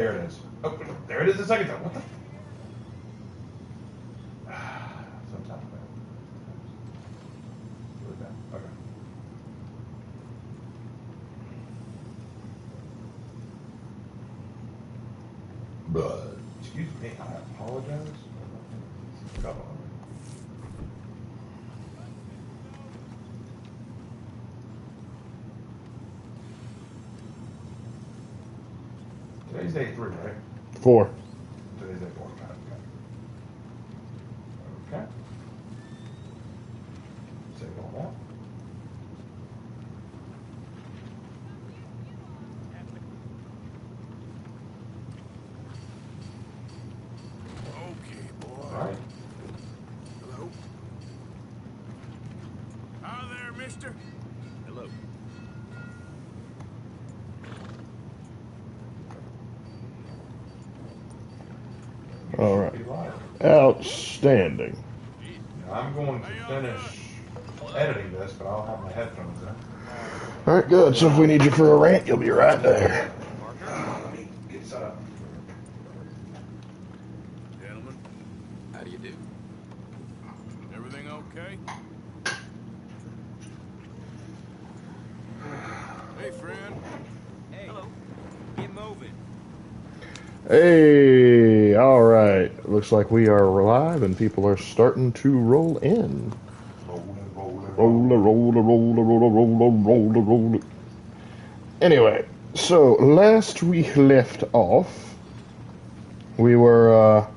There it is. Oh, there it is the second time. What the? Sometimes bad. Really bad. Okay. But excuse me, I apologize. Come on. Today's day 3, right? 4. Today's day 4. Okay. Save all that. Okay, boy. All right. Hello? Hi there, mister. Hello. All right. Be live. Outstanding. I'm going to finish editing this, but I'll have my headphones in. All right, good. So if we need you for a rant, you'll be right there. Let me get set up. Gentlemen, how do you do? Everything okay? Hey, friend. Hey. Hello. Get moving. Hey, all right. Looks like we are live and people are starting to roll in. Roll. Anyway, so last we left off, we were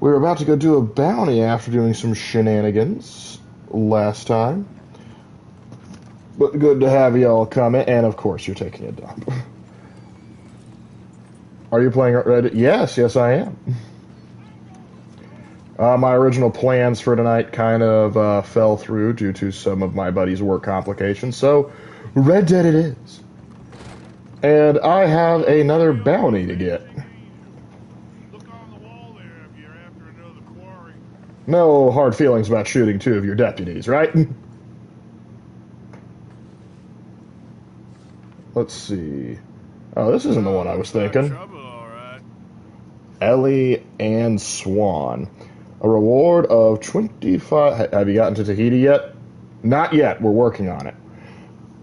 about to go do a bounty after doing some shenanigans last time. But good to have y'all come in, and of course you're taking a dump. Are you playing Reddit? Yes, I am. My original plans for tonight kind of fell through due to some of my buddy's work complications, so Red Dead it is. And I have another bounty to get. Look on the wall there if you're after another quarry. No hard feelings about shooting two of your deputies, right? Let's see. Oh, this isn't the one I was thinking. Trouble, all right. Ellie and Swan. A reward of 25... Have you gotten to Tahiti yet? Not yet. We're working on it.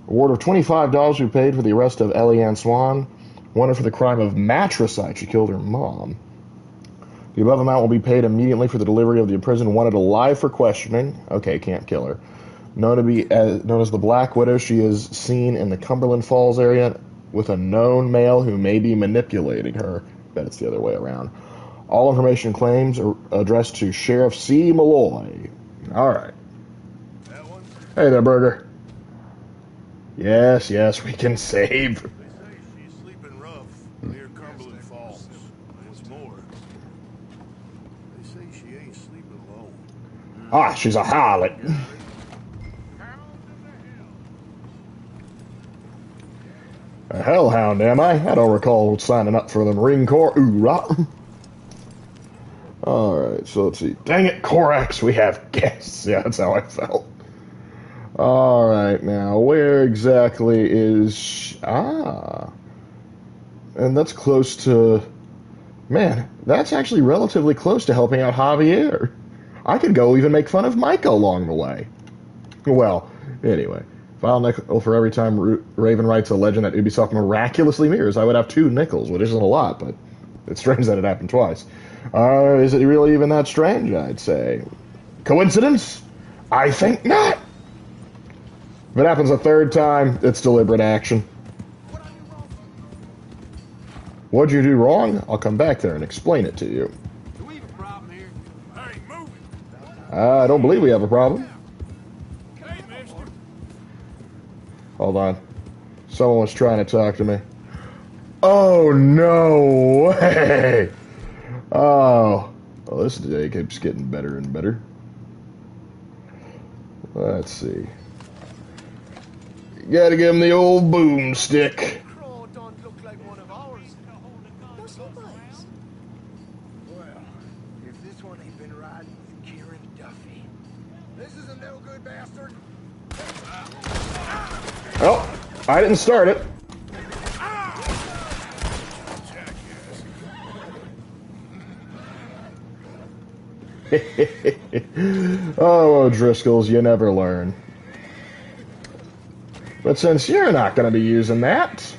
Reward of $25 we paid for the arrest of Ellie Ann Swan. Wanted for the crime of matricide. She killed her mom. The above amount will be paid immediately for the delivery of the imprisoned wanted alive for questioning. Okay, can't kill her. Known as the Black Widow, she is seen in the Cumberland Falls area with a known male who may be manipulating her. Bet it's the other way around. All information and claims are addressed to Sheriff C. Malloy. All right. That one? Hey there, Burger. Yes, we can save. They say she's sleeping rough near Cumberland Falls. What's more, they say she ain't sleeping alone. Ah, she's a harlot. A hellhound, am I? I don't recall signing up for the Marine Corps. Ooh-rah. Alright, so let's see. Dang it, Corax, we have guests. Yeah, that's how I felt. Alright, now, where exactly is... Ah. And that's close to... Man, that's actually relatively close to helping out Javier. I could go even make fun of Micah along the way. Well, anyway. File nickel for every time Raven writes a legend that Ubisoft miraculously mirrors. I would have 2 nickels, which isn't a lot, but it's strange that it happened twice. Is it really even that strange, I'd say? Coincidence? I think not. If it happens a 3rd time, it's deliberate action. What'd you do wrong? I'll come back there and explain it to you. Do we have a problem here? Hey, move it! I don't believe we have a problem. Hey, mister! Hold on. Someone was trying to talk to me. Oh, no way! Oh. Well, this day keeps getting better and better. Let's see. Gotta give him the old boomstick. Crow don't look like one of ours. What's he nice? Well, if this one ain't been riding with Kieran Duffy. This is a no good bastard. Oh, I didn't start it. Oh, O'Driscolls, you never learn. But since you're not going to be using that,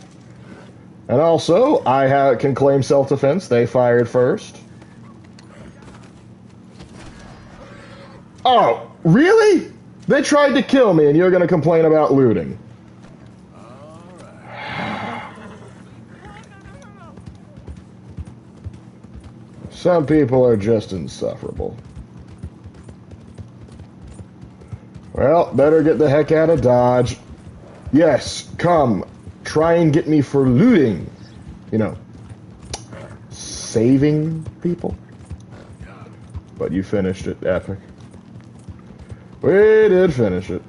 and also can claim self-defense, they fired first. Oh, really? They tried to kill me, and you're going to complain about looting. Some people are just insufferable. Well, better get the heck out of Dodge. Yes, come. Try and get me for looting. You know, saving people. But you finished it, Epic. We did finish it.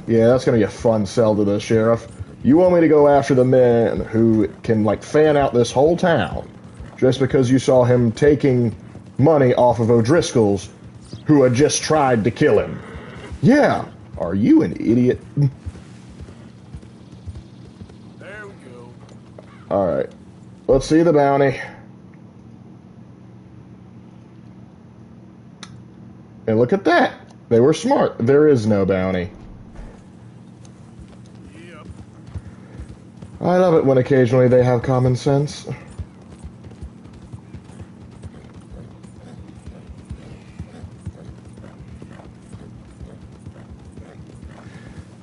Yeah, that's going to be a fun sell to the sheriff. You want me to go after the men who can, like, fan out this whole town just because you saw him taking money off of O'Driscolls who had just tried to kill him. Yeah. Are you an idiot? There we go. Alright. Let's see the bounty. And look at that. They were smart. There is no bounty. Yep. I love it when occasionally they have common sense.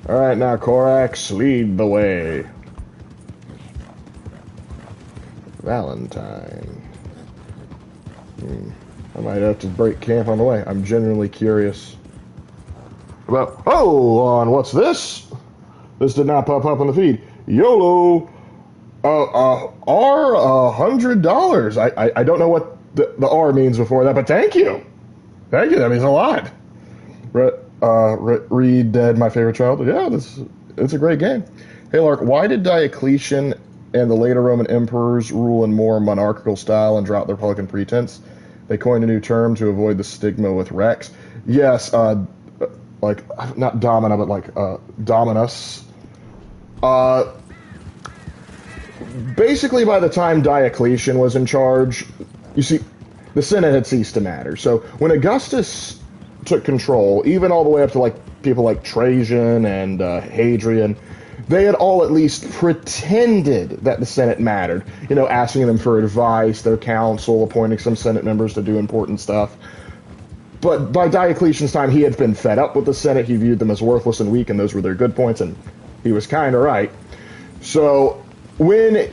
Alright, now Korax, lead the way. Valentine. I might have to break camp on the way. I'm genuinely curious about... Oh, on what's this? This did not pop up on the feed. YOLO! $100. I don't know what the R means before that, but thank you. Thank you, that means a lot. Read Dead, my favorite child. Yeah, it's a great game. Hey, Lark, why did Diocletian and the later Roman emperors rule in more monarchical style and drop their Republican pretense? They coined a new term to avoid the stigma with Rex. Yes, like, not Domina, but like, Dominus. Basically, by the time Diocletian was in charge, you see, the Senate had ceased to matter. So when Augustus took control, even all the way up to like people like Trajan and Hadrian, they had all at least pretended that the Senate mattered. You know, asking them for advice, their counsel, appointing some Senate members to do important stuff. But by Diocletian's time, he had been fed up with the Senate. He viewed them as worthless and weak, and those were their good points, and he was kind of right. So when it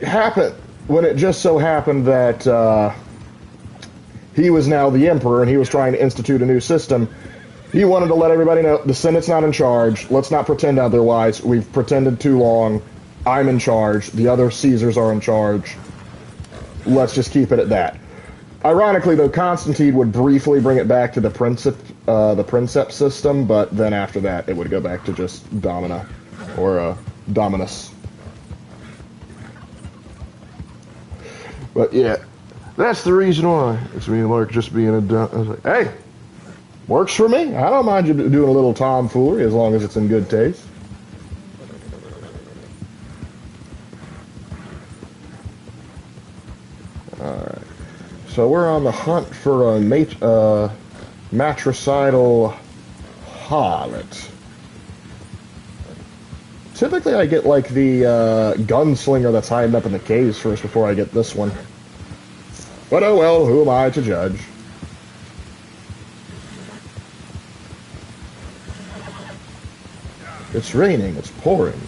just so happened that he was now the emperor and he was trying to institute a new system, he wanted to let everybody know the Senate's not in charge. Let's not pretend otherwise. We've pretended too long. I'm in charge. The other Caesars are in charge. Let's just keep it at that. Ironically, though, Constantine would briefly bring it back to the princeps system, but then after that, it would go back to just Domina or Dominus. But yeah, that's the reason why. It's me and Lark just being a dumb. I was like, hey, works for me. I don't mind you doing a little tomfoolery as long as it's in good taste. Alright. So we're on the hunt for a matricidal harlot. Typically I get like the gunslinger that's hiding up in the caves first before I get this one. But oh well, who am I to judge? It's raining, it's pouring.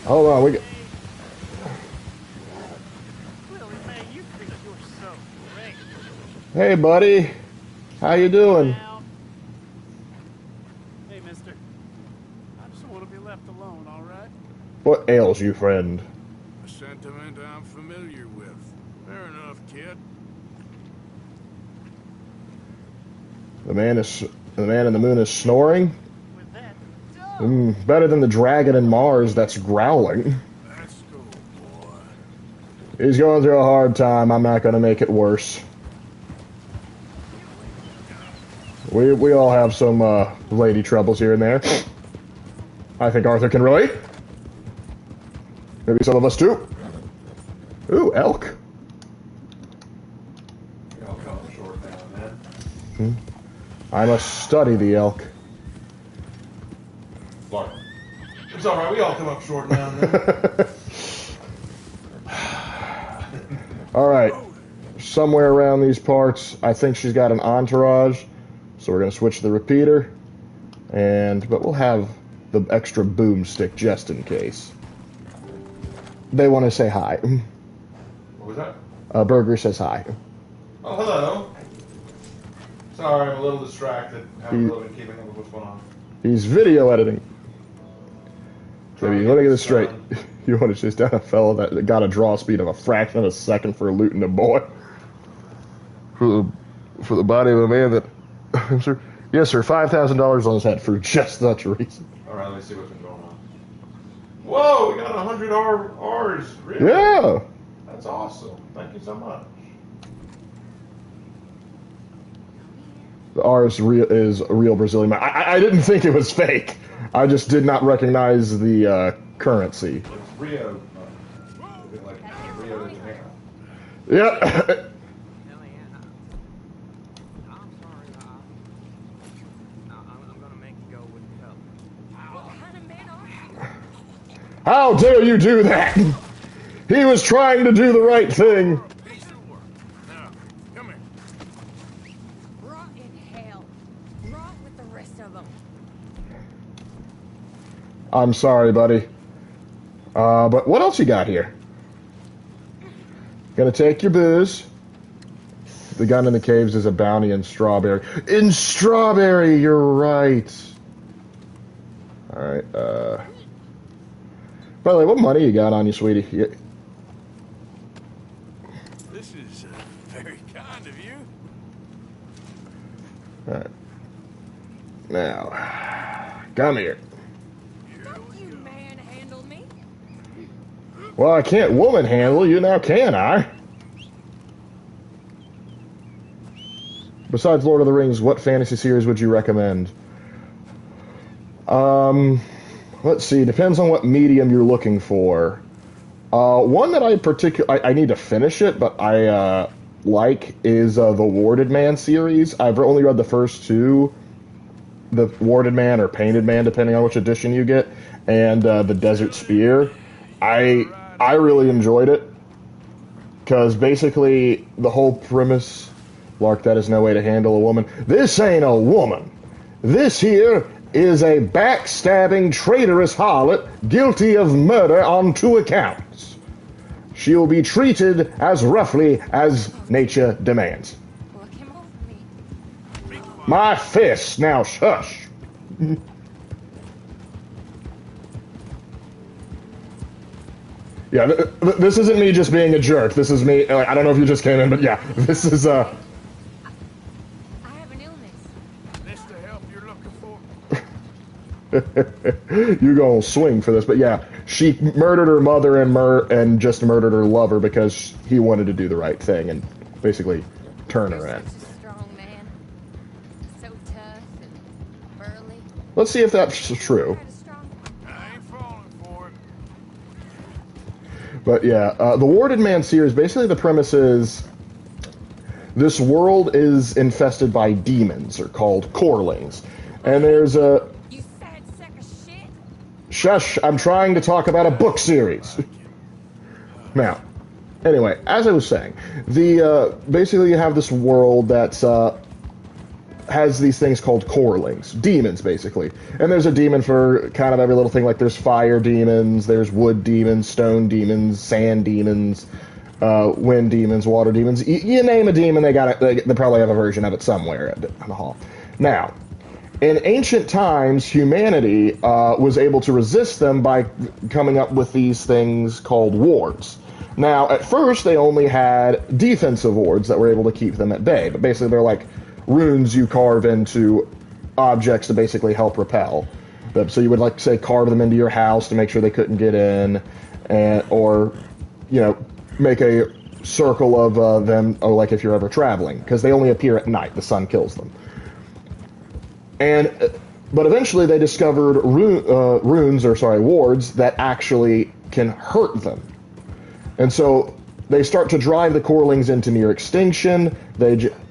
Hold on, we get... Willie, man, you think you're so great. Hey buddy, how you doing? Now. Hey, mister. I just want to be left alone, all right? What ails you, friend? A sentiment I'm familiar with. Fair enough, kid. The man in the moon is snoring? With that, Better than the dragon in Mars that's growling. Let's go, boy. He's going through a hard time. I'm not going to make it worse. We all have some lady troubles here and there. I think Arthur can relate. Maybe some of us too. Ooh, elk. I'll come up short now, man. I must study the elk. Lark. It's alright, we all come up short now and then. Alright. Somewhere around these parts, I think she's got an entourage. So we're going to switch to the repeater. But we'll have the extra boomstick just in case. They want to say hi. What was that? Burger says hi. Oh, hello. Sorry, I'm a little distracted. Haven't really been keeping up with what's going on. He's video editing. Let me get this straight. Done. You want to chase down a fellow that got a draw speed of a fraction of a second for looting a boy? For the body of a man that... Sir? Yes, sir. $5,000 on his head for just such a reason. Alright, let me see what's been going on. Whoa, we got 100 R's. Really? Yeah. That's awesome. Thank you so much. The R is a real Brazilian. I didn't think it was fake. I just did not recognize the currency. It's Rio. Like Rio de Janeiro. Yep. I'm sorry, I'm gonna make you go with the color. What kind of man are you? How dare you do that? He was trying to do the right thing. Piece of work. Now, come here. Rot in hell. Rot with the rest of them. I'm sorry, buddy. But what else you got here? Gonna take your booze. The gun in the caves is a bounty in Strawberry. In Strawberry, you're right. Alright, by the way, what money you got on you, sweetie? This is very kind of you. Alright. Now, come here. Don't you manhandle me. Well, I can't woman handle you now, can I? Besides Lord of the Rings, what fantasy series would you recommend? Let's see. Depends on what medium you're looking for. One that I need to finish it, but I like is the Warded Man series. I've only read the first two, the Warded Man or Painted Man, depending on which edition you get, and the Desert Spear. I really enjoyed it because basically the whole premise. Lark, that is no way to handle a woman. This ain't a woman. This here is a backstabbing, traitorous harlot guilty of murder on 2 accounts. She'll be treated as roughly as nature demands. Look him over me. My fist, now shush. Yeah, this isn't me just being a jerk. This is me, I don't know if you just came in, but yeah, this is, I have an illness. This the help you're looking for? you're gonna swing for this, but yeah, she murdered her mother and just murdered her lover because he wanted to do the right thing and basically turn her You're in. such a strong man. So tough and burly. Let's see if that's true. Quite a strong one. I ain't falling for it. But yeah, the Warded Man series, basically the premise is this world is infested by demons, or called Corlings. And there's a... You sad sack of shit. Shush, I'm trying to talk about a book series. Now, anyway, as I was saying, basically you have this world that's has these things called Corlings, demons basically. And there's a demon for kind of every little thing, like there's fire demons, there's wood demons, stone demons, sand demons, wind demons, water demons. You name a demon, they probably have a version of it somewhere in the hall. Now, in ancient times, humanity was able to resist them by coming up with these things called wards. Now, at first, they only had defensive wards that were able to keep them at bay, but basically they're like runes you carve into objects to basically help repel them. So you would, like, say, carve them into your house to make sure they couldn't get in, or, you know, make a circle of them, or like if you're ever traveling, because they only appear at night. The sun kills them. But eventually they discovered wards that actually can hurt them. And so they start to drive the corelings into near extinction.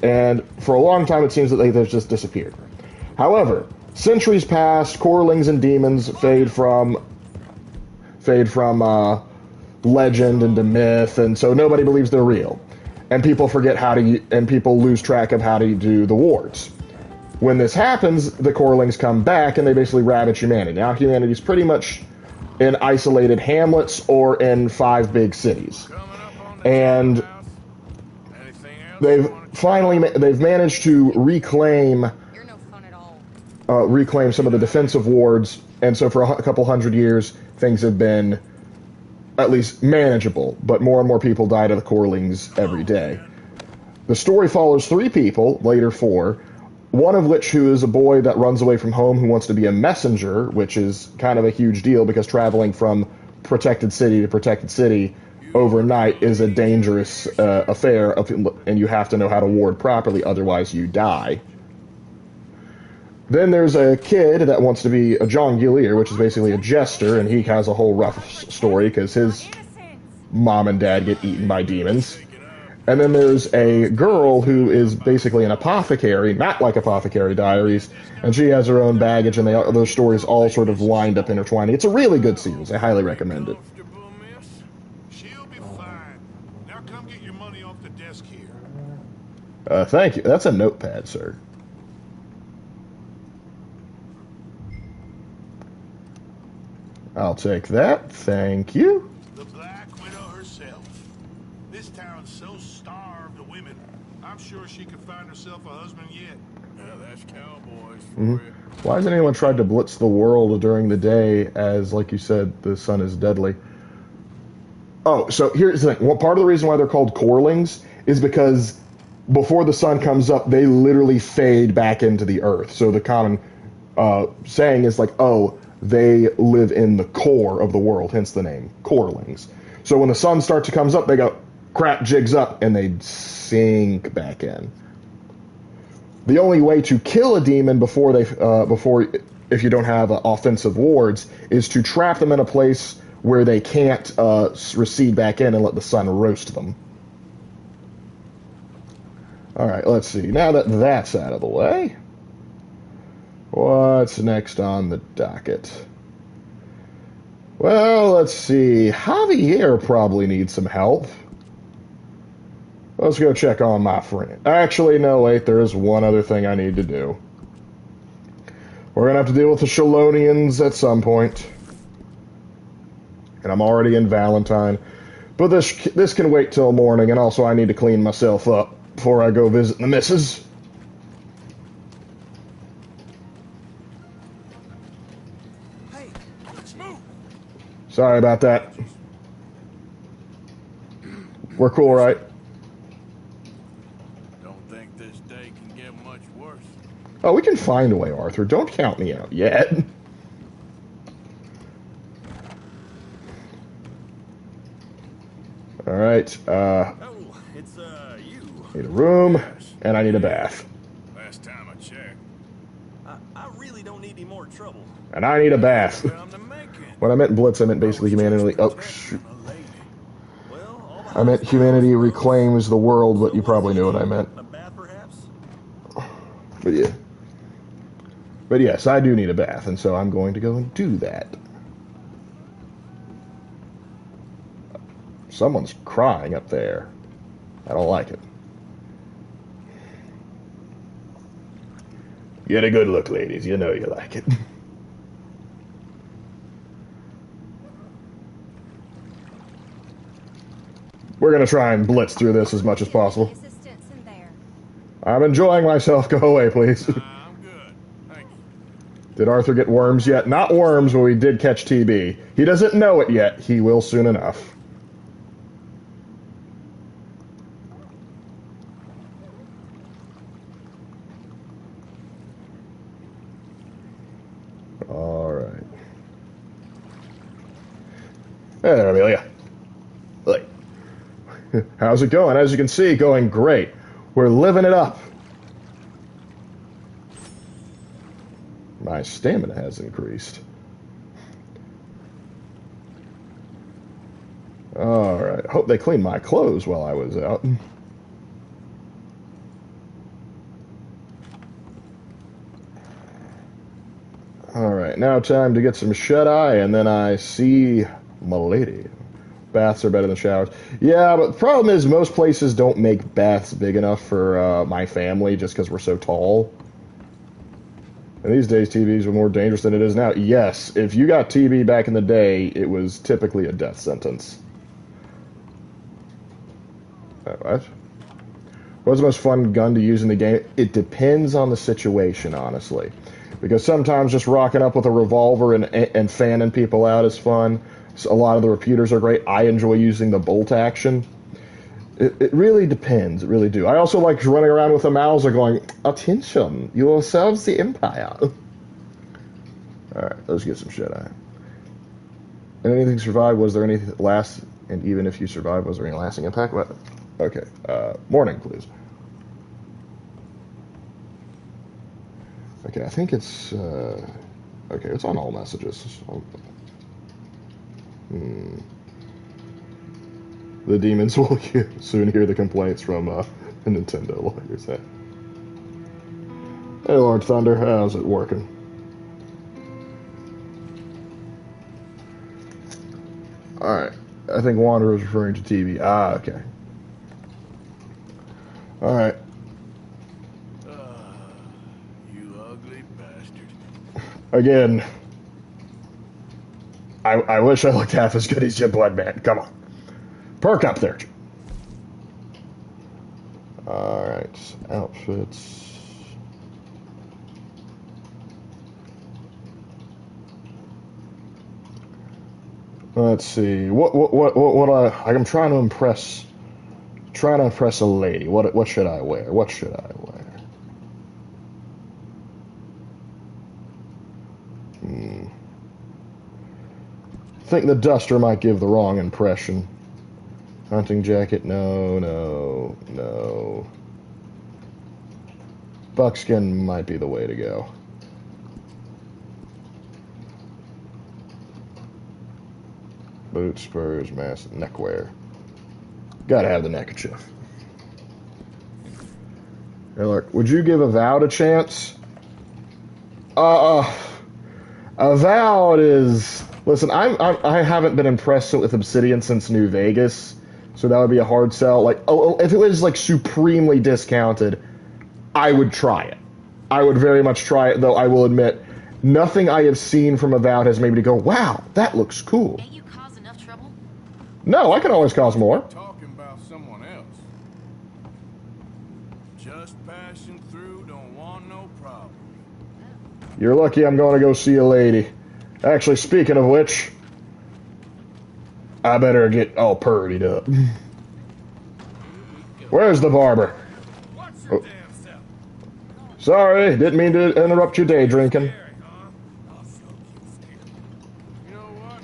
And for a long time, it seems that they've just disappeared. However, centuries pass, corelings and demons fade from legend into myth, and so nobody believes they're real. And people forget and people lose track of how to do the wards. When this happens, the corelings come back and they basically ravage humanity. Now humanity's pretty much in isolated hamlets or in 5 big cities. And they've managed to reclaim You're no fun at all. reclaim some of the defensive wards, and so for a couple hundred years things have been at least manageable, but more and more people die to the corelings every day. The story follows 3 people, later 4, one of which who is a boy that runs away from home who wants to be a messenger, which is kind of a huge deal because traveling from protected city to protected city overnight is a dangerous affair, and you have to know how to ward properly, otherwise you die. Then there's a kid that wants to be a jongleur, which is basically a jester, and he has a whole rough story because his mom and dad get eaten by demons. And then there's a girl who is basically an apothecary, not like Apothecary Diaries, and she has her own baggage, and those stories all sort of lined up intertwining. It's a really good series. I highly recommend it. She'll be fine. Now come get your money off the desk here. Thank you. That's a notepad, sir. I'll take that. Thank you. The Black Widow herself. This town's so starved of women. I'm sure she could find herself a husband yet. Yeah, that's cowboys for you. Why hasn't anyone tried to blitz the world during the day as, like you said, the sun is deadly? Oh, so here's the thing. Well, part of the reason why they're called corelings is because before the sun comes up, they literally fade back into the earth. So the common saying is like, oh, they live in the core of the world, hence the name, corelings. So when the sun starts to comes up, they go, crap, jigs up, and they sink back in. The only way to kill a demon before if you don't have offensive wards, is to trap them in a place where they can't recede back in and let the sun roast them. All right, let's see. Now that that's out of the way, what's next on the docket? Well, let's see. Javier probably needs some help. Let's go check on my friend. Actually, no, wait, there is one other thing I need to do. We're going to have to deal with the Shalonians at some point. And I'm already in Valentine. But this can wait till morning, and also I need to clean myself up before I go visit the missus. Hey, let's move. Sorry about that. We're cool, right? Don't think this day can get much worse. Oh, we can find a way, Arthur. Don't count me out yet. All right. Oh, it's you. Need a room, and I need a bath. Last time I checked. I really don't need any more trouble. And I need a bath. Come to make it. When I meant blitz, I meant basically humanity. Oh, shoot. Well, all the I meant humanity reclaims the world, but you probably knew what I meant. a bath, perhaps. But yeah. But yes, I do need a bath, and so I'm going to go and do that. Someone's crying up there. I don't like it. Get a good look, ladies. You know you like it. We're going to try and blitz through this as much as possible. Assistance in there. I'm enjoying myself. Go away, please. I'm good. Thank you. Did Arthur get worms yet? Not worms, but we did catch TB. He doesn't know it yet. He will soon enough. All right. Hey there, Amelia. Look. How's it going? As you can see, going great. We're living it up. My stamina has increased. Alright. Hope they cleaned my clothes while I was out. Alright, now time to get some shut-eye, and then I see my lady. Baths are better than showers. Yeah, but the problem is most places don't make baths big enough for my family just because we're so tall. And these days, TVs are more dangerous than it is now. Yes, if you got TB back in the day, it was typically a death sentence. What? What's the most fun gun to use in the game? It depends on the situation, honestly. Because sometimes just rocking up with a revolver and fanning people out is fun. So a lot of the repeaters are great. I enjoy using the bolt action. It really depends. It really do. I also like running around with a Mauser going, "Attention, you will serve the Empire." Alright, let's get some shit out. And anything survived? Was there any last? And even if you survived, was there any lasting impact? What? Okay. Morning, please. Okay, I think it's... okay, it's on all messages. The demons will soon hear the complaints from Nintendo lawyers. Hey, Lord Thunder, how's it working? Alright, I think Wanderer is referring to TV. Ah, okay. Alright. You ugly bastard. Again, I wish I looked half as good as your blood man. Come on. Perk up there. Alright, outfits. Let's see. I'm trying to impress a lady. What should I wear? What should I wear? I think the duster might give the wrong impression. Hunting jacket, no. Buckskin might be the way to go. Boots, spurs, mask, neckwear. Gotta have the neckerchief. Hey, Lark, would you give Avowed a chance? Avowed is... Listen, I haven't been impressed with Obsidian since New Vegas, so that would be a hard sell. Like, if it was like supremely discounted, I would try it. I would very much try it, though I will admit, nothing I have seen from Avowed has made me go, "Wow, that looks cool." Can't you cause enough trouble? No, I can always cause more. Talking about someone else. Just passing through, don't want no problem. You're lucky I'm going to go see a lady. Actually, speaking of which, I better get all purdied up. Where's the barber? Watch your damn self. Sorry, didn't mean to interrupt your day drinking. Scary, huh? I'll show you scared. You know what?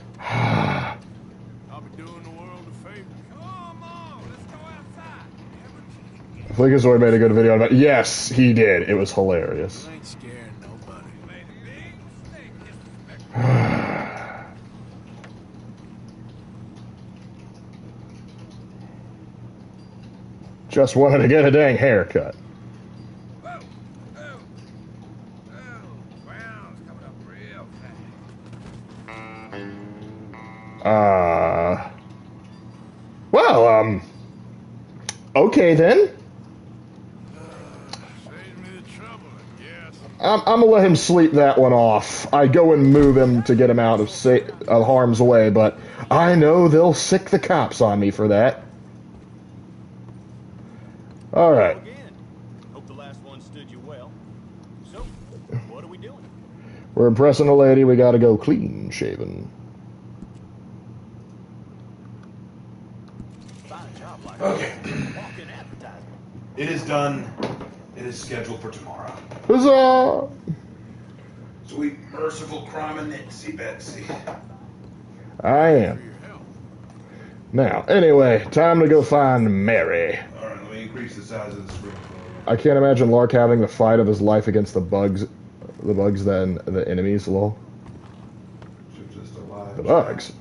I'll be doing the world a favor. Come on, let's go outside. Flickazoid made a good video about it. Yes, he did. It was hilarious. I ain't scaring nobody. Made a big mistake. Just wanted to get a dang haircut. Whoa! Oh! Ground's coming up real fast. Well, okay then. Save me the trouble, I guess. I'm gonna let him sleep that one off. I go and move him to get him out of harm's way, but I know they'll sick the cops on me for that. All right. Again. Hope the last one stood you well. So, what are we doing? We're impressing a lady. We gotta go clean shaven. Find a job like Okay. walk-in advertisement. It is done. It is scheduled for tomorrow. Huzzah! Sweet, merciful crime and Nitsy Betsy. I am. Now, anyway, time to go find Mary. Alright, let me increase the size of the screen. I can't imagine Lark having the fight of his life against the bugs than the enemies, lol. She's just alive. The bugs.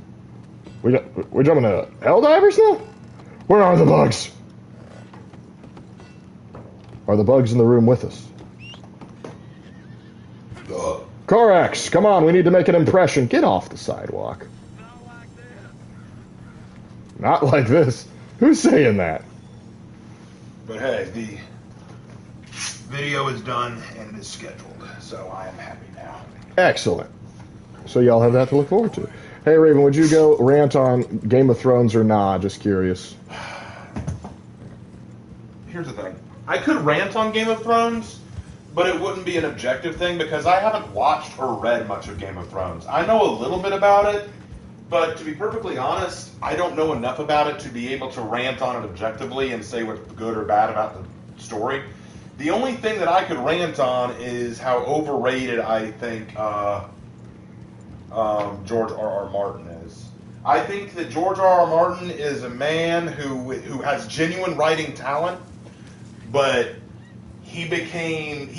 We're jumping to Helldivers now? Where are the bugs? Are the bugs in the room with us? Corax, come on, we need to make an impression. Get off the sidewalk. Not like this. Not like this. Who's saying that? But hey, the video is done and it is scheduled, so I am happy now. Excellent. So y'all have that to look forward to. Hey, Raven, would you go rant on Game of Thrones or nah? Just curious. Here's the thing. I could rant on Game of Thrones, but it wouldn't be an objective thing because I haven't watched or read much of Game of Thrones. I know a little bit about it, but to be perfectly honest, I don't know enough about it to be able to rant on it objectively and say what's good or bad about the story. The only thing that I could rant on is how overrated I think George R.R. Martin is. I think that George R.R. Martin is a man who has genuine writing talent, but he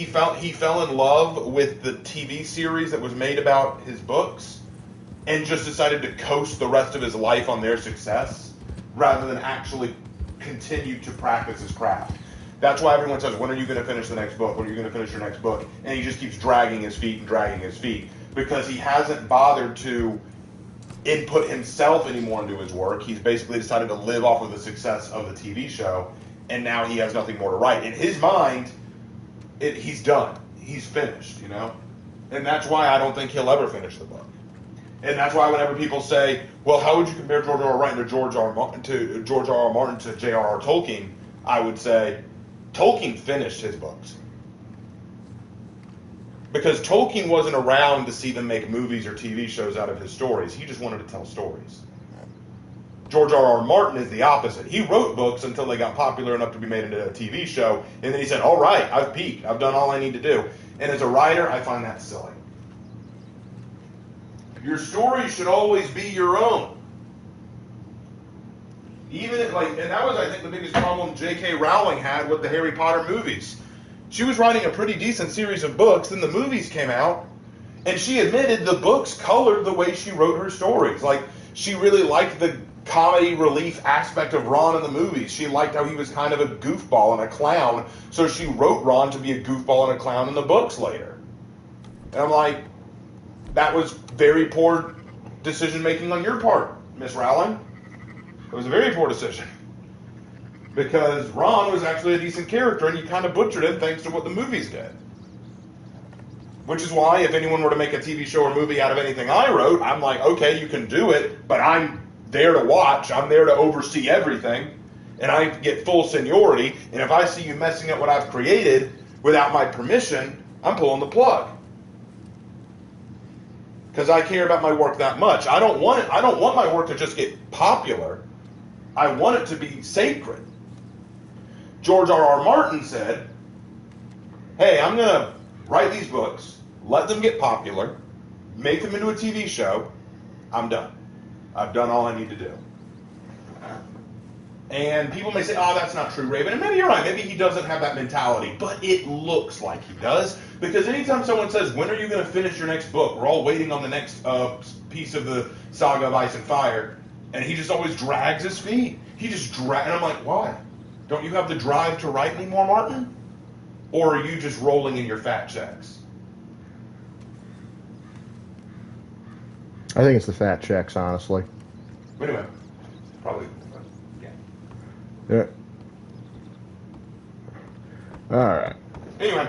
fell in love with the TV series that was made about his books and just decided to coast the rest of his life on their success rather than actually continue to practice his craft. That's why everyone says, when are you going to finish the next book? When are you going to finish your next book? And he just keeps dragging his feet and dragging his feet because he hasn't bothered to input himself anymore into his work. He's basically decided to live off of the success of the TV show, and now he has nothing more to write. In his mind, he's done. He's finished, you know? And that's why I don't think he'll ever finish the book. And that's why whenever people say, well, how would you compare George R. R. Martin to George R. R. Martin to J.R.R. Tolkien, I would say Tolkien finished his books. Because Tolkien wasn't around to see them make movies or TV shows out of his stories. He just wanted to tell stories. George R. R. Martin is the opposite. He wrote books until they got popular enough to be made into a TV show, and then he said, all right, I've peaked. I've done all I need to do. And as a writer, I find that silly. Your story should always be your own. Even if, and that was, I think, the biggest problem J.K. Rowling had with the Harry Potter movies. She was writing a pretty decent series of books, then the movies came out, and she admitted the books colored the way she wrote her stories. Like, she really liked the comedy relief aspect of Ron in the movies. She liked how he was kind of a goofball and a clown, so she wrote Ron to be a goofball and a clown in the books later. And I'm like, that was very poor decision-making on your part, Miss Rowling. It was a very poor decision. Because Ron was actually a decent character, and you kind of butchered him thanks to what the movies did. Which is why, if anyone were to make a TV show or movie out of anything I wrote, I'm like, okay, you can do it, but I'm there to watch. I'm there to oversee everything, and I get full seniority. And if I see you messing up what I've created without my permission, I'm pulling the plug. Because I care about my work that much. I don't want my work to just get popular. I want it to be sacred. George R. R. Martin said, hey, I'm going to write these books, let them get popular, make them into a TV show, I'm done. I've done all I need to do. And people may say, oh, that's not true, Raven. And maybe you're right. Maybe he doesn't have that mentality. But it looks like he does. Because anytime someone says, when are you going to finish your next book? We're all waiting on the next piece of the saga of Ice and Fire. And he just always drags his feet. He just and I'm like, why? Don't you have the drive to write anymore, Martin? Or are you just rolling in your fat checks? I think it's the fat checks, honestly. But anyway, probably, yeah. Yeah. All right. Anyway,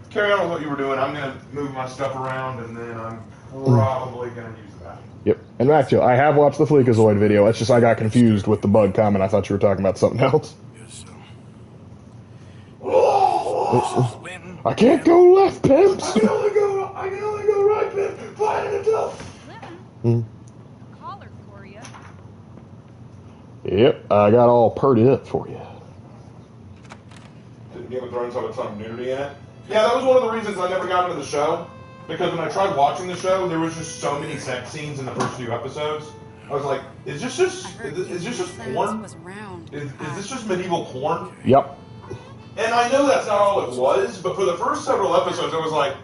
carry on with what you were doing. I'm going to move my stuff around, and then I'm probably going to use the bathroom. Yep. And back to it. I have watched the Freakazoid video. It's just I got confused with the bug comment. I thought you were talking about something else. I can't go left, pimps. I can only go right, pimp. Flying in the top. Collar for you. Yep. I got all purdy up for you. Did Game of Thrones have a ton of nudity in it? Yeah, that was one of the reasons I never got into the show. Because when I tried watching the show, there was just so many sex scenes in the first few episodes. I was like, is this just porn? Is this just medieval porn? Yep. And I know that's not all it was, but for the first several episodes, I was like,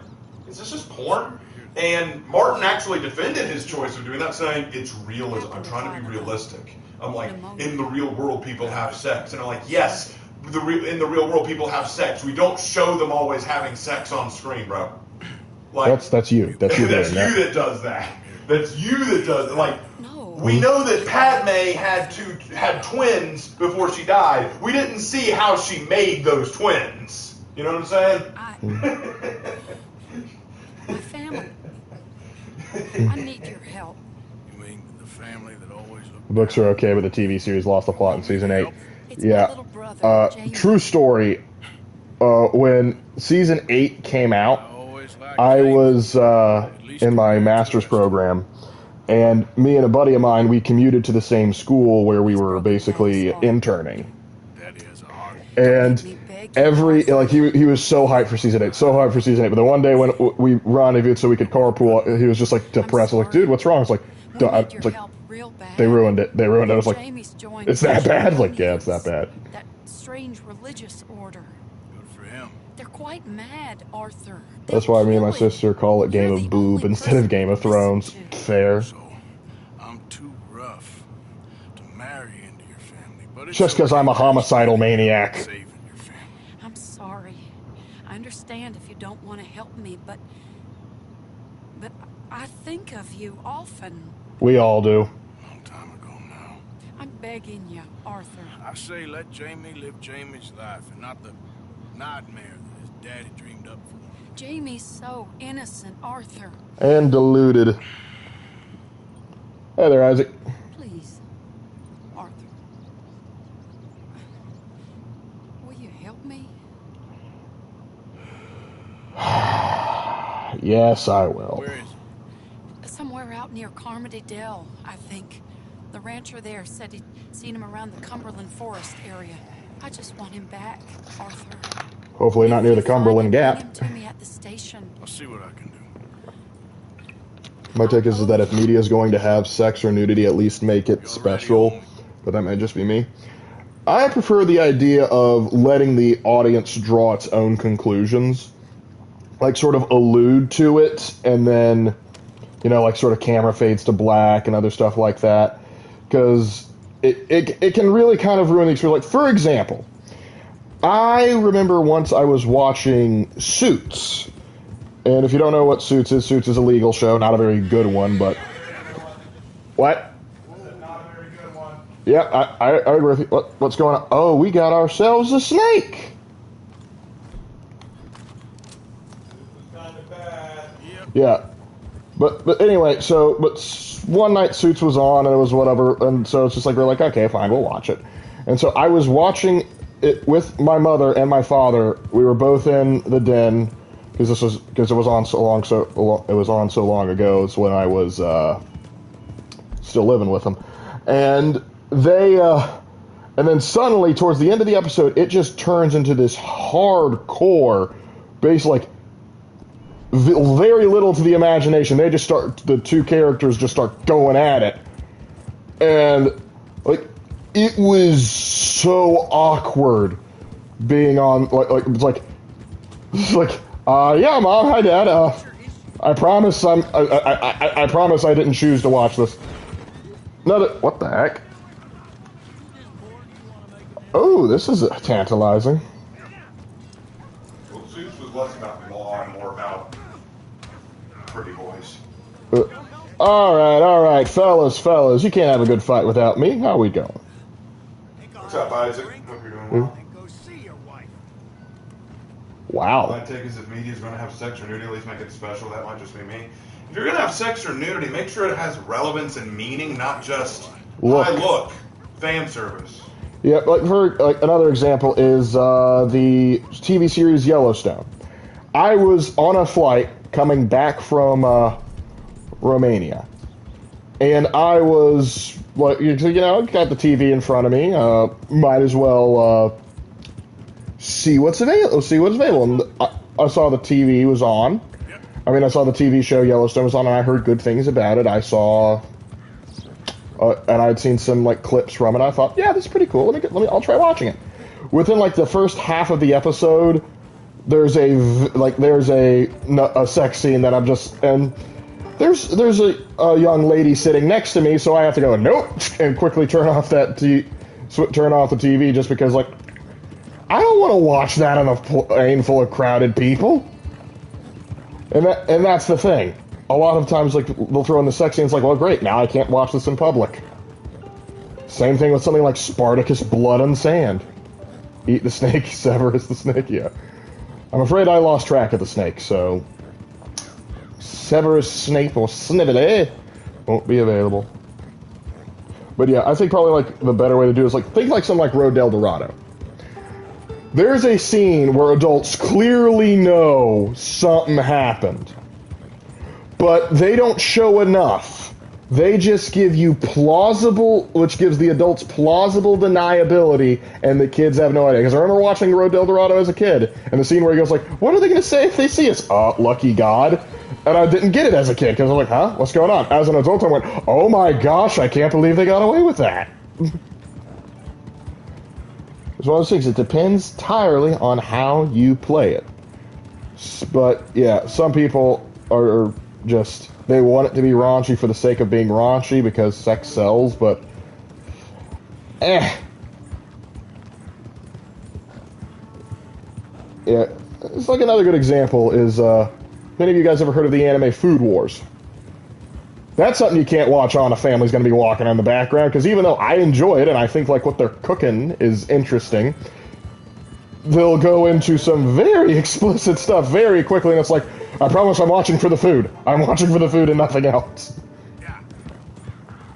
is this just porn? And Martin actually defended his choice of doing that, saying it's realism. I'm trying to be realistic. I'm like, in the real world, people have sex, and I'm like, yes, in the real world, people have sex. We don't show them always having sex on screen, bro. Like That's you. That's you that's doing you that. that does that. That's you that does it. Like No. we know that Padme had twins before she died. We didn't see how she made those twins. You know what I'm saying? My family. I need your help. You mean the family that always looked The books are okay, but the TV series lost the plot in season 8. It's my Yeah. little brother, Jamie. True story. When season 8 came out, always liked I Jamie. was in my master's program, and me and a buddy of mine, we commuted to the same school where we were basically interning. Daddy has a heart. And he was so hyped for season 8, so hyped for season 8. But the one day when we rendezvoused so we could carpool, he was just like depressed. I was like, dude, what's wrong? It's like, We duh, need your it's like help real bad. they ruined it. They ruined it. I was like, Jamie's joined it's that bad? Like, yeah, Christians, it's that bad. That strange religious order. Good for him. They're quite mad, Arthur. That's They'll why me and my kill him. sister call it Game You're of the Boob only instead of person Game of to Thrones. listen to. Fair. So, I'm too rough to marry into your family. But it's Just because I'm a okay. homicidal maniac. Saving your family. I'm sorry. I understand if you don't want to help me, but I think of you often. We all do. Long time ago now. I'm begging you, Arthur. I say let Jamie live Jamie's life and not the nightmare that his daddy dreamed up for him. Jamie's so innocent, Arthur. And deluded. Hey there, Isaac. Please, Arthur. Will you help me? Yes, I will. Where is he? Somewhere out near Carmody Dell, I think. The rancher there said he'd seen him around the Cumberland Forest area. I just want him back, Arthur. Hopefully not near the Cumberland Bring Gap. him to me at the station. I'll see what I can do. My take is that if media is going to have sex or nudity, at least make it special. But that may just be me. I prefer the idea of letting the audience draw its own conclusions. Like, sort of allude to it, and then, like, sort of camera fades to black and other stuff like that. Because it can really kind of ruin the experience. Like, for example, I remember once I was watching Suits. And if you don't know what Suits is a legal show. Not a very good one, but... What? Not a very good one. Yeah, I agree with you. What's going on? Oh, we got ourselves a snake! Kind of bad. Yeah. But anyway, but one night Suits was on, and it was whatever, and so it's just like, we're like, okay, fine, we'll watch it. And so I was watching it with my mother and my father. We were both in the den, because it was on so long ago. It's when I was still living with them, and and then suddenly towards the end of the episode, it just turns into this hardcore, based very little to the imagination. The two characters just start going at it, and like it was so awkward being on yeah, Mom, hi, Dad. I promise I promise I didn't choose to watch this. What the heck? Oh, this is tantalizing. Well, Zeus was less about law and more about pretty boys. All right, fellas, you can't have a good fight without me. How we going? What's up, Isaac? Hope you're doing well. And go see your wife. Wow. My take is if media's going to have sex or nudity, at least make it special. That might just be me. If you're going to have sex or nudity, make sure it has relevance and meaning, not just look, fan service. Yeah, like another example is the TV series Yellowstone. I was on a flight coming back from Romania, and I was got the TV in front of me. Might as well see what's available. And I saw the TV was on. I saw the TV show Yellowstone was on, and I heard good things about it. I saw. And I'd seen some clips from it. I thought, yeah, this is pretty cool. I'll try watching it. Within the first half of the episode, there's a sex scene that I'm just, and there's a young lady sitting next to me, so I have to go nope and quickly turn off the TV just because, like, I don't want to watch that on a plane full of crowded people. And that's the thing. A lot of times, like, they'll throw in the sex scene, it's like, well, great, now I can't watch this in public. Same thing with something like Spartacus Blood and Sand. Eat the snake, Severus the snake, yeah. I'm afraid I lost track of the snake, so Severus Snape or Snivelly won't be available. But yeah, I think probably like the better way to do it is like think like something like Road Del Dorado. There's a scene where adults clearly know something happened, but they don't show enough. They just give you plausible, which gives the adults plausible deniability, and the kids have no idea. Because I remember watching Road Del Dorado as a kid, and the scene where he goes like, what are they going to say if they see us? Lucky God. And I didn't get it as a kid, because I'm like, huh? What's going on? As an adult, I went, oh my gosh, I can't believe they got away with that. It's one of those things, it depends entirely on how you play it. But, yeah, some people are just, they want it to be raunchy for the sake of being raunchy because sex sells, but, Yeah, it's like another good example is, many of you guys ever heard of the anime Food Wars? That's something you can't watch on. A family's going to be walking in the background, because even though I enjoy it and I think like what they're cooking is interesting, they'll go into some very explicit stuff very quickly, and it's like, I promise I'm watching for the food. I'm watching for the food and nothing else.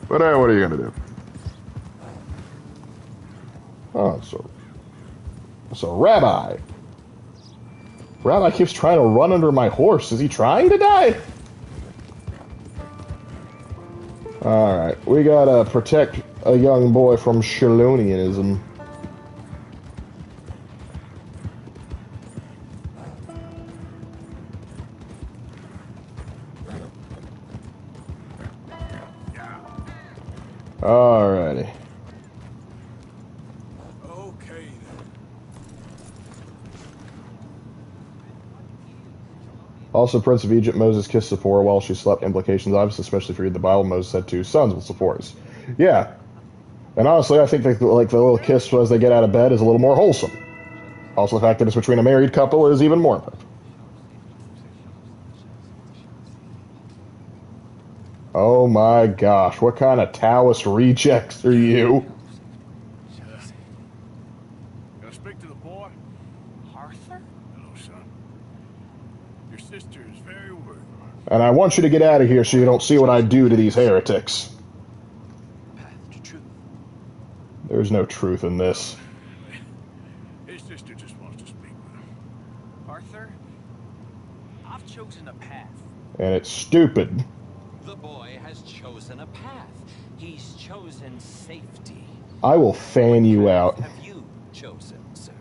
But what are you going to do? Oh, so Rabbi keeps trying to run under my horse. Is he trying to die? Alright, we gotta protect a young boy from Shalonianism. Alrighty. Okay, then. Also, Prince of Egypt, Moses kissed Zipporah while she slept. Implications obvious, especially if you read the Bible. Moses had 2 sons with Zipporah's. Yeah. And honestly, I think the little kiss as they get out of bed is a little more wholesome. Also, the fact that it's between a married couple is even more. Oh my gosh, what kind of Taoist rejects are you? Can I speak to the boy? Arthur? Hello, son. Your sister is very worried. And I want you to get out of here so you don't see what I do to these heretics. Path to truth. There's no truth in this. His sister just wants to speak with him. Arthur, I've chosen a path. And it's stupid. The boy has chosen a path. He's chosen safety. I will fan you out. Have you chosen, sir?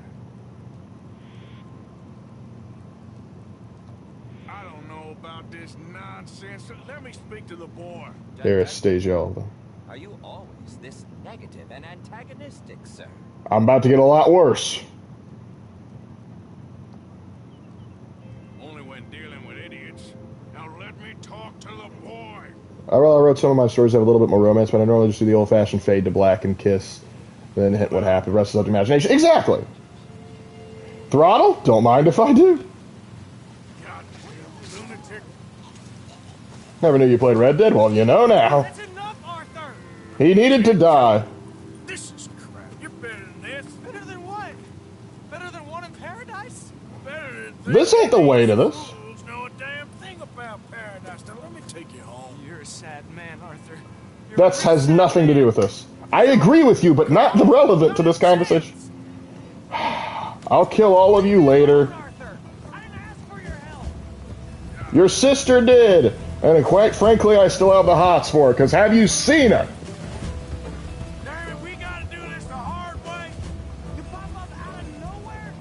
I don't know about this nonsense. Let me speak to the boy. Here, Stasia. Are you always this negative and antagonistic, sir? I'm about to get a lot worse. Only when dealing with idiots. Now let me talk to the boy. I wrote some of my stories have a little bit more romance, but I normally just do the old-fashioned fade to black and kiss, then hit what happened. The rest is up to imagination. Exactly. Throttle? Don't mind if I do. Goddamn lunatic. Never knew you played Red Dead. Well, you know now. That's enough, Arthur! He needed to die. This is crap. You're better than this. Better than what? Better than one in paradise? Better than This ain't the way to this. Fools know a damn thing about paradise. Now let me take you home. You're a sad man, Arthur. That has nothing to do with this. I agree with you, but not relevant to this conversation. I'll kill all of you later. Arthur, I didn't ask for your help. Your sister did. And quite frankly, I still have the hots for her, because have you seen her? Damn it, we gotta do this the hard way. You pop up out of nowhere?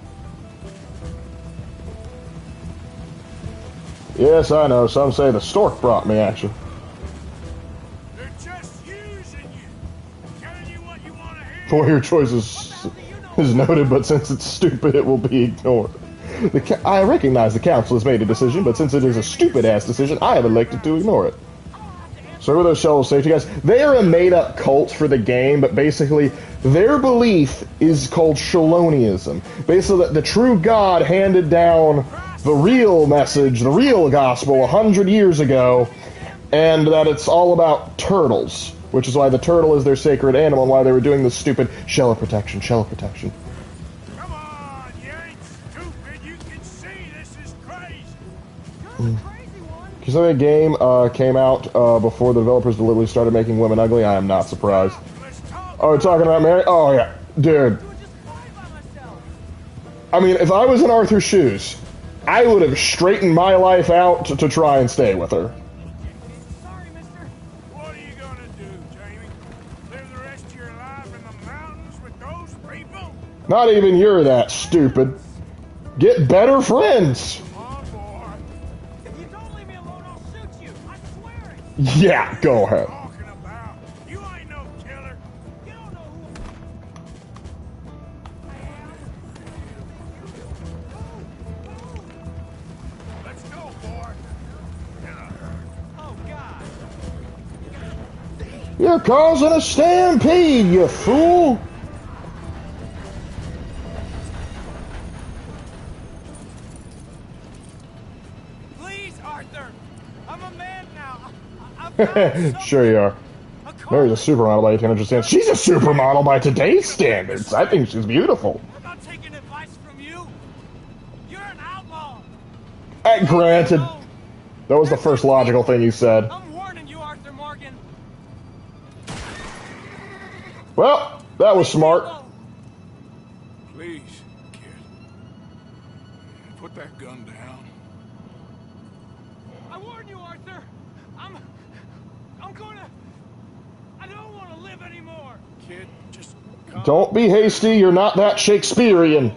Yes, I know. Some say the stork brought me at you. They're just using you. Telling you what you want to hear. For your choice is noted, but since it's stupid, it will be ignored. I recognize the council has made a decision, but since it is a stupid-ass decision, I have elected to ignore it. So who are those shell safety guys? They are a made-up cult for the game, but basically their belief is called Shalonianism. Basically, that the true God handed down the real message, the real gospel 100 years ago, and that it's all about turtles, which is why the turtle is their sacred animal and why they were doing this stupid shell of protection. Come on, you ain't stupid. You can see this is crazy. Because the game came out before the developers deliberately started making women ugly. I am not surprised. Oh, talking about Mary? Oh, yeah. Dude. I mean, if I was in Arthur's shoes, I would have straightened my life out to try and stay with her. Sorry, mister. What are you gonna do, Jamie? Live the rest of your life in the mountains with those people? Not even you're that stupid. Get better friends. Come on, boy. If you don't leave me alone, I'll shoot you. I swear it. Yeah, go ahead. Talking about? You ain't no killer. You don't know who Let's go, boy. Oh, God. You're causing a stampede, you fool. Please, Arthur. I'm a man now. I'm Sure you are. Mary's a supermodel by 1800 standards. She's a supermodel by today's standards. I think she's beautiful. I'm not taking advice from you. You're an outlaw. Granted, that was the first logical thing you said. I'm warning you, Arthur Morgan. Well, that was smart. Please, kid. Put that gun down. I warn you, Arthur. I'm gonna. I don't want to live anymore. Kid, just calm. Don't be hasty. You're not that Shakespearean.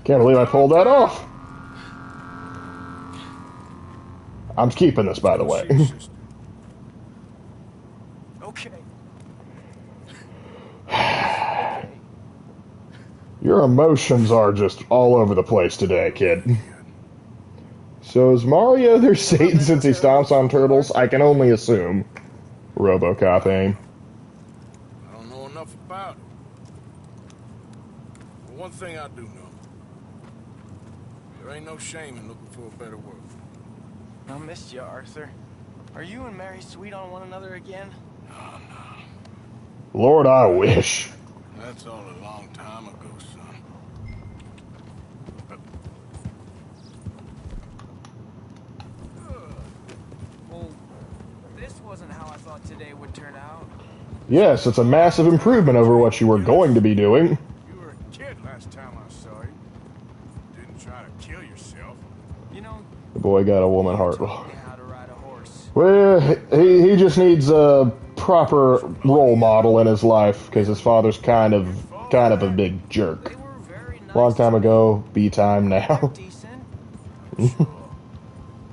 Can't believe I pulled that off. I'm keeping this, by the way. Okay. Your emotions are just all over the place today, kid. So is Mario their Satan since he stomps on turtles? I can only assume. RoboCop aim. I don't know enough about it. But one thing I do know. There ain't no shame in looking for a better world. I missed you, Arthur. Are you and Mary sweet on one another again? No. Lord, I wish. That's all a long time ago, son. Well, this wasn't how I thought today would turn out. Yes, it's a massive improvement over what you were going to be doing. You were a kid last time I saw you. Didn't try to kill yourself. You know, The boy got a woman heart. taught me how to ride a horse. Well, he just needs a proper role model in his life because his father's kind of a big jerk. They were very nice. Long time ago, B time now. Decent. Sure.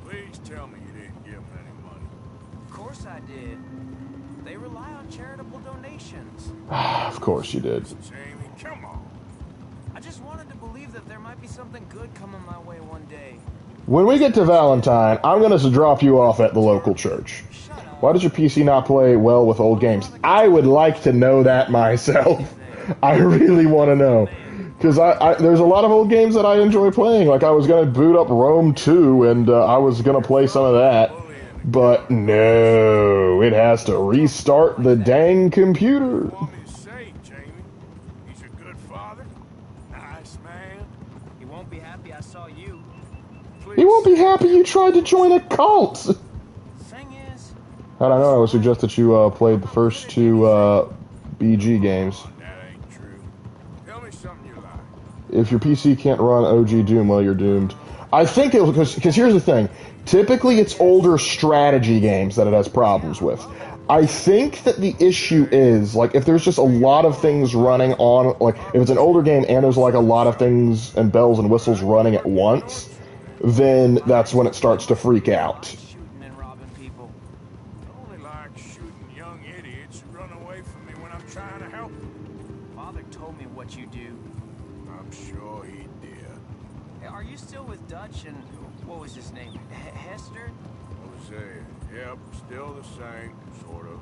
Please tell me you didn't give them any money. Of course I did. They rely on charitable donations. Of course you did. Jamie, come on. I just wanted to believe that there might be something good coming my way one day. When we get to Valentine, I'm going to drop you off at the local church. Shut up. Why does your PC not play well with old games? I would like to know that myself. I really want to know. Because there's a lot of old games that I enjoy playing. Like, I was going to boot up Rome 2, and I was going to play some of that. But no, it has to restart the dang computer. Want me to say, Jamie? He's a good father. Nice man. He won't be happy I saw you. He won't be happy you tried to join a cult. Thing is, I don't know, I would suggest that you played the first two BG games. That ain't true. Tell me something you like. If your PC can't run OG Doom, well, you're doomed. I think it because here's the thing. Typically, it's older strategy games that it has problems with. I think that the issue is, like, if there's just a lot of things running on, like, if it's an older game and there's, like, a lot of things and bells and whistles running at once, then that's when it starts to freak out. Shooting and robbing people. I only like shooting young idiots who run away from me when I'm trying to help them. Father told me what you do. I'm sure he did. Hey, are you still with Dutch and what was his name? Hester? Hosea. Yep, still the same, sort of.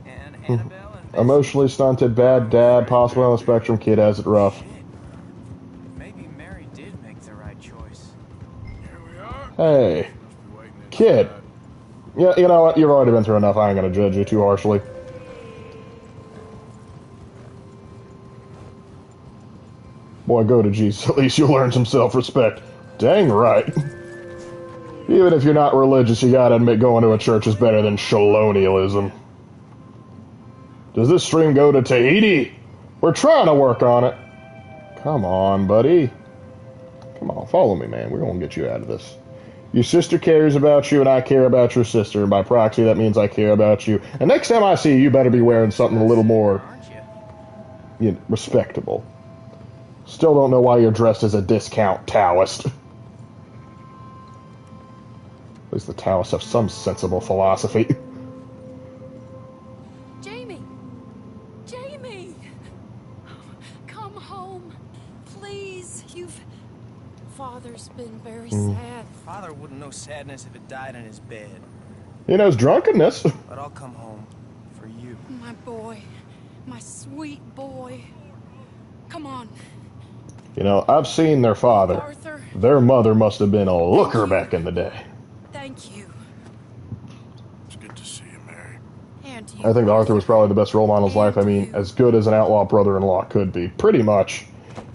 And Annabelle and Bessie? Emotionally stunted, bad dad, possibly on the spectrum, kid has it rough. Shit. Maybe Mary did make the right choice. Here we are. Hey, Must be waiting kid. inside. Yeah, you know what? You've already been through enough. I ain't gonna judge you too harshly. Boy, go to Jesus. At least you'll learn some self-respect. Dang right. Even if you're not religious, you gotta admit going to a church is better than shalonialism. Does this stream go to Tahiti? We're trying to work on it. Come on, buddy. Come on, follow me, man. We're gonna get you out of this. Your sister cares about you, and I care about your sister, and by proxy, that means I care about you. And next time I see you, you better be wearing something a little more, Aren't you? respectable. Still don't know why you're dressed as a discount Taoist. At least the Taoists have some sensible philosophy. Jamie! Jamie! Come home. Please. Father's been very sad. Father wouldn't know sadness if it died in his bed. He knows drunkenness. But I'll come home for you. My boy. My sweet boy. Come on. You know, I've seen their father. Arthur. Their mother must have been a looker back in the day. Thank you. It's good to see you, Mary. And you. I think Arthur was probably the best role model in his life. I mean, as good as an outlaw brother-in-law could be. Pretty much.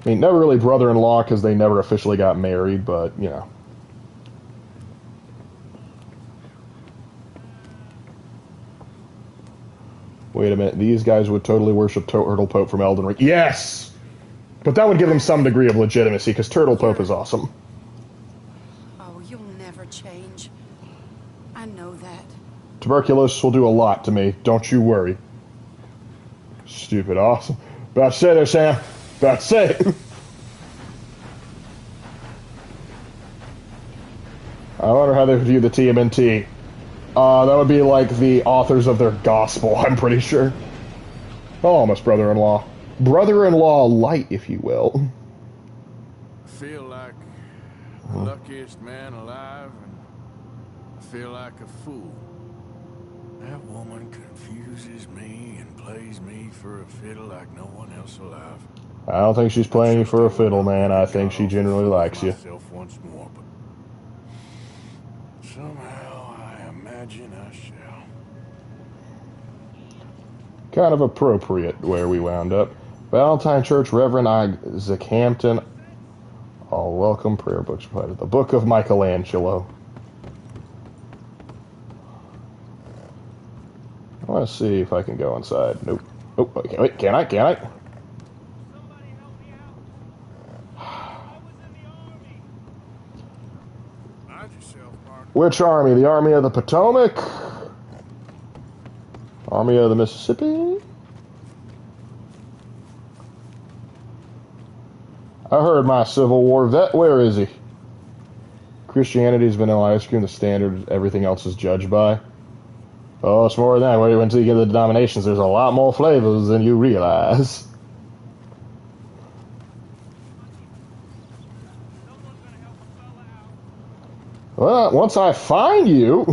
I mean, never really brother-in-law because they never officially got married, but, you know. Wait a minute. These guys would totally worship Turtle Pope from Elden Ring. Yes! But that would give them some degree of legitimacy because Turtle Pope is awesome. Oh, you'll never change. I know that. Tuberculosis will do a lot to me. Don't you worry. Stupid awesome. About to say there, Sam. About to say it. I wonder how they view the TMNT. That would be like the authors of their gospel, I'm pretty sure. Almost brother-in-law. Brother-in-law light, if you will. I feel like the luckiest man alive, and I feel like a fool. That woman confuses me and plays me for a fiddle like no one else alive. I don't think she's playing you for a fiddle, man. I think she genuinely likes you. Myself once more, but somehow I imagine I shall. Kind of appropriate where we wound up. Valentine Church, Reverend Isaac Hampton. All welcome. Prayer books provided. The Book of Michelangelo. I want to see if I can go inside. Nope. Oh, okay, wait, can I? Can I? Somebody help me out. I was in the army. Mind yourself, partner. Which army? The Army of the Potomac? Army of the Mississippi? I heard my Civil War vet. Where is he? Christianity's vanilla ice cream, the standard everything else is judged by. Oh, it's more than that. When you get the denominations, there's a lot more flavors than you realize. Someone's gonna help a fella out. Well, once I find you...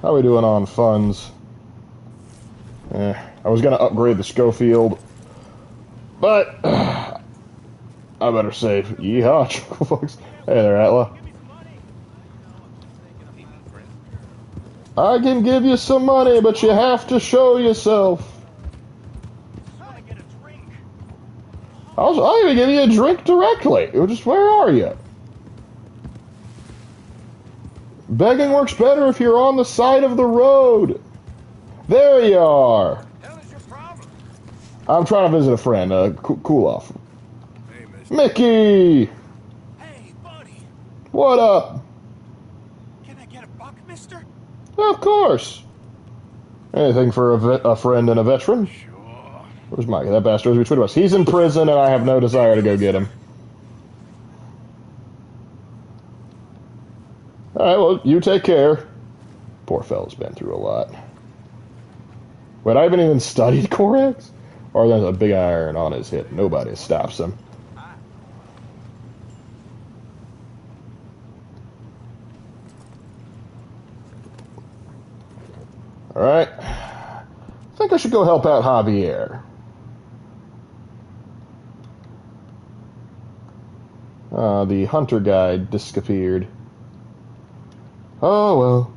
How are we doing on funds? I was going to upgrade the Schofield, but I better save. Yeehaw, folks. Hey there, Atla. Give me some money. I can give you some money, but you have to show yourself. I wanna get a drink. I'll even give you a drink directly. Where are you? Begging works better if you're on the side of the road. There you are. Hell is your problem? I'm trying to visit a friend. Cool off. Hey, mister. Mickey! Hey, buddy. What up? Can I get a buck, mister? Of course. Anything for a friend and a veteran. Sure. Where's Mike? That bastard's between us. He's in prison, and I have no desire to go get him. Alright, well, you take care. Poor fella's been through a lot. Wait, I haven't even studied Korax? Or there's a big iron on his hip. Nobody stops him. Alright. I think I should go help out Javier. The hunter guy disappeared. Oh, well.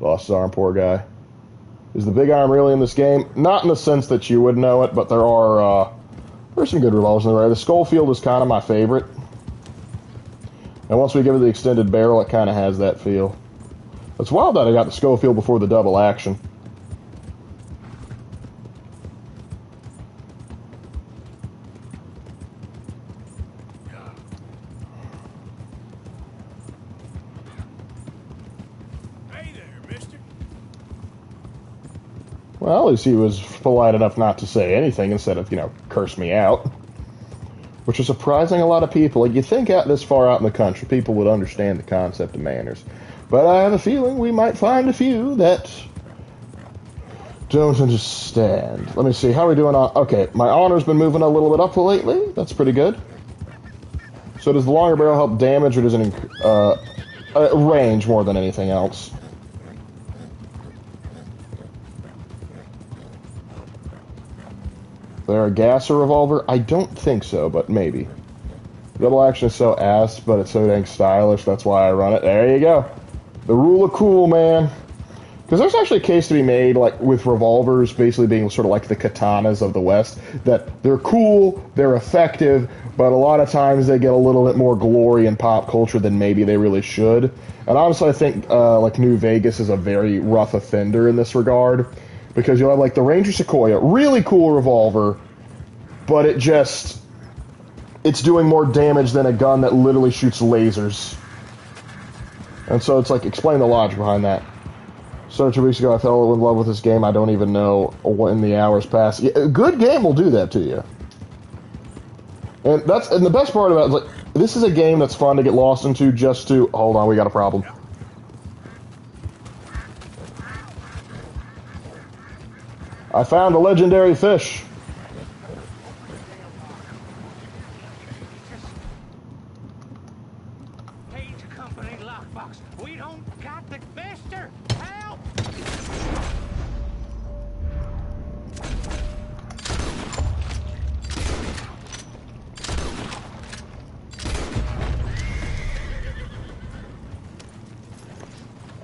Lost his arm, poor guy. Is the big arm really in this game? Not in the sense that you would know it, but there's some good revolvers in there. The Schofield is kind of my favorite. And once we give it the extended barrel, it kind of has that feel. It's wild that I got the Schofield before the double action. Well, at least he was polite enough not to say anything instead of, curse me out. Which is surprising a lot of people. Like, you think out this far out in the country, people would understand the concept of manners. But I have a feeling we might find a few that don't understand. Let me see, how are we doing on... Okay, my honor's been moving a little bit up lately. That's pretty good. So does the longer barrel help damage, or does it range more than anything else? There a gas or revolver? I don't think so, but maybe. Double action is so ass, but it's so dang stylish, that's why I run it. There you go. The rule of cool, man. Because there's actually a case to be made, like, with revolvers basically being sort of like the katanas of the West, that they're cool, they're effective, but a lot of times they get a little bit more glory in pop culture than maybe they really should. And honestly, I think, like, New Vegas is a very rough offender in this regard. Because you'll have, like, the Ranger Sequoia, really cool revolver, but it's doing more damage than a gun that literally shoots lasers. And so it's like, explain the logic behind that. So 2 weeks ago, I fell in love with this game. I don't even know when the hours pass. Yeah, a good game will do that to you. And the best part about it is, like, this is a game that's fun to get lost into just to... Hold on, we got a problem. I found a legendary fish. Page company lockbox. We don't got the mister. Help!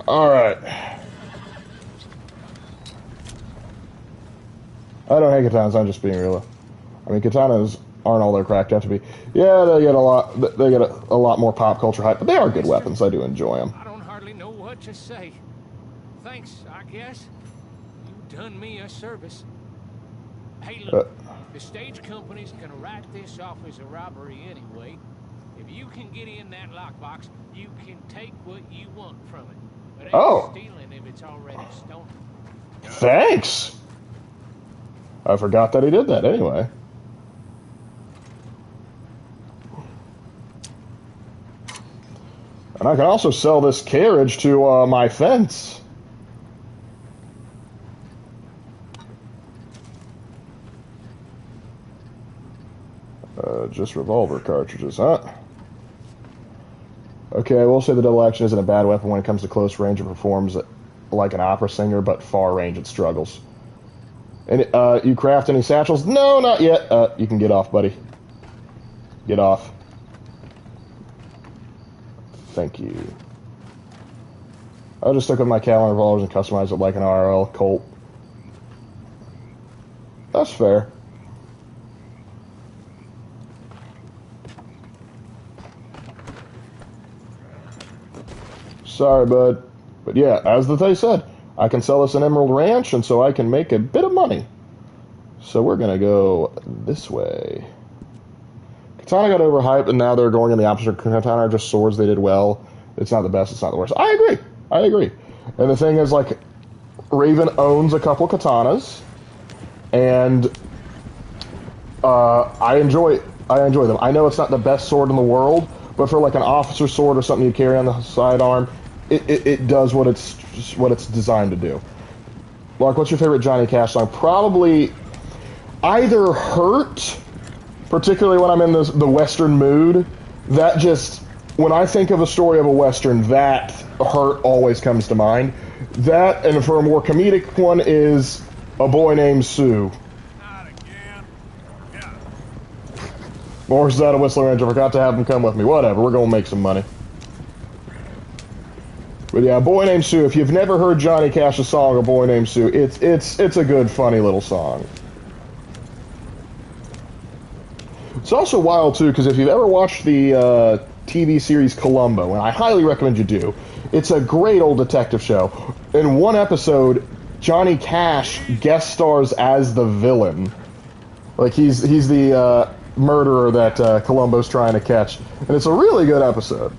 All right. I don't hate katanas, I'm just being real. I mean, katanas aren't all they're cracked out to be. Yeah, they get a lot more pop culture hype, but they are good weapons. I do enjoy them. I don't hardly know what to say. Thanks, I guess. You done me a service. Hey, look, the stage company's gonna write this off as a robbery anyway. If you can get in that lockbox, you can take what you want from it. But ain't stealing if it's already stolen. Thanks! I forgot that he did that anyway. And I can also sell this carriage to my fence. Just revolver cartridges, huh? Okay, I will say the double action isn't a bad weapon when it comes to close range. It performs like an opera singer, but far range it struggles. And you craft any satchels? No, not yet. You can get off, buddy. Get off. Thank you. I'll just stick with my Callan revolvers and customize it like an RL Colt. That's fair. Sorry, bud. But yeah, as they said, I can sell this in Emerald Ranch, and so I can make a bit of money. So we're going to go this way. Katana got overhyped, and now they're going in the opposite. Katana are just swords. They did well. It's not the best. It's not the worst. I agree. And the thing is, like, Raven owns a couple katanas, and I enjoy them. I know it's not the best sword in the world, but for like an officer sword or something you carry on the sidearm, it does what it's designed to do. Lark, what's your favorite Johnny Cash song? Probably either Hurt, particularly when I'm in the Western mood. That just, when I think of a story of a Western, that Hurt always comes to mind. That, and for a more comedic one, is A Boy Named Sue. Not again. Yeah. Or is that a Whistler Ranger? Forgot to have him come with me. Whatever, we're gonna make some money. But yeah, A Boy Named Sue. If you've never heard Johnny Cash's song, A Boy Named Sue, it's a good, funny little song. It's also wild too, because if you've ever watched the TV series Columbo, and I highly recommend you do, it's a great old detective show. In one episode, Johnny Cash guest stars as the villain. Like he's the murderer that Columbo's trying to catch, and it's a really good episode.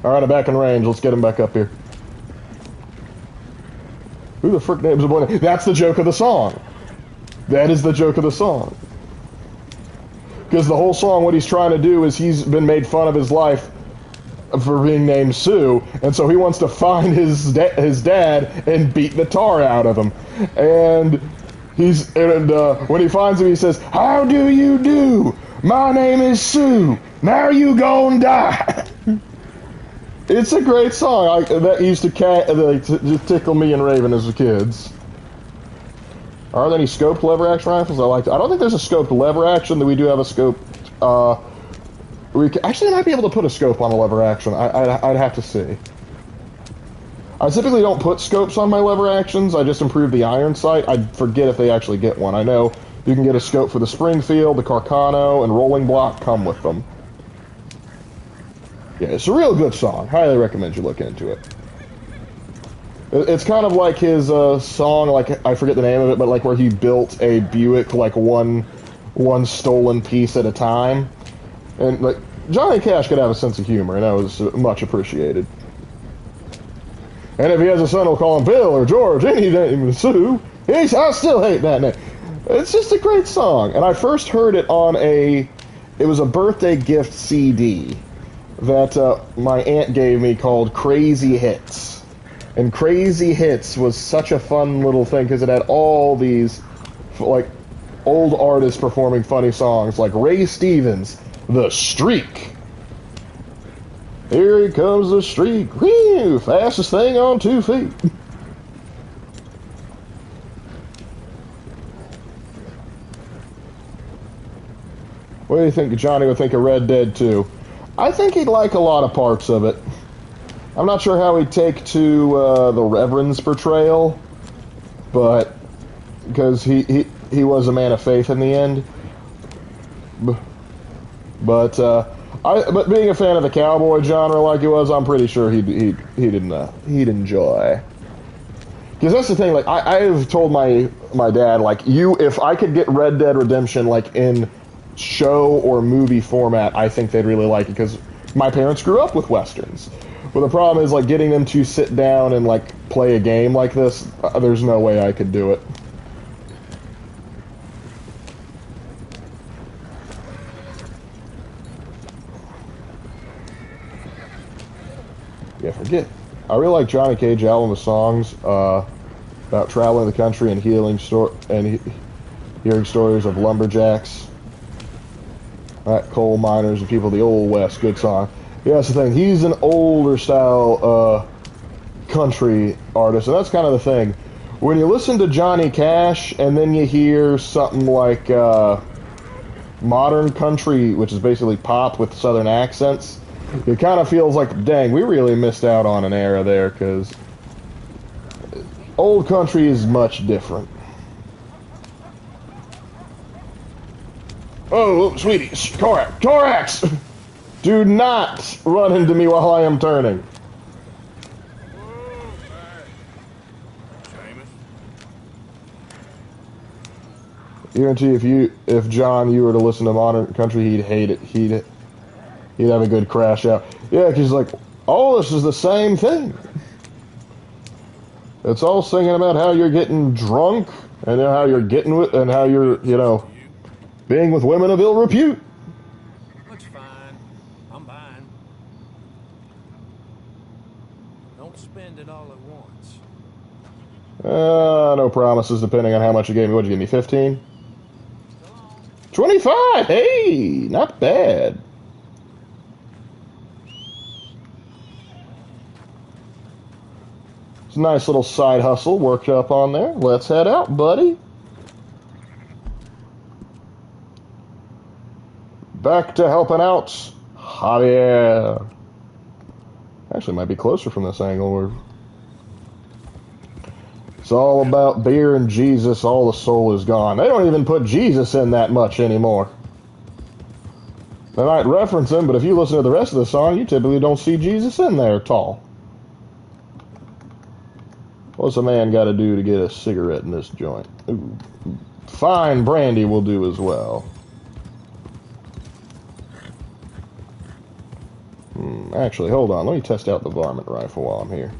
All right, I'm back in range. Let's get him back up here. Who the frick names a boy? That's the joke of the song. That is the joke of the song. Because the whole song, what he's trying to do is he's been made fun of his life for being named Sue, and so he wants to find his dad and beat the tar out of him. And when he finds him, he says, "How do you do? My name is Sue. Now you gon' die." It's a great song. That used to just tickle me and Raven as kids. Are there any scoped lever action rifles? I don't think there's a scoped lever action. That we do have a scoped. Actually might be able to put a scope on a lever action. I'd have to see. I typically don't put scopes on my lever actions. I just improve the iron sight. I forget if they actually get one. I know you can get a scope for the Springfield, the Carcano, and Rolling Block come with them. Yeah, it's a real good song. Highly recommend you look into it. It's kind of like his song, like, I forget the name of it, but like where he built a Buick, like one stolen piece at a time. And like, Johnny Cash could have a sense of humor, and that was much appreciated. And if he has a son, he'll call him Bill or George, anything, Sue. I still hate that name. It's just a great song. And I first heard it on it was a birthday gift CD that my aunt gave me called Crazy Hits. And Crazy Hits was such a fun little thing because it had all these like old artists performing funny songs, like Ray Stevens, The Streak. Here he comes the streak, whee, fastest thing on 2 feet. What do you think Johnny would think of Red Dead 2? I think he'd like a lot of parts of it. I'm not sure how he'd take to the Reverend's portrayal, but because he was a man of faith in the end. But being a fan of the cowboy genre like he was, I'm pretty sure he'd enjoy. Because that's the thing. Like I've told my dad, like, if I could get Red Dead Redemption like in show or movie format, I think they'd really like it, because my parents grew up with westerns. But the problem is, like, getting them to sit down and like play a game like this, there's no way I could do it. Yeah, forget. I really like Johnny Cage album of songs about traveling the country and hearing stories of lumberjacks, coal miners, and people of the Old West. Good song. Yeah, that's the thing. He's an older style country artist, and that's kind of the thing. When you listen to Johnny Cash and then you hear something like modern country, which is basically pop with southern accents, it kind of feels like, dang, we really missed out on an era there, because old country is much different. Oh, sweetie, Corax! Do not run into me while I am turning. Guarantee if John, you were to listen to modern country, he'd hate it. He'd have a good crash out. Yeah, because like, oh, this is the same thing. It's all singing about how you're getting drunk and how you're getting with, and how you're, Being with women of ill repute. Looks fine. I'm buying. Don't spend it all at once. No promises depending on how much you gave me. What'd you give me, 15? 25! Hey, not bad. It's a nice little side hustle worked up on there. Let's head out, buddy. Back to helping out Javier. Actually, might be closer from this angle. It's all about beer and Jesus. All the soul is gone. They don't even put Jesus in that much anymore. They might reference him, but if you listen to the rest of the song, you typically don't see Jesus in there at all. What's a man got to do to get a cigarette in this joint? Ooh. Fine brandy will do as well. Actually, hold on. Let me test out the varmint rifle while I'm here.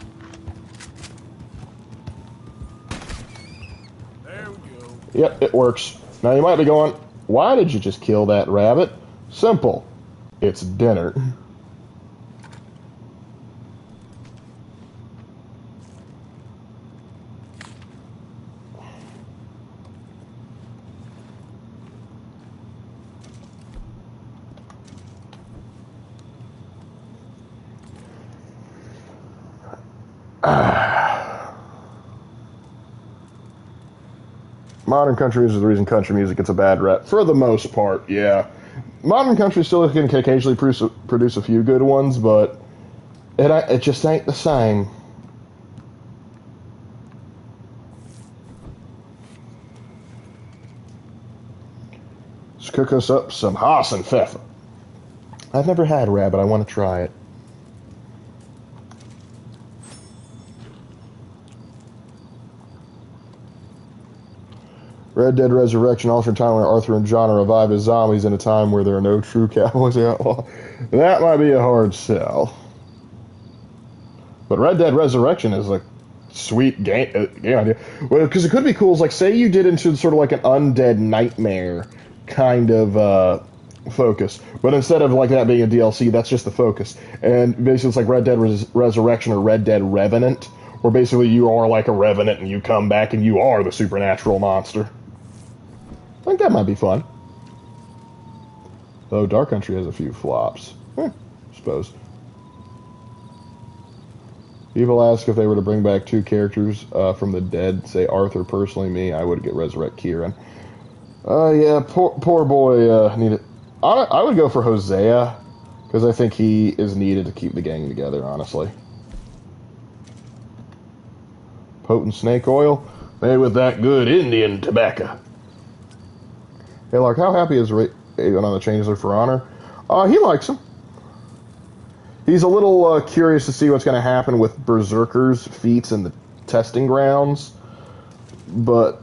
There we go. Yep, it works. Now you might be going, why did you just kill that rabbit? Simple. It's dinner. Modern country is the reason country music gets a bad rep. For the most part, yeah. Modern country still can occasionally produce a few good ones, but it just ain't the same. Let's cook us up some Hassenpfeffer. I've never had rabbit. I want to try it. Red Dead Resurrection, alternate time where Arthur and John are revived as zombies in a time where there are no true cowboys. Well, that might be a hard sell. But Red Dead Resurrection is a sweet game idea. Well, because it could be cool. Is like, say you did into sort of like an undead nightmare kind of focus, but instead of like that being a DLC, that's just the focus. And basically, it's like Red Dead Resurrection or Red Dead Revenant, where basically you are like a revenant and you come back and you are the supernatural monster. I think that might be fun. Though Dark Country has a few flops. I suppose. Evil asked if they were to bring back two characters from the dead, say Arthur, personally me, I would get resurrect Kieran. Yeah, poor boy needed. I would go for Hosea, because I think he is needed to keep the gang together, honestly. Potent snake oil, made with that good Indian tobacco. Hey, Lark, how happy is Raven on the changes of For Honor? He likes them. He's a little curious to see what's going to happen with Berserker's feats in the testing grounds, but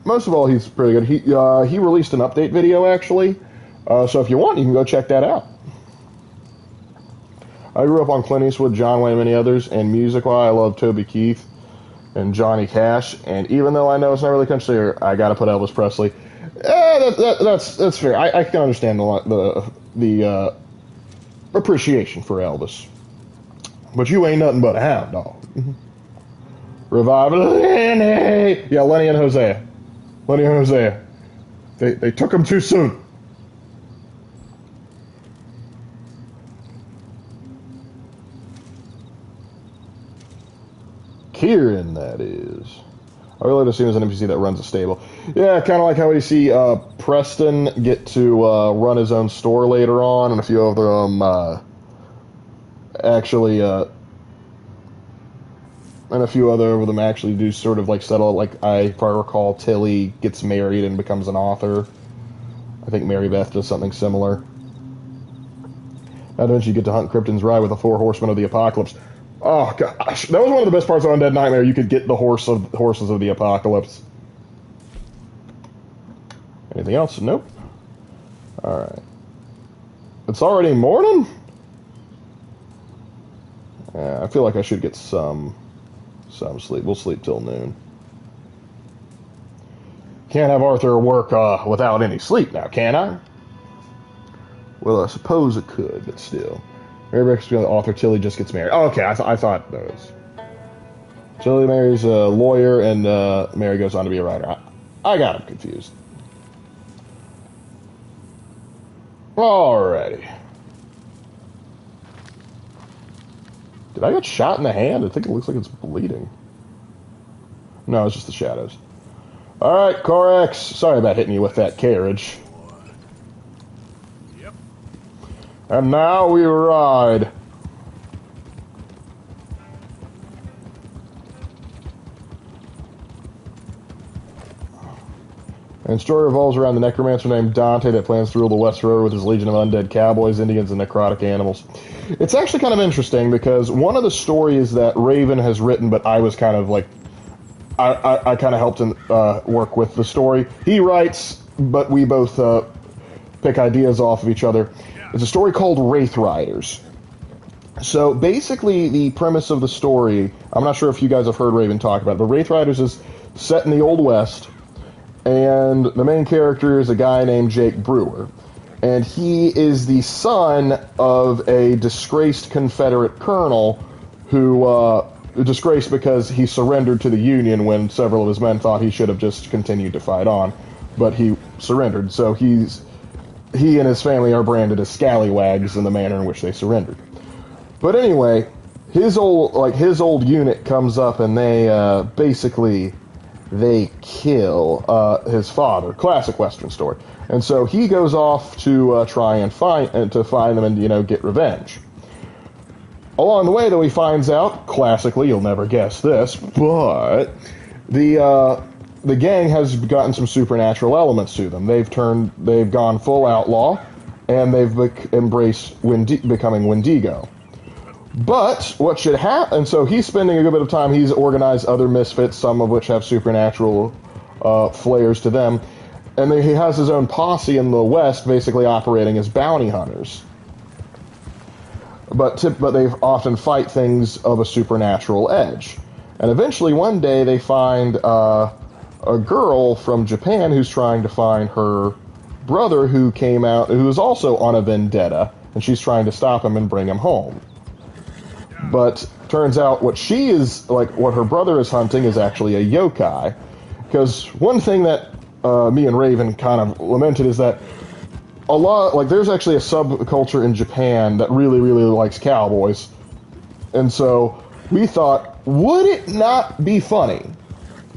most of all, he's pretty good. He released an update video, actually, so if you want, you can go check that out. I grew up on Clint Eastwood, John Wayne, and many others, and music-wise, I love Toby Keith and Johnny Cash, and even though I know it's not really country, I gotta put Elvis Presley. That's fair. I can understand the appreciation for Elvis, but you ain't nothing but a hound dog. Revive Lenny. Yeah, Lenny and Hosea. Lenny and Hosea. They took him too soon. Kieran, that is. I really like to see him as an NPC that runs a stable. Yeah, kind of like how we see Preston get to run his own store later on, and a few of them actually, and a few other of them actually do sort of like settle. Like if I recall, Tilly gets married and becomes an author. I think Mary Beth does something similar. Now don't you get to hunt Krypton's ride with the 4 horsemen of the apocalypse? Oh gosh, that was one of the best parts of Undead Nightmare. You could get the horses of the apocalypse. Anything else? Nope. All right. It's already morning. I feel like I should get some sleep. We'll sleep till noon. Can't have Arthur work without any sleep now, can I? Well, I suppose it could, but still. Mary breaks the author. Tilly just gets married. Oh, okay, I thought that was... Tilly marries a lawyer, and Mary goes on to be a writer. I got him confused. Alrighty. Did I get shot in the hand? I think it looks like it's bleeding. No, it's just the shadows. Alright, Corax. Sorry about hitting you with that carriage. Yep. And now we ride. And the story revolves around the necromancer named Dante that plans to rule the West Road with his legion of undead cowboys, Indians, and necrotic animals. It's actually kind of interesting because one of the stories that Raven has written, but I was kind of like, I kind of helped him work with the story. He writes, but we both pick ideas off of each other. It's a story called Wraith Riders. So basically, the premise of the story, I'm not sure if you guys have heard Raven talk about it, but Wraith Riders is set in the Old West. And the main character is a guy named Jake Brewer. And he is the son of a disgraced Confederate colonel who disgraced because he surrendered to the Union when several of his men thought he should have just continued to fight on. But he surrendered. So he and his family are branded as scallywags in the manner in which they surrendered. But anyway, his old unit comes up and they basically... they kill his father. Classic Western story. And so he goes off to try and find them and get revenge. Along the way, though, he finds out, classically, you'll never guess this, but the gang has gotten some supernatural elements to them. They've gone full outlaw, and they've embraced becoming Wendigo. But what should happen? And so he's spending a good bit of time. He's organized other misfits, some of which have supernatural flares to them, and he has his own posse in the West, basically operating as bounty hunters. But they often fight things of a supernatural edge. And eventually, one day, they find a girl from Japan who's trying to find her brother, who is also on a vendetta, and she's trying to stop him and bring him home. But turns out what her brother is hunting is actually a yokai. Because one thing that me and Raven kind of lamented is that there's actually a subculture in Japan that really, really likes cowboys. And so we thought, would it not be funny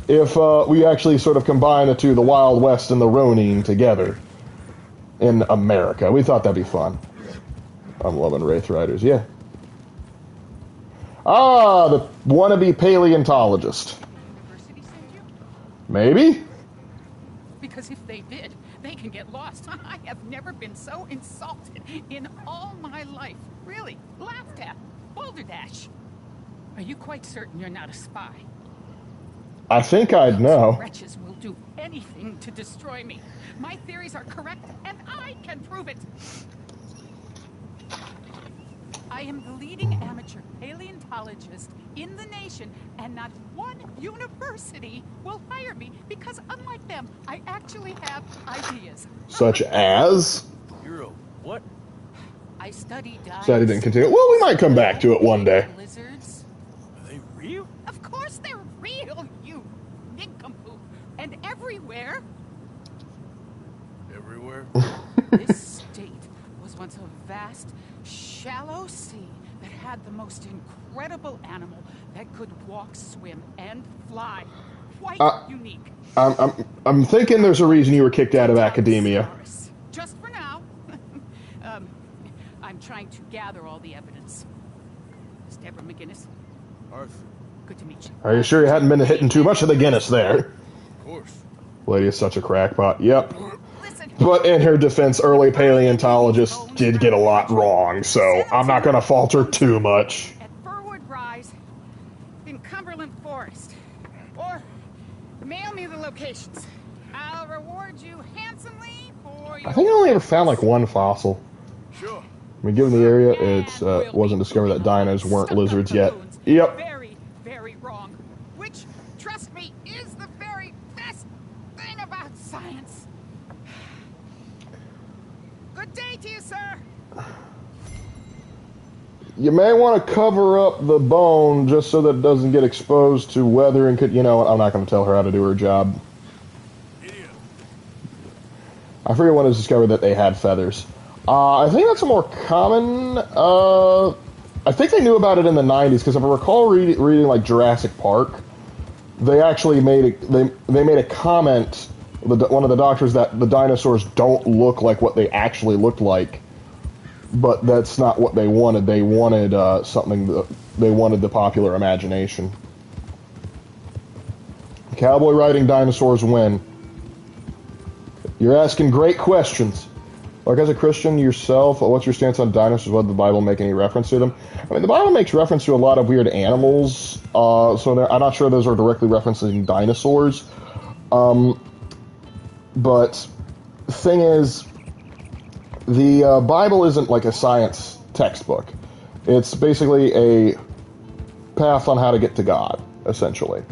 if we actually sort of combine the two, the Wild West and the Ronin, together in America? We thought that'd be fun. I'm loving Wraith Riders, yeah. Ah, the wannabe paleontologist. University send you? Maybe? Because if they did, they can get lost. I have never been so insulted in all my life. Really, laughed at. Balderdash. Are you quite certain you're not a spy? I think I'd know. Those wretches will do anything to destroy me. My theories are correct, and I can prove it. I am the leading amateur paleontologist in the nation, and not one university will hire me because, unlike them, I actually have ideas. Such as? Hero, what? I study dives. So I didn't continue. Well, we might come back to it one day. Lizards. Are they real? Of course they're real, you nincompoop. And everywhere. Everywhere? This state was once a vast, shallow sea that had the most incredible animal that could walk, swim, and fly. Quite unique. I'm thinking there's a reason you were kicked out of academia. Just for now. I'm trying to gather all the evidence. Miss Deborah McGinnis. Arthur. Good to meet you. Are you sure you hadn't been hitting too much of the Guinness there? Of course. Lady is such a crackpot. Yep. Listen. But in her defense, early paleontologists did get a lot wrong, so I'm not going to fault her too much. At Furwood Rise, in Cumberland Forest. Or mail me the locations. I'll reward you handsomely for your... I think I only ever found like one fossil. Sure. I mean, given the area, it wasn't discovered that dinos weren't lizards yet. Yep. Very, very wrong. Which, trust me, is the very best thing about to you, sir. You may want to cover up the bone just so that it doesn't get exposed to weather and could, you know, I'm not going to tell her how to do her job. I forget when it was discovered that they had feathers. I think that's a more common, I think they knew about it in the 90s, because if I recall reading like Jurassic Park, they actually made they made a comment, one of the doctors, that the dinosaurs don't look like what they actually looked like. But that's not what they wanted. They wanted they wanted the popular imagination. Cowboy riding dinosaurs win. You're asking great questions. Like, as a Christian yourself, what's your stance on dinosaurs? What did the Bible make any reference to them? I mean, the Bible makes reference to a lot of weird animals, so I'm not sure those are directly referencing dinosaurs. But the thing is, the Bible isn't like a science textbook. It's basically a path on how to get to God, essentially.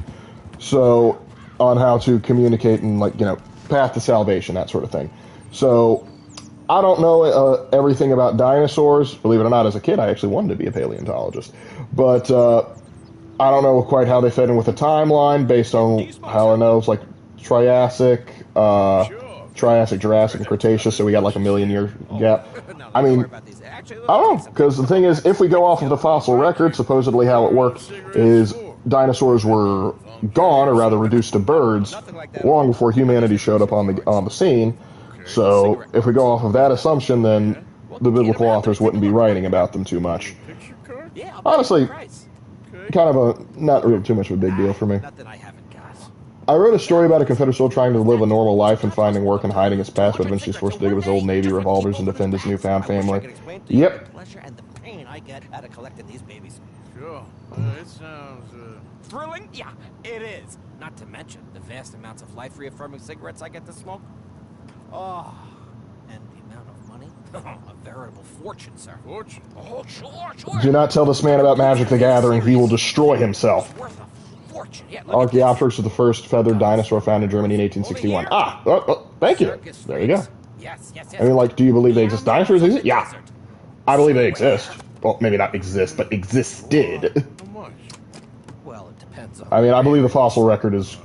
So, on how to communicate and, like, you know, path to salvation, that sort of thing. So, I don't know everything about dinosaurs. Believe it or not, as a kid, I actually wanted to be a paleontologist. But I don't know quite how they fit in with the timeline based on how I know it's like Triassic, Jurassic, and Cretaceous, so we got like a million-year gap. I mean, I don't know, because the thing is, if we go off of the fossil record, supposedly how it worked is dinosaurs were gone, or rather reduced to birds, long before humanity showed up on the scene. So, if we go off of that assumption, then the biblical authors wouldn't be writing about them too much. Honestly, kind of not really too much of a big deal for me. I wrote a story about a Confederate soldier trying to live a normal life and finding work and hiding his past, but eventually he's forced to dig up his old Navy revolvers and defend his newfound family. Yep. Sure. It sounds, thrilling? Yeah, it is. Not to mention the vast amounts of life-reaffirming cigarettes I get to smoke. Oh, and the amount of money? A veritable fortune, sir. Fortune? Oh, sure. Do not tell this man about Magic the Gathering. He will destroy himself. Archaeopteryx was the first feathered dinosaur found in Germany in 1861. Thank you. There you go. Yes. I mean, like, do you believe they exist? Dinosaurs exist? Yeah. I believe they exist. Well, maybe not exist, but existed. Well, it depends on... I mean, I believe the fossil record is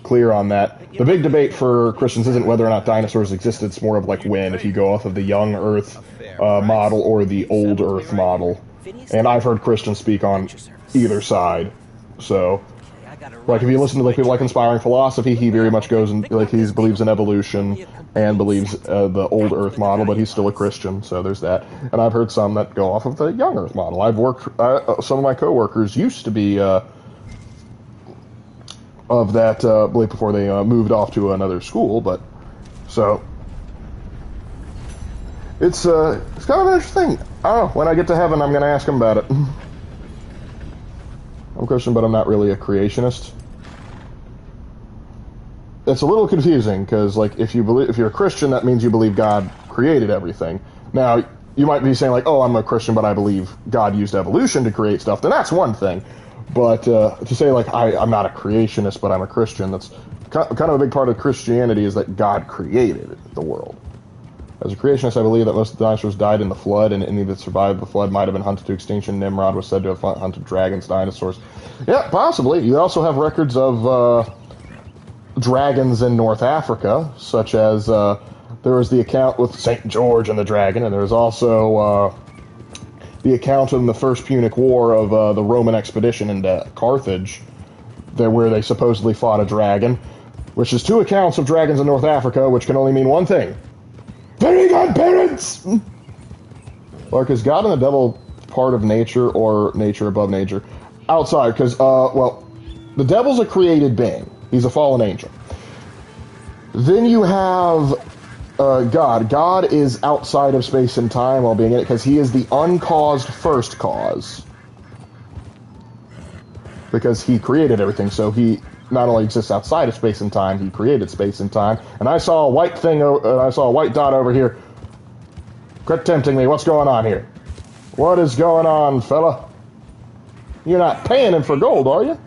clear on that. The big debate for Christians isn't whether or not dinosaurs existed. It's more of like when, if you go off of the young Earth model or the old Earth model. And I've heard Christians speak on either side. So, like, if you listen to like people like Inspiring Philosophy, he very much goes and like he believes in evolution and believes the old Earth model, but he's still a Christian. So there's that. And I've heard some that go off of the young Earth model. I've worked. Some of my coworkers used to be of that belief before they moved off to another school. But so it's kind of interesting. I don't know. When I get to heaven, I'm going to ask him about it. I'm Christian, but I'm not really a creationist. It's a little confusing because, like, if you're a Christian, that means you believe God created everything. Now, you might be saying like, "Oh, I'm a Christian, but I believe God used evolution to create stuff." Then that's one thing. But to say like I'm not a creationist, but I'm a Christian, that's kind of a big part of Christianity is that God created the world. As a creationist, I believe that most of the dinosaurs died in the flood, and any that survived the flood might have been hunted to extinction. Nimrod was said to have hunted dragons, dinosaurs. Yeah, possibly. You also have records of dragons in North Africa, such as there was the account with St. George and the dragon, and there was also the account in the First Punic War of the Roman expedition into Carthage, where they supposedly fought a dragon, which is two accounts of dragons in North Africa, which can only mean one thing. Very godparents! Lark, is God and the devil part of nature or nature above nature? Outside, because, well, the devil's a created being. He's a fallen angel. Then you have God. God is outside of space and time while being in it, because he is the uncaused first cause. Because he created everything, so he not only exists outside of space and time, he created space and time. And I saw a white thing, I saw a white dot over here. Quit tempting me. What's going on here? What is going on, fella? You're not paying him for gold, are you?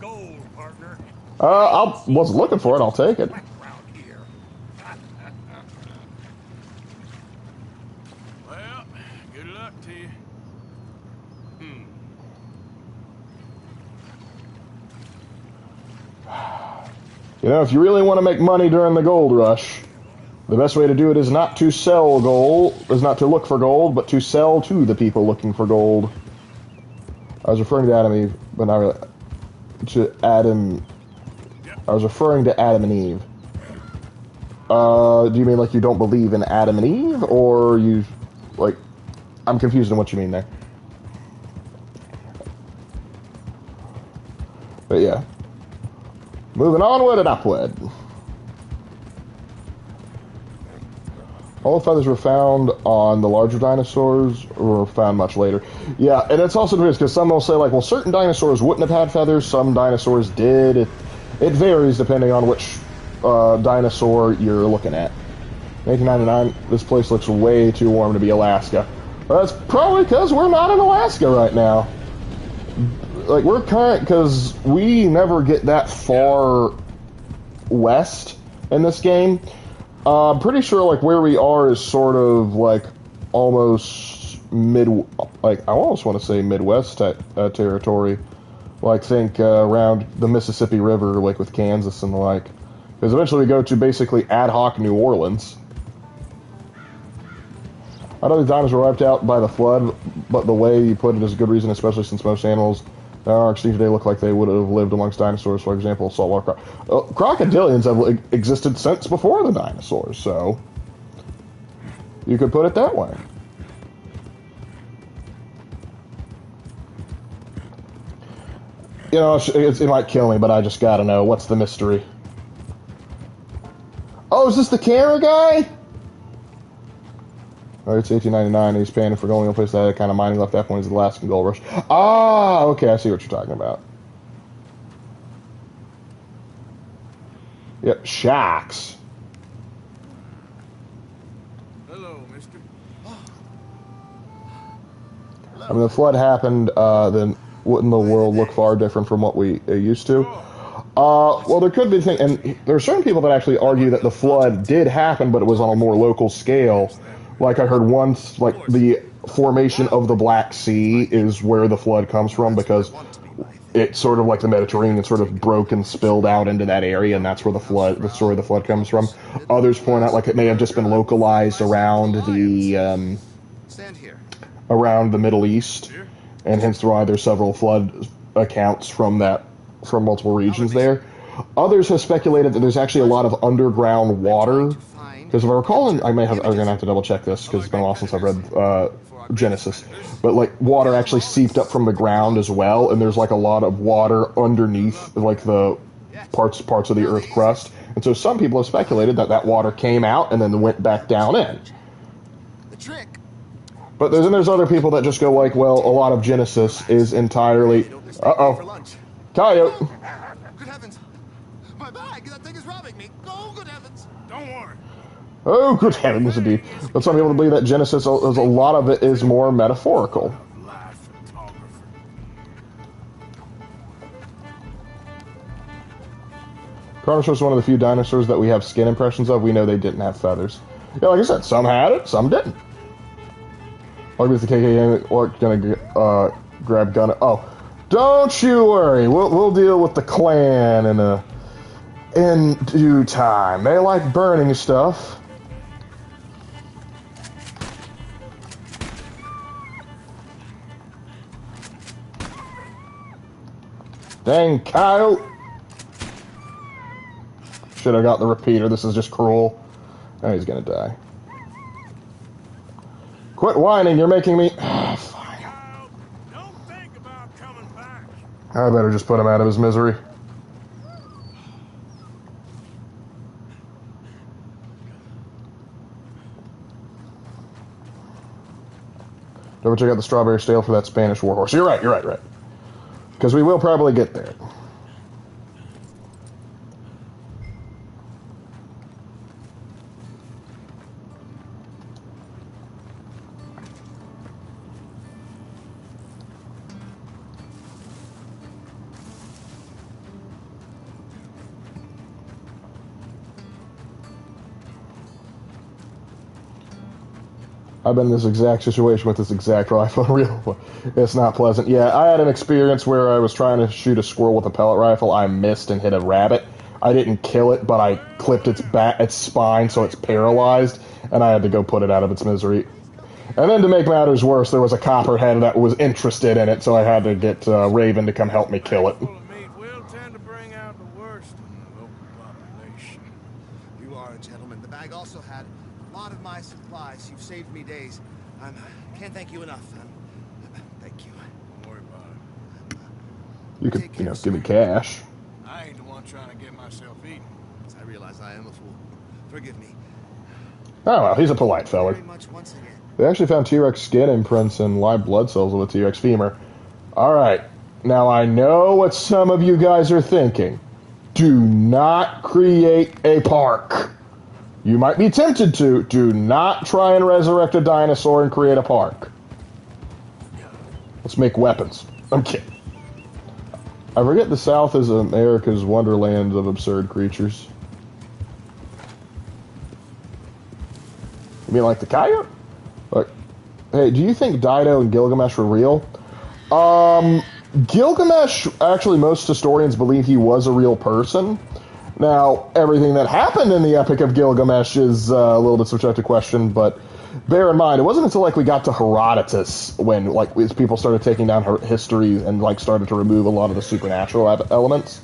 I wasn't looking for it. I'll take it. Well, You know, if you really want to make money during the gold rush, the best way to do it is not to sell gold, is not to look for gold, but to sell to the people looking for gold. I was referring to Adam and Eve, but not really. To Adam. I was referring to Adam and Eve. Do you mean like you don't believe in Adam and Eve, or you, like, I'm confused on what you mean there. But yeah. Moving onward and upward. All the feathers were found on the larger dinosaurs, or were found much later. Yeah, and it's also weird because some will say, like, well, certain dinosaurs wouldn't have had feathers, some dinosaurs did. It varies depending on which dinosaur you're looking at. 1999, this place looks way too warm to be Alaska. That's probably because we're not in Alaska right now. Like, we're kind of, because we never get that far west in this game. I'm pretty sure, like, where we are is sort of, like, almost I almost want to say Midwest territory. Like, think around the Mississippi River, like, with Kansas and the like. Because eventually we go to basically ad hoc New Orleans. I know the dinosaurs were wiped out by the flood, but the way you put it is a good reason, especially since most animals that are extinct today look like they would have lived amongst dinosaurs. For example, saltwater crocodilians have existed since before the dinosaurs, so you could put it that way. You know, it might kill me, but I just gotta know, what's the mystery? Oh, is this the camera guy? Oh, it's 1899, he's paying for going to a place that had kind of mining left after one of the Alaskan gold rush. Ah, okay, I see what you're talking about. Yep, shacks. Hello, mister. I mean, the flood happened, then wouldn't the world look far different from what we used to? Well, there could be things, and there are certain people that actually argue that the flood did happen, but it was on a more local scale. Like I heard once, like the formation of the Black Sea is where the flood comes from, because it's sort of like the Mediterranean sort of broke and spilled out into that area, and that's where the story of the flood comes from. Others point out like it may have just been localized around the Middle East, and hence why there's several flood accounts from multiple regions there. Others have speculated that there's actually a lot of underground water. Because if I recall, I'm going to have to double check this because it's been a while since I've read Genesis. But like water actually seeped up from the ground as well, and there's like a lot of water underneath like the parts of the Earth crust. And so some people have speculated that that water came out and then went back down in. But there's other people that just go like, well, a lot of Genesis is entirely... Uh-oh. Coyote. Good heavens. My bag! That thing is robbing me! Oh, good heavens! Don't worry. Oh, good heavens, indeed. But some people believe that Genesis, a lot of it is more metaphorical. Live photographer. Carnosaurus is one of the few dinosaurs that we have skin impressions of. We know they didn't have feathers. Yeah, like I said, some had it, some didn't. Like with the KKK, or gonna grab gun. Oh, don't you worry. We'll deal with the clan in due time. They like burning stuff. Dang coyote! Should have got the repeater. This is just cruel. Oh, he's gonna die. Quit whining. You're making me. Fine. Don't think about coming back. I better just put him out of his misery. Don't check out the strawberry stale for that Spanish warhorse. You're right. Because we will probably get there. I've been in this exact situation with this exact rifle. It's not pleasant. Yeah, I had an experience where I was trying to shoot a squirrel with a pellet rifle. I missed and hit a rabbit. I didn't kill it, but I clipped its spine so it's paralyzed, and I had to go put it out of its misery. And then to make matters worse, there was a copperhead that was interested in it, so I had to get Raven to come help me kill it. Full of meat will tend to bring out the worst in the local population. You are a gentleman. The bag also had a lot of my supplies. You've saved me days. I can't thank you enough. Thank you. Don't worry about it. You could, give me cash. I ain't the one trying to get myself eaten. I realize I am a fool. Forgive me. Oh, well, he's a polite fella. Very much once again. They actually found T-Rex skin imprints and live blood cells of a T-Rex femur. Alright, now I know what some of you guys are thinking. Do not create a park. You might be tempted to. Do not try and resurrect a dinosaur and create a park. Let's make weapons. I'm kidding. I forget the South is America's wonderland of absurd creatures. You mean like the coyote? Look, hey, do you think Dido and Gilgamesh were real? Gilgamesh, actually, most historians believe he was a real person. Now, everything that happened in the Epic of Gilgamesh is a little bit subject to question, but bear in mind, it wasn't until we got to Herodotus when people started taking down her history and started to remove a lot of the supernatural elements.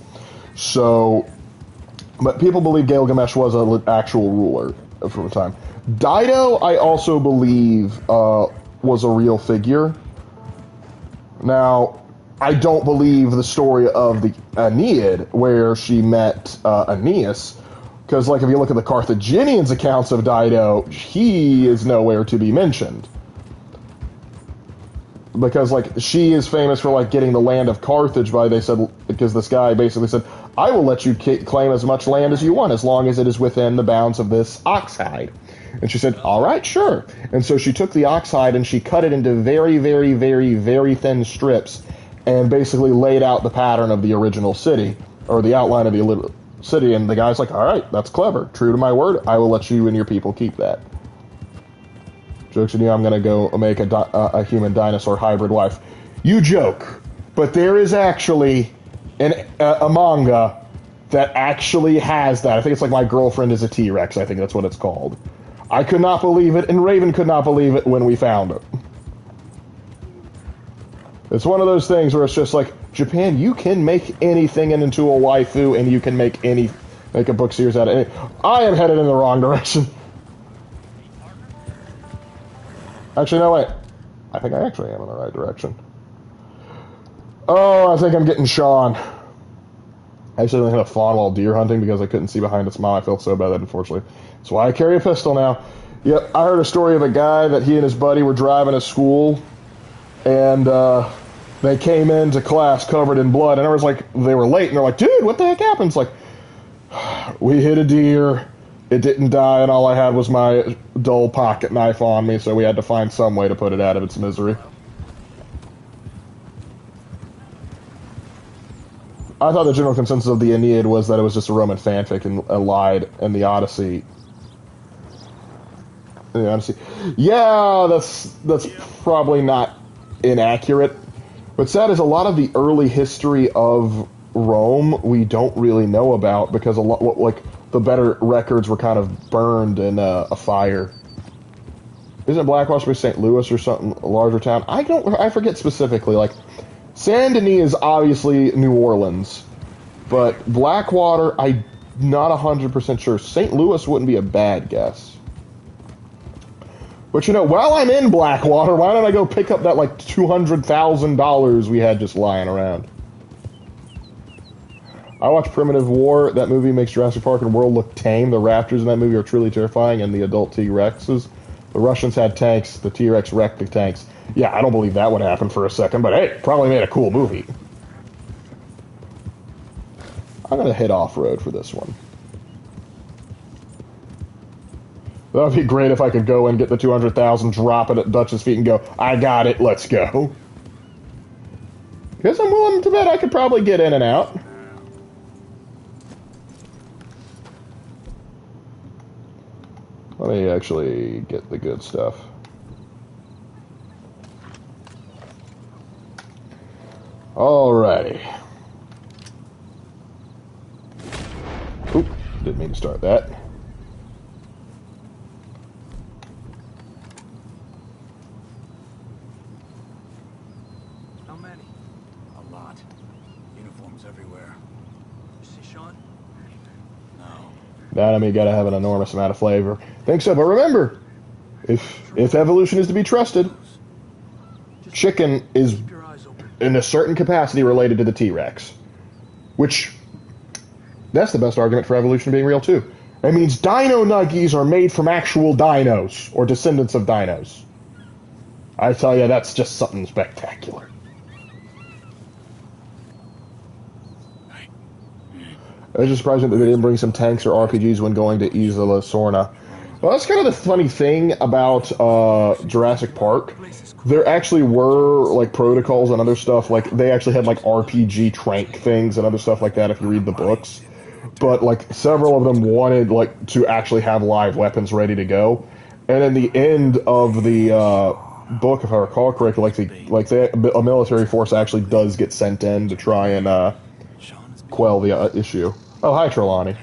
So, but people believe Gilgamesh was an actual ruler from the time. Dido, I also believe, was a real figure. Now, I don't believe the story of the Aeneid, where she met Aeneas, because, if you look at the Carthaginians' accounts of Dido, he is nowhere to be mentioned. Because, she is famous for, getting the land of Carthage because this guy basically said, I will let you claim as much land as you want, as long as it is within the bounds of this oxhide. And she said, all right, sure. And so she took the oxhide and she cut it into very, very, very, very thin strips and basically laid out the pattern of the original city, or the outline of the city. And the guy's like, all right, that's clever. True to my word, I will let you and your people keep that. Jokes on you, I'm going to go make a human-dinosaur hybrid wife. You joke, but there is actually a manga that actually has that. I think it's My Girlfriend is a T-Rex. I think that's what it's called. I could not believe it, and Raven could not believe it when we found it. It's one of those things where it's just Japan, you can make anything into a waifu, and you can make a book series out of it. I am headed in the wrong direction. Actually, no, wait. I think I actually am in the right direction. Oh, I think I'm getting Sean. I actually hit a fawn while deer hunting because I couldn't see behind its mom. I felt so bad that, unfortunately. That's why I carry a pistol now. Yep, I heard a story of a guy that he and his buddy were driving to school, and they came into class covered in blood, and they were late, and they're like, dude, what the heck happened? It's we hit a deer, it didn't die, and all I had was my dull pocket knife on me, so we had to find some way to put it out of its misery. I thought the general consensus of the Aeneid was that it was just a Roman fanfic and lied, and the Odyssey. Yeah, that's probably not inaccurate. What's sad is a lot of the early history of Rome we don't really know about because the better records were kind of burned in a fire. Isn't Blackwater supposed to be St. Louis or something, a larger town? I forget specifically. Saint Denis is obviously New Orleans, but Blackwater, I'm not 100% sure. St. Louis wouldn't be a bad guess. But while I'm in Blackwater, why don't I go pick up that $200,000 we had just lying around? I watched Primitive War. That movie makes Jurassic Park and World look tame. The raptors in that movie are truly terrifying, and the adult T-Rexes. The Russians had tanks. The T-Rex wrecked the tanks. Yeah, I don't believe that would happen for a second, but hey, probably made a cool movie. I'm going to hit off-road for this one. That would be great if I could go and get the 200,000, drop it at Dutch's feet, and go, I got it, let's go. Guess I'm willing to bet I could probably get in and out. Let me actually get the good stuff. Alrighty. Didn't mean to start that. How many? A lot. Uniforms everywhere. You see Sean? No. That, I mean, gotta have an enormous amount of flavor. Think so, but remember, if evolution is to be trusted, chicken is, Keep your eyes open. in a certain capacity, related to the T-Rex. Which, that's the best argument for evolution being real, too. That means dino nuggies are made from actual dinos, or descendants of dinos. I tell you, that's just something spectacular. It's just surprising that they didn't bring some tanks or RPGs when going to Isla Sorna. Well, that's kind of the funny thing about Jurassic Park. There actually were, like, protocols and other stuff. Like, they actually had, like, RPG trank things and other stuff like that if you read the books. But, like, several of them wanted, like, to actually have live weapons ready to go. And in the end of the book, if I recall correctly, a military force actually does get sent in to try and quell the issue. Oh, hi, Trelawney.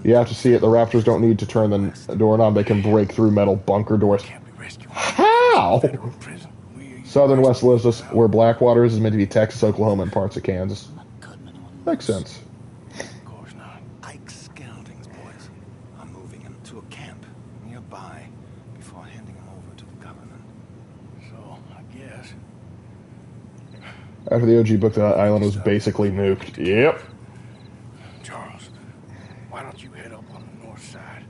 You have to see it. The Raptors don't need to turn the doorknob. They can break through metal bunker doors. How? Southern West Lisbon, where Blackwater is meant to be Texas, Oklahoma, and parts of Kansas. Makes sense. Of course not. Ike's Geldings, boys. I'm moving him to a camp nearby before handing him over to the government. So, I guess. After the OG book, the island was basically nuked. Yep. Charles, why don't you head up on the north side,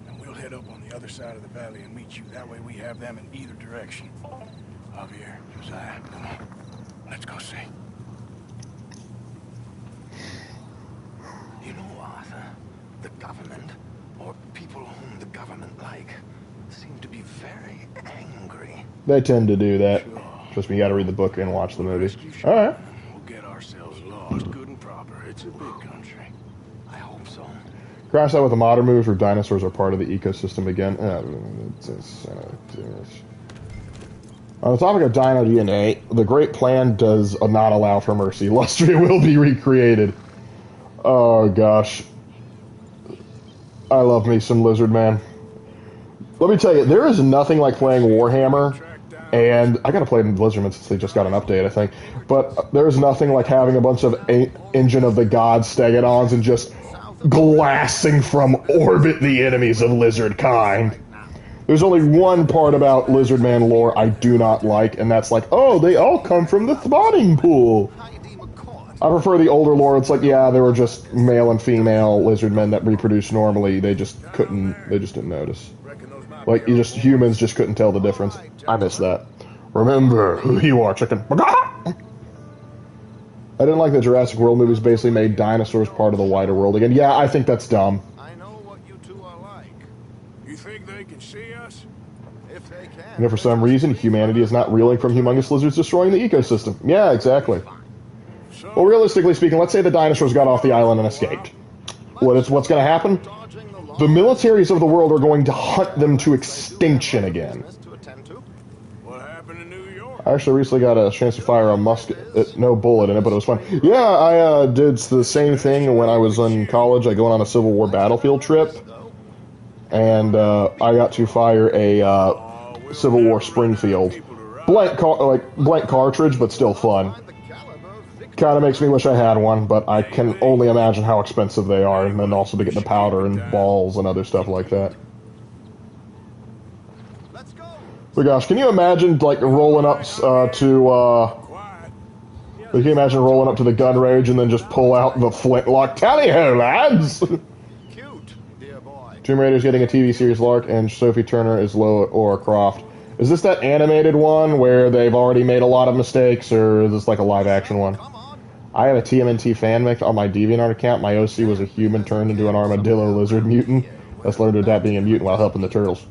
and we'll head up on the other side of the valley and meet you. That way we have them in either direction. Javier, Josiah, come on. Let's go see. You know, Arthur, the government, or people whom the government like, seem to be very angry. They tend to do that. Trust me, you gotta read the book and watch the movie. Alright. We'll get ourselves lost good and proper. It's a big country. I hope so. Crash out with the modern moves where dinosaurs are part of the ecosystem again. On the topic of dino DNA, the Great Plan does not allow for mercy. Lustria will be recreated. Oh, gosh. I love me some Lizard Man. Let me tell you, there is nothing like playing Warhammer, and I gotta play Lizard Man since they just got an update, I think. But there's nothing like having a bunch of Engine of the Gods Stegodons and just glassing from orbit the enemies of lizard kind. There's only one part about Lizard Man lore I do not like, and that's like, oh, they all come from the spawning pool. I prefer the older lore. It's like, yeah, they were just male and female lizard men that reproduce normally. They just didn't notice. Like, humans just couldn't tell the difference. I miss that. Remember who you are, chicken. I didn't like that Jurassic World movies basically made dinosaurs part of the wider world again. Yeah, I think that's dumb. I know what you two are like. You think they can see us? If they can. You know, for some reason, humanity is not reeling from humongous lizards destroying the ecosystem. Yeah, exactly. Well, realistically speaking, let's say the dinosaurs got off the island and escaped. What's going to happen? The militaries of the world are going to hunt them to extinction again. What happened in New York? I actually recently got a chance to fire a musket, no bullet in it, but it was fun. Yeah, I did the same thing when I was in college. I go on a Civil War battlefield trip, and I got to fire a Civil War Springfield. Blank cartridge, but still fun. Kind of makes me wish I had one, but I can only imagine how expensive they are, and then also to get the powder and balls and other stuff like that. But gosh, can you imagine like rolling up can you imagine rolling up to the gun range and then just pull out the flintlock? Tally-ho, lads! Cute, dear boy. Tomb Raider's getting a TV series, Lark, and Sophie Turner is Laura Croft. Is this that animated one where they've already made a lot of mistakes, or is this like a live-action one? I have a TMNT fanfic on my DeviantArt account. My OC was a human turned into an armadillo lizard mutant. Let's learn to adapt being a mutant while helping the turtles.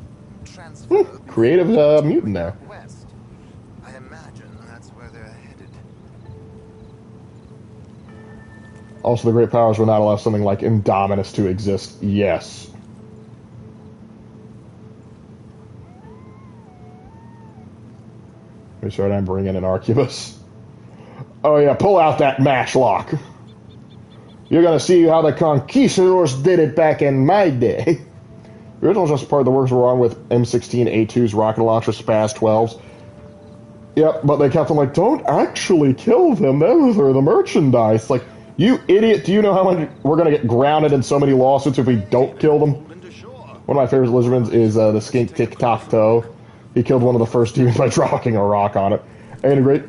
Creative mutant there. West. I imagine that's where they're headed. Also, the great powers will not allow something like Indominus to exist. Yes. Let me start. I'm bringing an Arquebus. Oh yeah, pull out that matchlock. You're gonna see how the conquistadors did it back in my day. The original just part of the works were wrong with M16A2's rocket launcher Spaz 12s. Yep, but they kept them like, don't actually kill them. Those are the merchandise. Like, you idiot, do you know how much we're going to get grounded in so many lawsuits if we don't kill them? One of my favorite lizardmans is the skink Tic-Tac-Toe. He killed one of the first demons by dropping a rock on it. Ain't it great?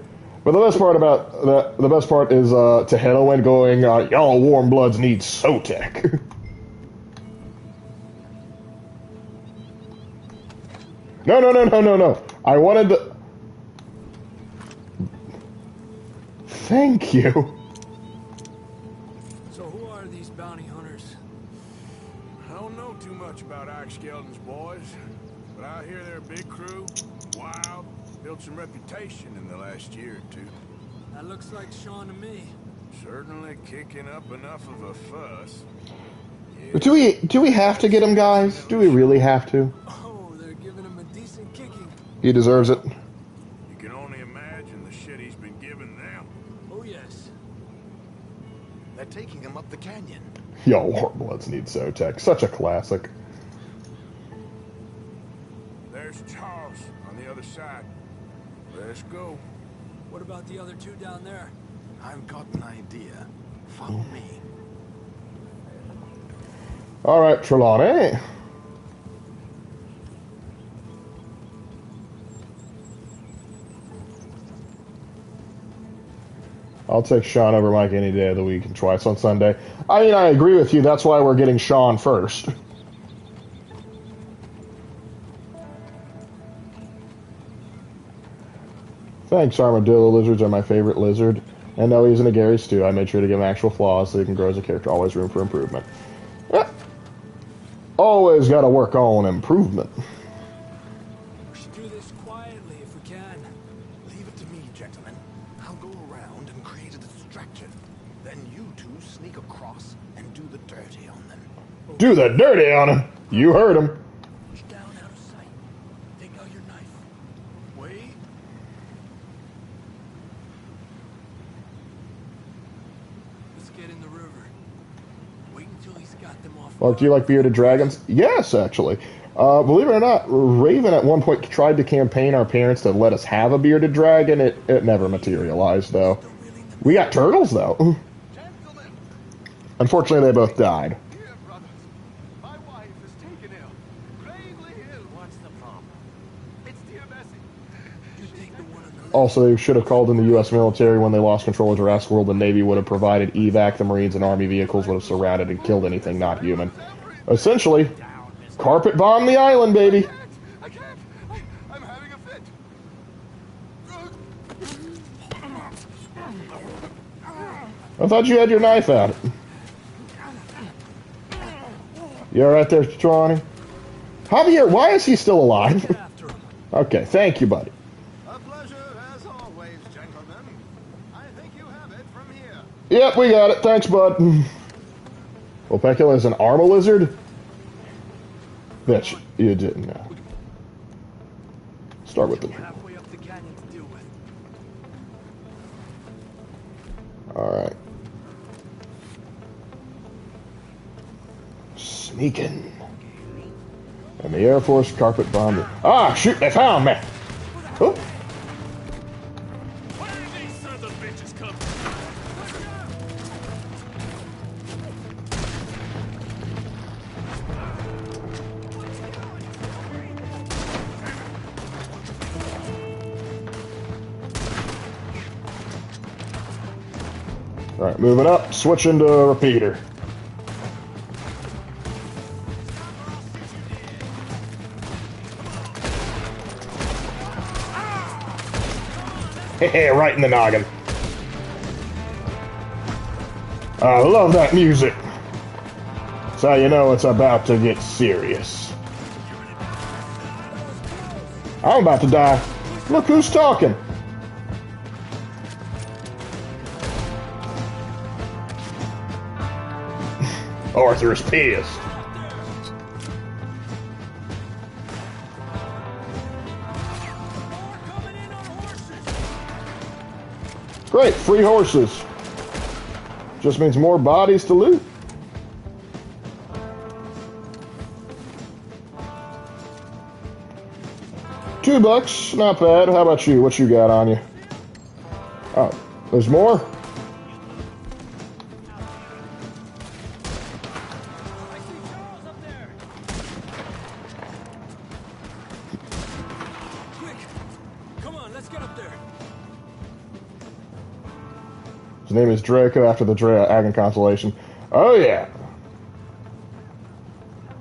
But the best part about the best part is Tehenowen going, y'all warm bloods need Sotek. No. I wanted to... Thank you. So who are these bounty hunters? I don't know too much about Ike Skeldon's boys, but I hear they're a big crew, wild, built some reputation in the last year or two. That looks like Sean to me. Certainly kicking up enough of a fuss. Do we have to get him, guys? Do we really have to? Oh, they're giving him a decent kicking. He deserves it. You can only imagine the shit he's been giving them. Oh, yes. They're taking him up the canyon. Yo, warm bloods need Sotek. Such a classic. There's Charles on the other side. Let's go. What about the other two down there? I've got an idea. Follow me. All right, Trelawney. I'll take Sean over Mike any day of the week and twice on Sunday. I mean, I agree with you. That's why we're getting Sean first. Thanks, Armadillo. Lizards are my favorite lizard. And no, he's in a Gary stew. I made sure to give him actual flaws so he can grow as a character. Always room for improvement. Yeah. Always got to work on improvement. We should do this quietly if we can. Leave it to me, gentlemen. I'll go around and create a distraction. Then you two sneak across and do the dirty on them. Do the dirty on him. You heard him. Push down out of sight. Take out your knife. Wait. Let's get in the river. Wait until he's got them off. Well, do you like bearded dragons? Yes, actually. Believe it or not, Raven at one point tried to campaign our parents to let us have a bearded dragon. It never materialized, though. We got turtles, though. Unfortunately, they both died. Here, brothers. My wife is taken ill. Gravely ill. What's the problem? It's dear Bessie. You take the one on the left. Also, they should have called in the U.S. military when they lost control of Jurassic World. The Navy would have provided evac. The Marines and Army vehicles would have surrounded and killed anything not human. Essentially, carpet bomb the island, baby. I can't. I'm having a fit. I thought you had your knife out. You all right there, Trelawney? Javier, why is he still alive? After him. Okay, thank you, buddy. A pleasure as always, gentlemen. I think you have it from here. Yep, we got it. Thanks, bud. Opecula is an armor lizard? Bitch, you didn't know. Start with the... Halfway up the canyon to deal with. Alright. Sneaking. And the Air Force carpet bombed it. Ah, shoot, they found me! Oh. Where are these sons of bitches coming? Alright, moving up, switching to a repeater. Hey, right in the noggin. I love that music. So you know it's about to get serious. I'm about to die. Look who's talking. Arthur's pissed. Great, free horses. Just means more bodies to loot. $2, not bad. How about you? What you got on you? Oh, there's more? His name is Draco after the Dragon constellation. Oh, yeah.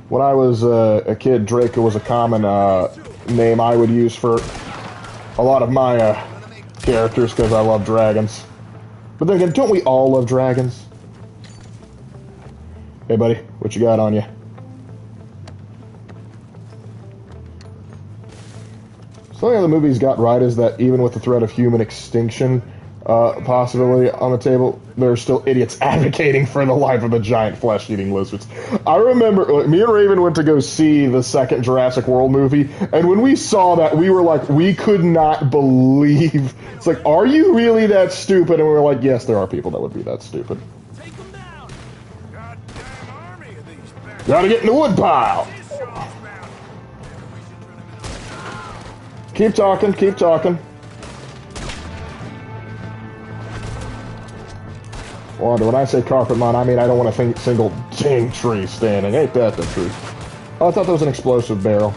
When I was a kid, Draco was a common name I would use for a lot of my characters because I love dragons. But then again, don't we all love dragons? Hey, buddy, what you got on you? Something the movies got right is that even with the threat of human extinction possibility on the table, there are still idiots advocating for the life of the giant flesh-eating lizards. I remember, me and Raven went to go see the second Jurassic World movie, and when we saw that, we were like, we could not believe. It's like, are you really that stupid? And we were like, yes, there are people that would be that stupid. Take them down. Goddamn army of these bastards. Gotta get in the woodpile. Keep talking, keep talking. Well, when I say carpet mine, I mean I don't want a single dang tree standing. Ain't that the truth? Oh, I thought that was an explosive barrel.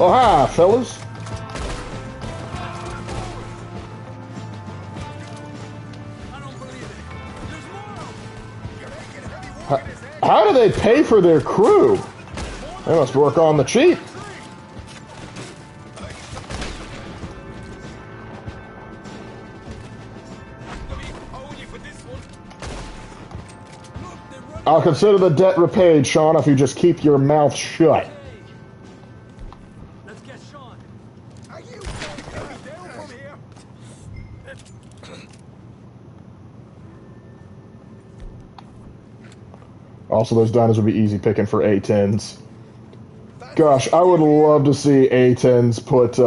Oh, hi, fellas. How do they pay for their crew? They must work on the cheap. I'll consider the debt repaid, Sean, if you just keep your mouth shut. Let's get Sean. Are you down from here? Also, those dinos would be easy picking for A-10s. Gosh, I would love to see A-10s put,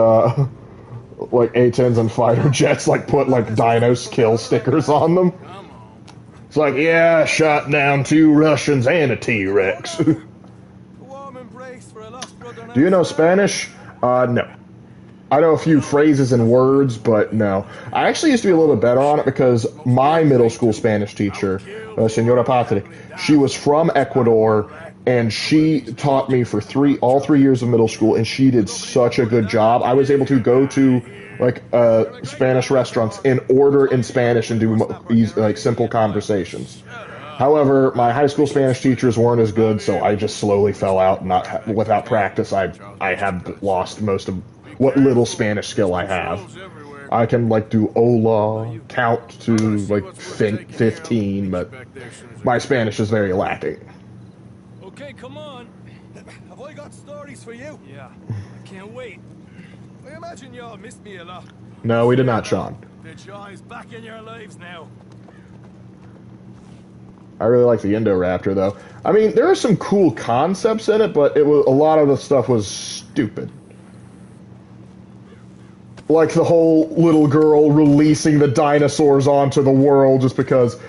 like, A-10s and fighter jets, like, put, like, dino kill stickers on them. It's like, yeah, shot down 2 Russians and a T-Rex. Do you know Spanish? No. I know a few phrases and words, but no. I actually used to be a little bit better on it because my middle school Spanish teacher, Senora Patrick, she was from Ecuador, and she taught me for all 3 years of middle school, and she did such a good job. I was able to go to like Spanish restaurants and order in Spanish and do like simple conversations. However, my high school Spanish teachers weren't as good, so I just slowly fell out. Without practice, I have lost most of what little Spanish skill I have. I can like do hola, count to like 15, but my Spanish is very lacking. Okay, come on. Have I got stories for you? Yeah, I can't wait. I imagine y'all missed me a lot. No, we did not, Sean. The joy is back in your lives now. I really like the Indoraptor, though. I mean, there are some cool concepts in it, but a lot of the stuff was stupid. Like the whole little girl releasing the dinosaurs onto the world just because it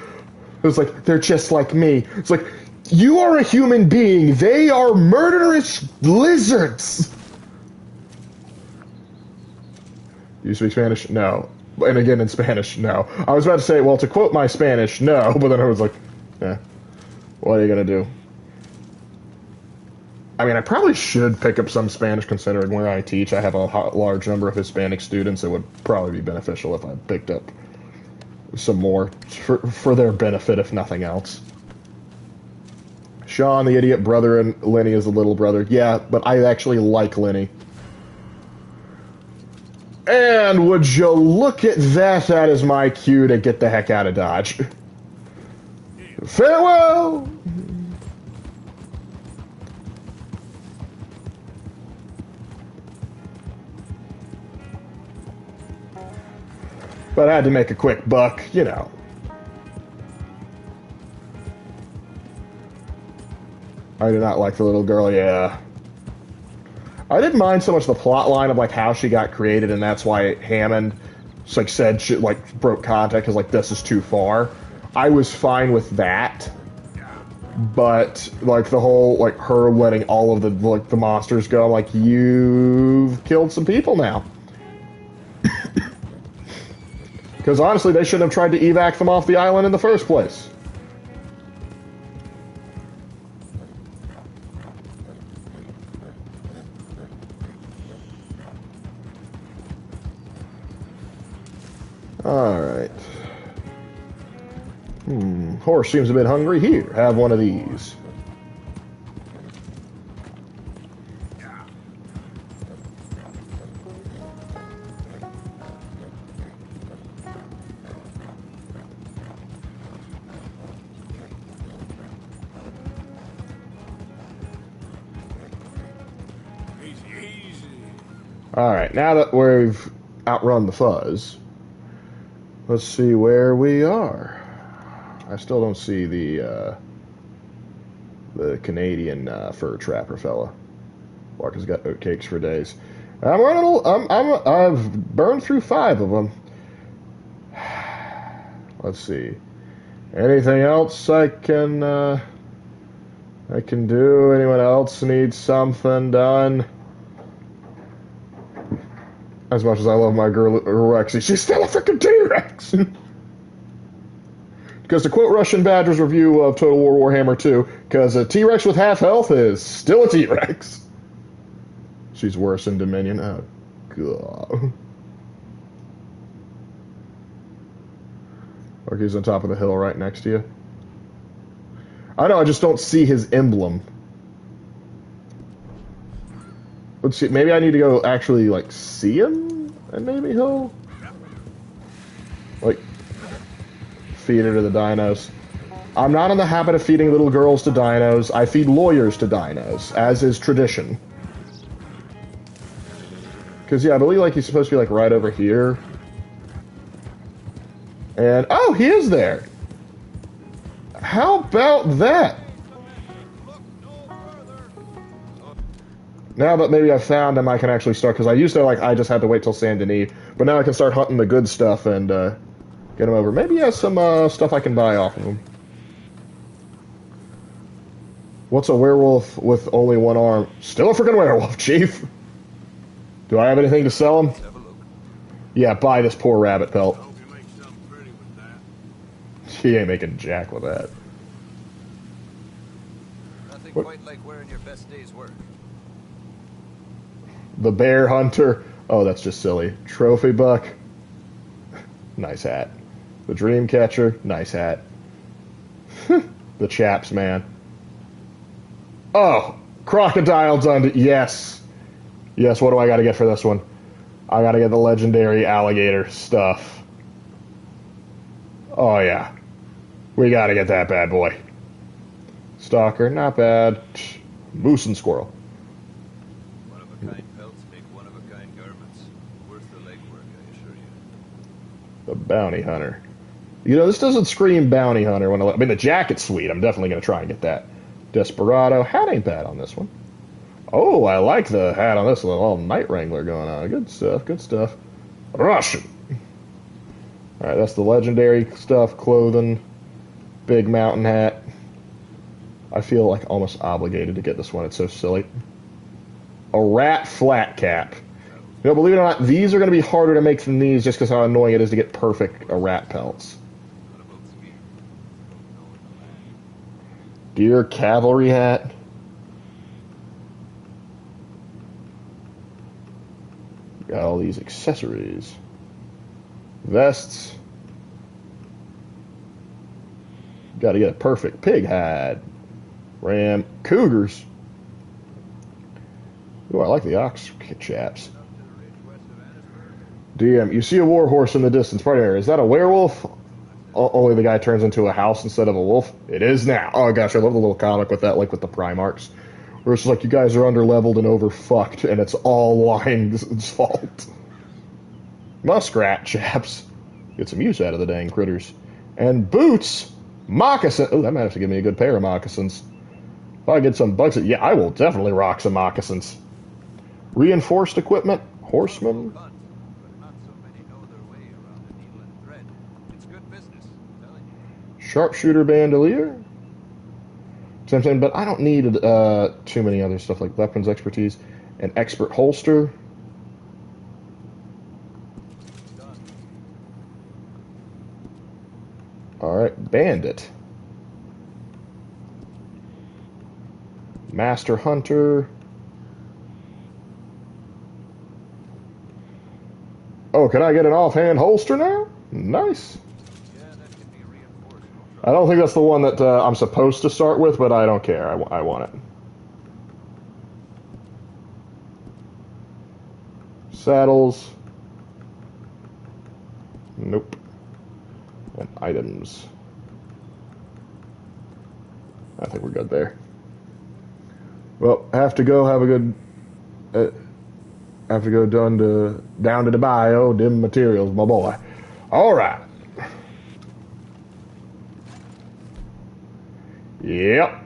was like, they're just like me. It's like, you are a human being. They are murderous lizards. Do you speak Spanish? No. And again, in Spanish, no. I was about to say, well, to quote my Spanish, no, but then I was like, eh, what are you going to do? I mean, I probably should pick up some Spanish considering where I teach. I have a large number of Hispanic students. It would probably be beneficial if I picked up some more for their benefit, if nothing else. Sean, the idiot brother, and Lenny is the little brother. Yeah, but I actually like Lenny. And would you look at that? That is my cue to get the heck out of Dodge. Farewell! But I had to make a quick buck, you know. I do not like the little girl, yeah. I didn't mind so much the plot line of like how she got created, and that's why Hammond like said she like broke contact because like this is too far. I was fine with that, but like the whole like her letting all of the monsters go, I'm like, you've killed some people now. Because honestly, they shouldn't have tried to evac them off the island in the first place. Alright. Horse seems a bit hungry. Here, have one of these. Alright, now that we've outrun the fuzz, let's see where we are. I still don't see the Canadian fur trapper fella. Lark has got oatcakes for days. I've burned through 5 of them. Let's see. Anything else I can do? Anyone else need something done? As much as I love my girl Rexy, she's still a freaking T-Rex. Because to quote Russian Badger's review of Total War Warhammer 2, because a T-Rex with half health is still a T-Rex. She's worse in Dominion. Oh, God. Look, he's on top of the hill right next to you. I know, I just don't see his emblem. Let's see, maybe I need to go actually, like, see him? And maybe he'll, like, feed her to the dinos. I'm not in the habit of feeding little girls to dinos. I feed lawyers to dinos, as is tradition. Because, yeah, I believe, like, he's supposed to be, like, right over here. And, oh, he is there! How about that? Now that maybe I've found him, I can actually start, because I used to, like, I just had to wait till Saint Denis, but now I can start hunting the good stuff and, get him over. Maybe he has some, stuff I can buy off of him. What's a werewolf with only one arm? Still a freaking werewolf, Chief! Do I have anything to sell him? Yeah, buy this poor rabbit pelt. He ain't making jack with that. Nothing quite like wearing your best day's work. The bear hunter. Oh, that's just silly. Trophy buck. Nice hat. The dream catcher. Nice hat. The chaps, man. Oh, crocodile dundee. Yes. Yes, what do I got to get for this one? I got to get the legendary alligator stuff. Oh, yeah. We got to get that bad boy. Stalker, not bad. Moose and squirrel. One-of-a-kind pelts make one-of-a-kind garments. Worth the legwork, I assure you. The bounty hunter. You know, this doesn't scream bounty hunter. I mean, the jacket's sweet. I'm definitely going to try and get that. Desperado. Hat ain't bad on this one. Oh, I like the hat on this one. All Night Wrangler going on. Good stuff, good stuff. Russian. Alright, that's the legendary stuff. Clothing. Big mountain hat. I feel like almost obligated to get this one. It's so silly. A rat flat cap. You know, believe it or not, these are going to be harder to make than these just because how annoying it is to get perfect rat pelts. Deer cavalry hat. Got all these accessories. Vests. Got to get a perfect pig hide. Ram. Cougars. Ooh, I like the ox chaps. DM, you see a war horse in the distance. Partner, is that a werewolf? Only the guy turns into a house instead of a wolf. It is now. Oh gosh, I love the little comic with that, like with the Primarchs. Where it's like, you guys are under-leveled and over-fucked, and it's all Lion's fault. Muskrat chaps. Get some use out of the dang critters. And boots! Moccasin. Oh, that might have to give me a good pair of moccasins. If I get some bugs, yeah, I will definitely rock some moccasins. Reinforced equipment, horsemen. Sharpshooter bandolier. Same thing, but I don't need too many other stuff like weapons expertise. An expert holster. Alright, bandit. Master hunter. Oh, can I get an offhand holster now? Nice. I don't think that's the one that I'm supposed to start with, but I don't care. I want it. Saddles. Nope. And items. I think we're good there. Well, have to go have a good... have to go down to the bio, dim materials, my boy. All right. Yep.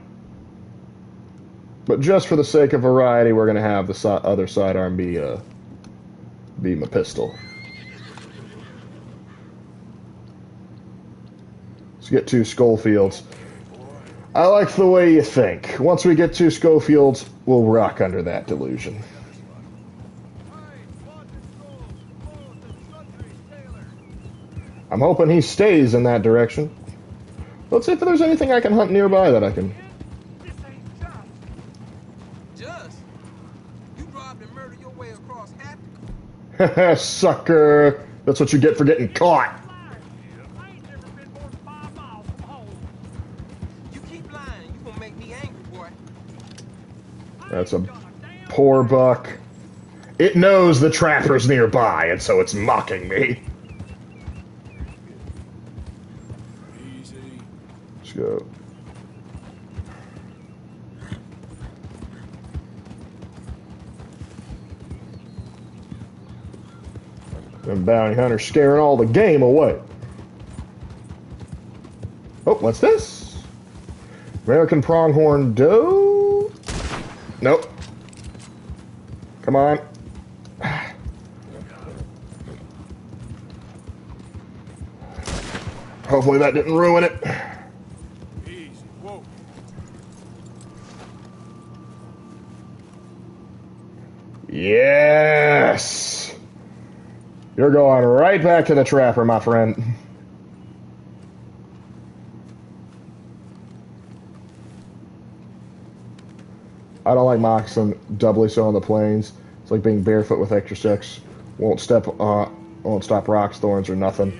But just for the sake of variety, we're going to have the other sidearm be my pistol. Let's get 2 Schofields. I like the way you think. Once we get 2 Schofields, we'll rock under that delusion. I'm hoping he stays in that direction. Let's see if there's anything I can hunt nearby that I can... Just? You robbed and murdered your way across Africa? Sucker! That's what you get for getting caught. You keep lying, you gonna make me angry, boy. That's a poor buck. It knows the trapper's nearby, and so it's mocking me. Let's go. Them bounty hunters scaring all the game away. Oh, what's this? American pronghorn doe? Nope. Come on. Hopefully that didn't ruin it. Easy. Whoa. Yes! You're going right back to the trapper, my friend. I don't like moccasin, doubly so on the plains. It's like being barefoot with extra sex. Won't stop rocks, thorns, or nothing.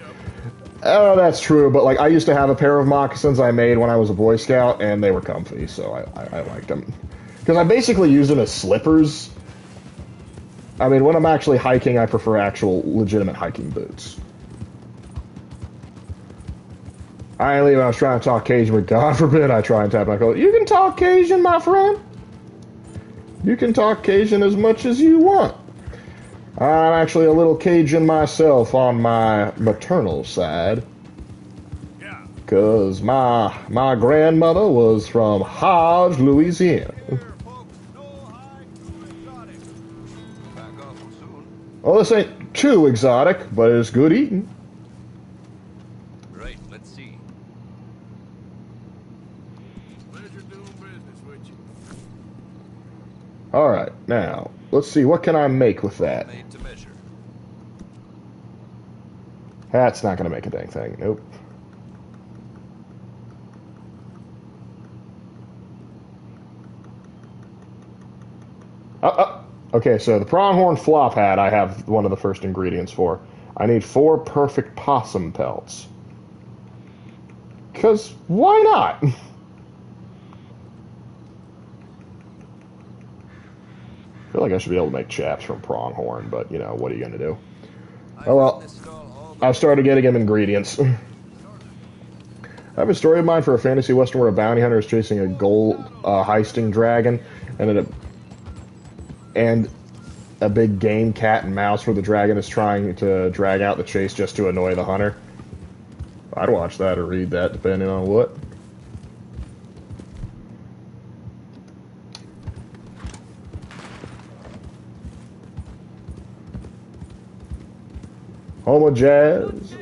Oh, that's true, but like I used to have a pair of moccasins I made when I was a Boy Scout, and they were comfy, so I liked them. Because I basically use them as slippers. I mean, when I'm actually hiking, I prefer actual legitimate hiking boots. I leave. I was trying to talk Cajun, but God forbid I try and tap my coat. You can talk Cajun, my friend. You can talk Cajun as much as you want. I'm actually a little Cajun myself on my maternal side. Because my grandmother was from Hodge, Louisiana. Well, this ain't too exotic, but it's good eating. Right, let's see. Pleasure doing business with you. Alright, now, let's see, what can I make with that? Made to measure. That's not going to make a dang thing, nope. Okay, so the pronghorn flop hat I have one of the first ingredients for. I need 4 perfect possum pelts. Because why not? I feel like I should be able to make chaps from pronghorn, but, you know, what are you going to do? Oh well, I've started getting him ingredients. I have a story of mine for a fantasy western where a bounty hunter is chasing a gold heisting dragon, and a big game cat and mouse where the dragon is trying to drag out the chase just to annoy the hunter. I'd watch that or read that, depending on what. Home of Jazz.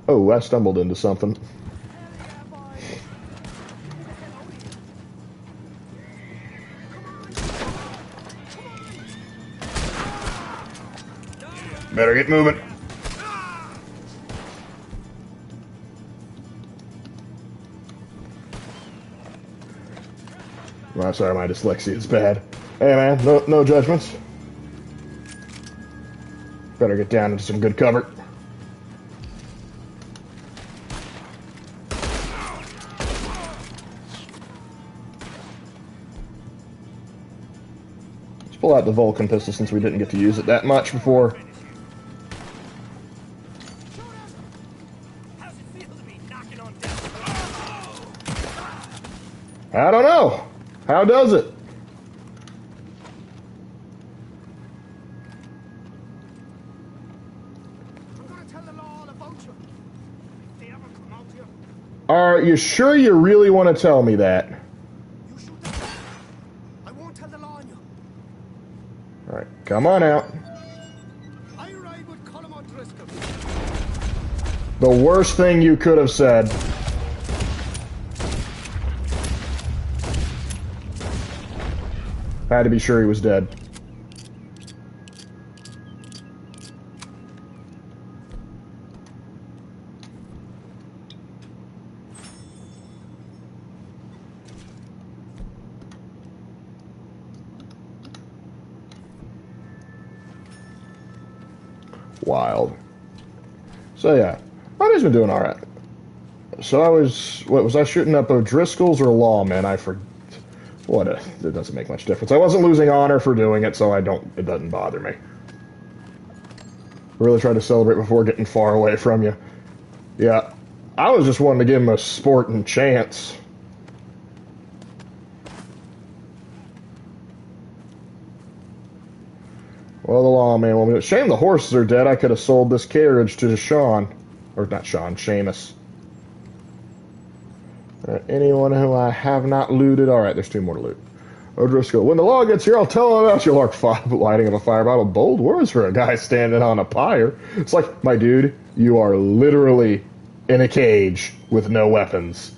Oh, I stumbled into something. Better get moving. I'm sorry, my dyslexia is bad. Hey man, no judgments. Better get down into some good cover. Let's pull out the Vulcan pistol since we didn't get to use it that much before. I don't know. How does it? Are you sure you really want to tell me that? I won't tell the law on you. Alright, come on out. I ride with Colm O'Driscoll. The worst thing you could have said. Had to be sure he was dead. Wild. So yeah, my day's been doing all right. So was I shooting up O'Driscoll's or lawmen? I forget. It doesn't make much difference. I wasn't losing honor for doing it, so it doesn't bother me. Really try to celebrate before getting far away from you. Yeah, I was just wanting to give him a sporting chance. Well, the lawman will be. Shame the horses are dead. I could have sold this carriage to Sean. Or not Sean, Seamus. Anyone who I have not looted. Alright, there's 2 more to loot. O'Driscoll. When the law gets here, I'll tell him about your Lark 5 lighting of a fire bottle. Bold words for a guy standing on a pyre. It's like, my dude, you are literally in a cage with no weapons.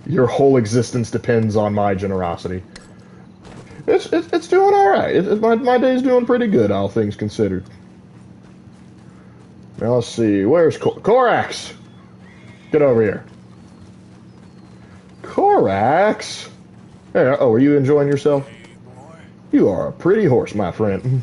Your whole existence depends on my generosity. It's doing alright. My day's doing pretty good, all things considered. Now let's see. Where's Corax? Get over here. Corax? Hey, oh, are you enjoying yourself? Hey, boy. You are a pretty horse, my friend.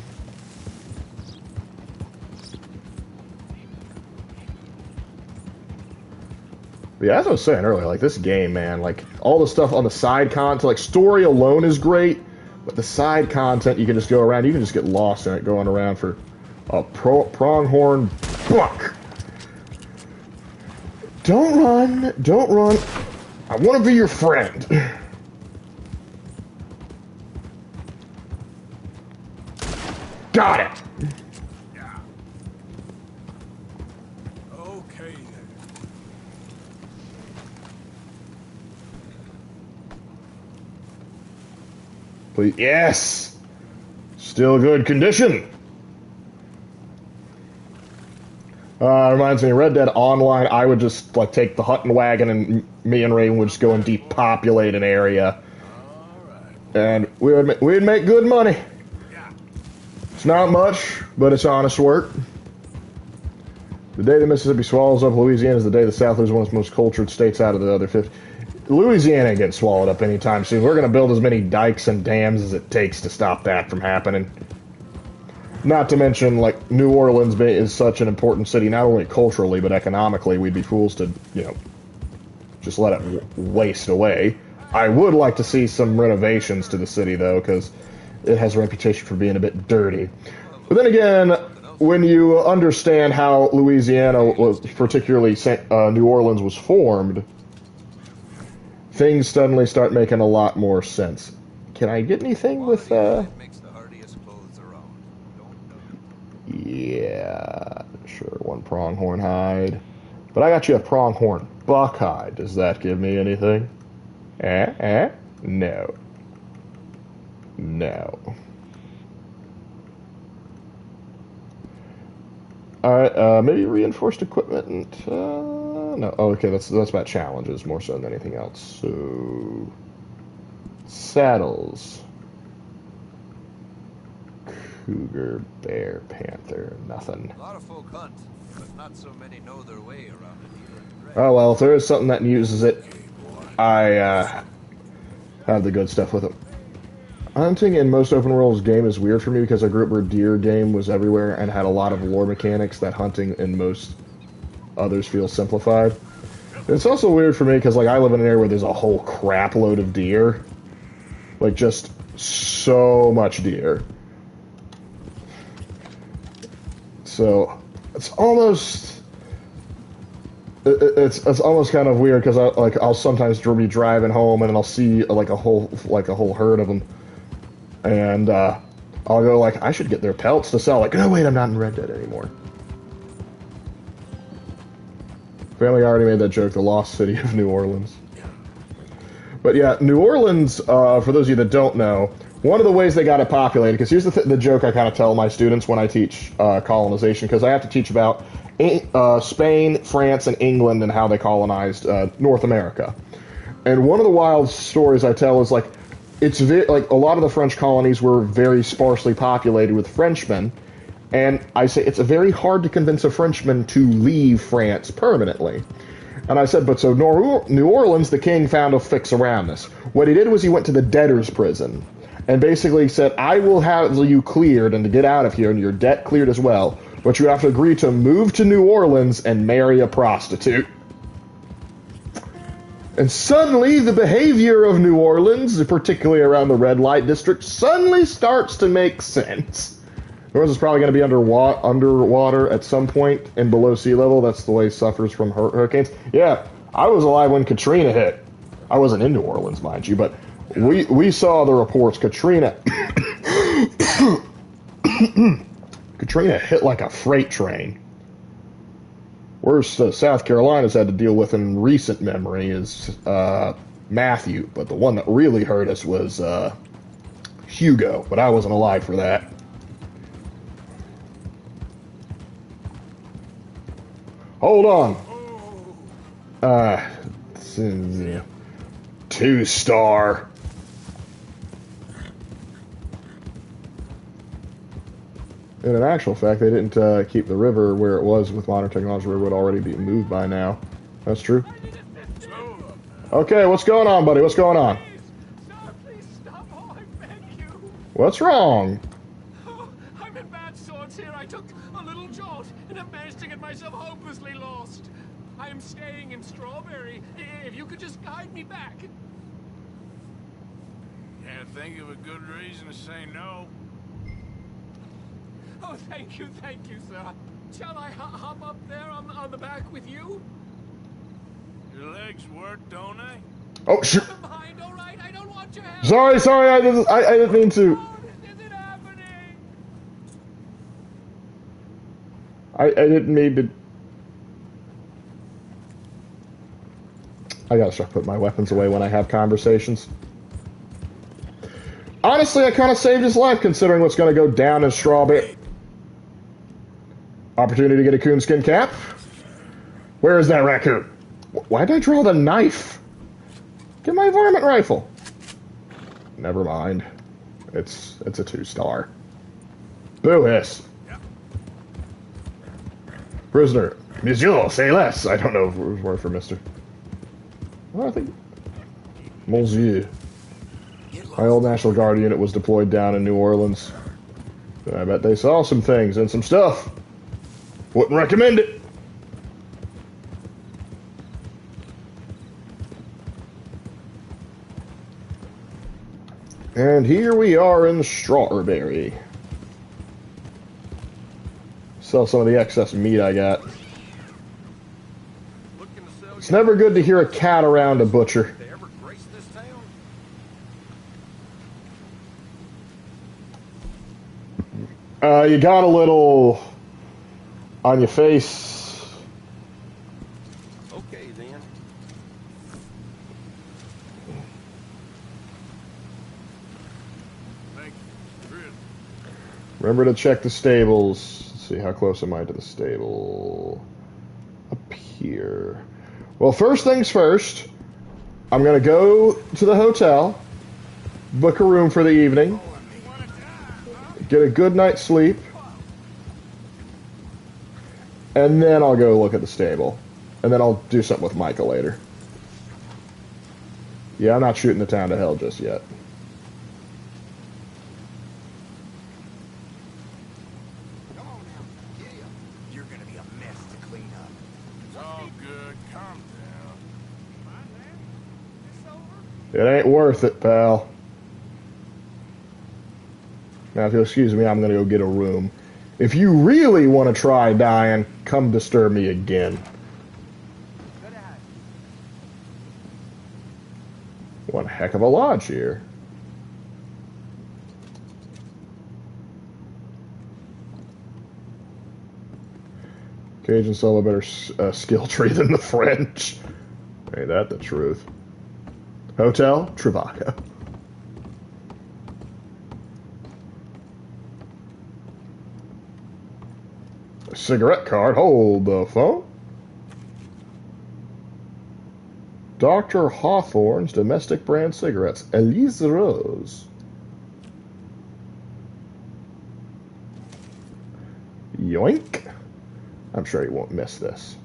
But yeah, as I was saying earlier, like this game, man, like all the stuff on the side content, like story alone is great, but the side content you can just go around, you can just get lost in it going around for a pronghorn buck. Don't run, don't run. I want to be your friend. Got it. Yeah. Okay then. Please. Yes. Still good condition. Reminds me, Red Dead Online, I would just like take the hunting wagon and me and Raven would just go and depopulate an area. And we'd make good money. It's not much, but it's honest work. The day the Mississippi swallows up Louisiana is the day the South is one of the most cultured states out of the other 50. Louisiana ain't getting swallowed up anytime soon. We're going to build as many dikes and dams as it takes to stop that from happening. Not to mention, like, New Orleans is such an important city, not only culturally, but economically. We'd be fools to, you know, just let it waste away. I would like to see some renovations to the city, though, because it has a reputation for being a bit dirty. But then again, when you understand how Louisiana, was particularly New Orleans, was formed, things suddenly start making a lot more sense. can I get anything with, Makes the hardiest clothes around. yeah, sure, one pronghorn hide. But I got you a pronghorn buck hide. Does that give me anything? No. No. Alright, maybe reinforced equipment. No. Oh, okay, that's about challenges more so than anything else. So, saddles. Cougar, bear, panther, nothing. A lot of folk hunt, but not so many know their way around it either. Oh well, if there is something that uses it, I have the good stuff with it. Hunting in most open world game is weird for me because I grew up where deer game was everywhere and had a lot of lore mechanics that hunting in most others feel simplified. It's also weird for me because like I live in an area where there's a whole crap load of deer, like just so much deer. So it's almost kind of weird because I'll sometimes be driving home and I'll see like a whole herd of them. And I'll go like, I should get their pelts to sell. Like, no, wait, I'm not in Red Dead anymore. Family Guy already made that joke, the lost city of New Orleans. But yeah, New Orleans, for those of you that don't know, one of the ways they got it populated, because here's the joke I kind of tell my students when I teach colonization, because I have to teach about Spain, France, and England and how they colonized North America. And one of the wild stories I tell is like, it's like a lot of the French colonies were very sparsely populated with Frenchmen, and I say it's very hard to convince a Frenchman to leave France permanently. And I said, but so New Orleans, the king found a fix around this. What he did was he went to the debtor's prison and basically said, I will have you cleared and to get out of here and your debt cleared as well, but you have to agree to move to New Orleans and marry a prostitute. And suddenly, the behavior of New Orleans, particularly around the red light district, suddenly starts to make sense. New Orleans is probably going to be underwater at some point and below sea level. That's the way it suffers from hurricanes. Yeah, I was alive when Katrina hit. I wasn't in New Orleans, mind you, but we saw the reports. Katrina hit like a freight train. Worst South Carolina's had to deal with in recent memory is Matthew, but the one that really hurt us was Hugo, but I wasn't alive for that. Hold on. 2-star. In actual fact, they didn't keep the river where it was with modern technology. The river would already be moved by now. That's true. Okay, what's going on, buddy? What's going on? Please stop. Oh, I beg you. What's wrong? Oh, I'm in bad sorts here. I took a little jolt and have managed to get myself hopelessly lost. I am staying in Strawberry. If you could just guide me back. Can't think of a good reason to say no. Oh, thank you, sir. Shall I hop up there on the back with you? Your legs work, don't they? Oh, shit. Never mind, all right. I don't want your help. Sorry, I didn't mean to. Oh, is it happening? I didn't mean to. I gotta start putting my weapons away when I have conversations. Honestly, I kind of saved his life considering what's going to go down in Strawberry. Opportunity to get a coonskin cap? Where is that raccoon? Why'd I draw the knife? Get my varmint rifle. Never mind. It's a 2-star. Boo hiss. Prisoner. Monsieur, say less. I don't know if it was word for Mr. Well, I think... Monsieur. My old National Guard unit was deployed down in New Orleans. I bet they saw some things and some stuff. Wouldn't recommend it. And here we are in Strawberry. Sell some of the excess meat I got. It's never good to hear a cat around a butcher. You got a little on your face. Okay, then. Thank you. Really. Remember to check the stables. Let's see, how close am I to the stable? Up here. Well, first things first, I'm going to go to the hotel, book a room for the evening, get a good night's sleep, and then I'll go look at the stable. And then I'll do something with Micah later. Yeah, I'm not shooting the town to hell just yet. Come on now. Yeah. You're gonna be a mess to clean up. It's all good. Calm down. It ain't worth it, pal. Now, if you'll excuse me, I'm going to go get a room. If you really want to try dying, come disturb me again. One heck of a lodge here. Cajuns sell a better skill tree than the French. Ain't that the truth? Hotel Travaca. A cigarette card. Hold the phone. Dr. Hawthorne's domestic brand cigarettes. Elise Rose. Yoink. I'm sure you won't miss this.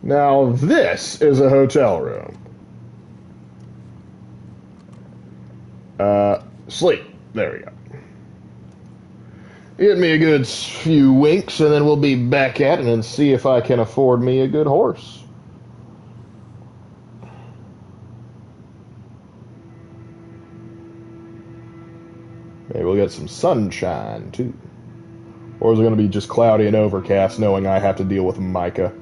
Now, this is a hotel room. Sleep. There we go. Get me a good few winks, and then we'll be back at it and see if I can afford me a good horse. Maybe we'll get some sunshine, too. Or is it going to be just cloudy and overcast, knowing I have to deal with Micah?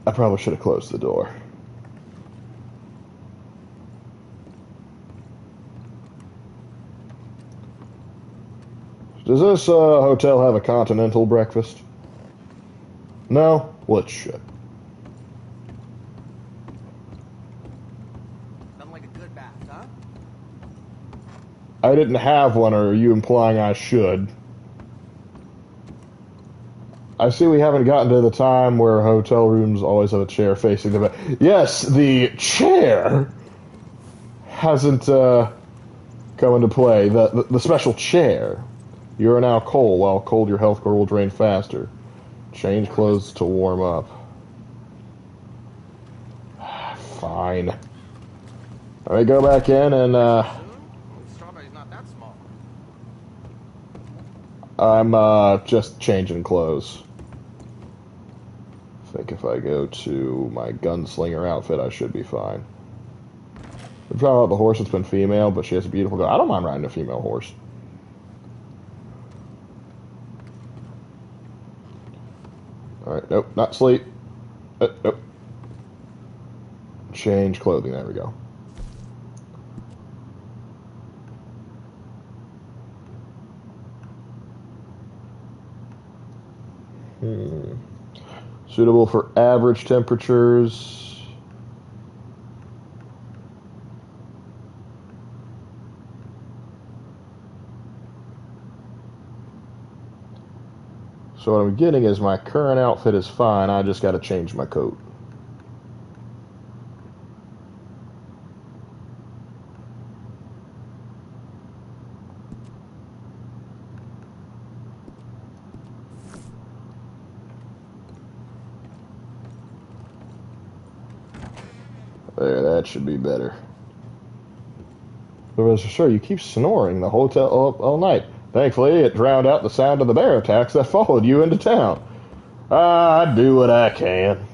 I probably should have closed the door. Does this hotel have a continental breakfast? No? Well, it should. Nothing like a good bath, huh? I didn't have one, or are you implying I should? I see we haven't gotten to the time where hotel rooms always have a chair facing the back. Yes, the chair hasn't come into play. The special chair. You are now cold. While cold, your health score will drain faster. Change clothes to warm up. Fine. Let me go back in and Strawberry's not that small. I'm just changing clothes. I think if I go to my gunslinger outfit, I should be fine. The problem about the horse, it's been female, but she has a beautiful gun. I don't mind riding a female horse. Alright, nope, not sleep. Nope. Change clothing, there we go. Suitable for average temperatures. So what I'm getting is my current outfit is fine, I just got to change my coat. There, that should be better. Professor, sir, you keep snoring the hotel all night. Thankfully, it drowned out the sound of the bear attacks that followed you into town. I do what I can.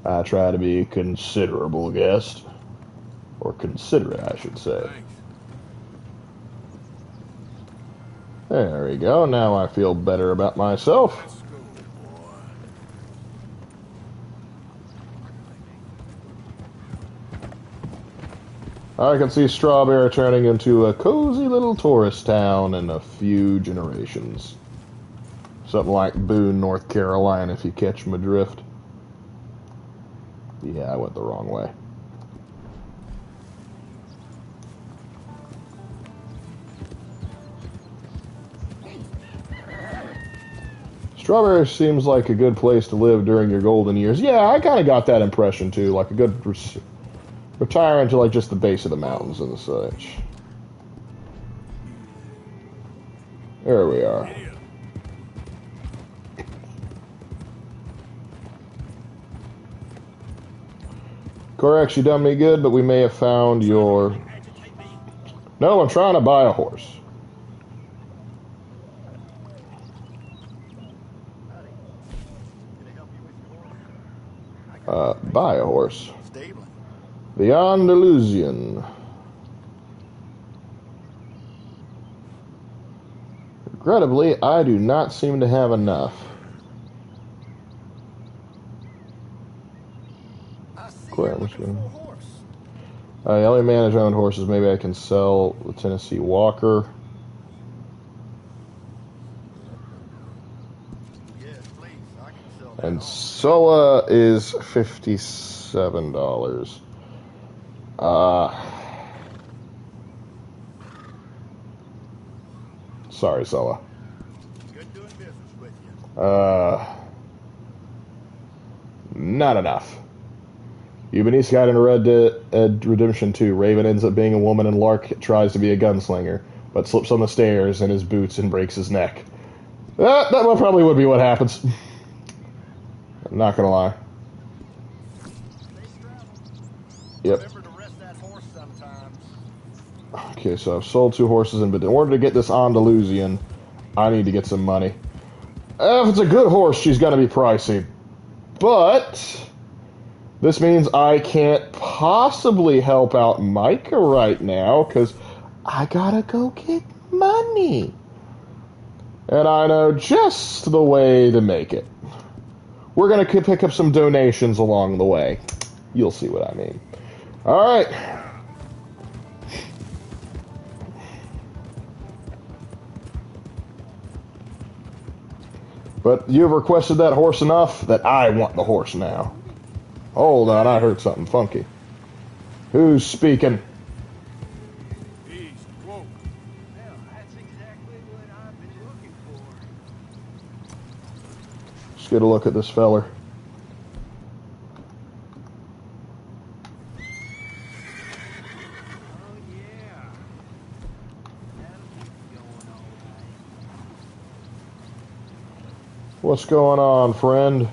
I try to be a considerable guest. Or considerate, I should say. Thanks. There we go. Now I feel better about myself. Let's go, boy. I can see Strawberry turning into a cozy little tourist town in a few generations. Something like Boone, North Carolina, if you catch my drift. Yeah, I went the wrong way. Strawberry seems like a good place to live during your golden years. Yeah, I kind of got that impression too, like a good retiring to like just the base of the mountains and such. There we are. Corax, you done me good, but we may have found your... No, I'm trying to buy a horse. Buy a horse. The Andalusian. Regrettably, I do not seem to have enough. I only manage owned horses. Maybe I can sell the Tennessee Walker. And Sola is $57. Sorry, Sola. Not enough. Ubanice got in Red Dead Redemption 2. Raven ends up being a woman and Lark tries to be a gunslinger, but slips on the stairs in his boots and breaks his neck. That probably would be what happens. I'm not gonna lie. Yep. Okay, so I've sold 2 horses, but in order to get this Andalusian, I need to get some money. If it's a good horse, she's gonna be pricey. But this means I can't possibly help out Micah right now, because I gotta go get money. And I know just the way to make it. We're going to pick up some donations along the way. You'll see what I mean. Alright. But you've requested that horse enough that I want the horse now. Hold on, I heard something funky. Who's speaking? Well, that's exactly what I've been looking for. Let's get a look at this feller. What's going on, friend? Well,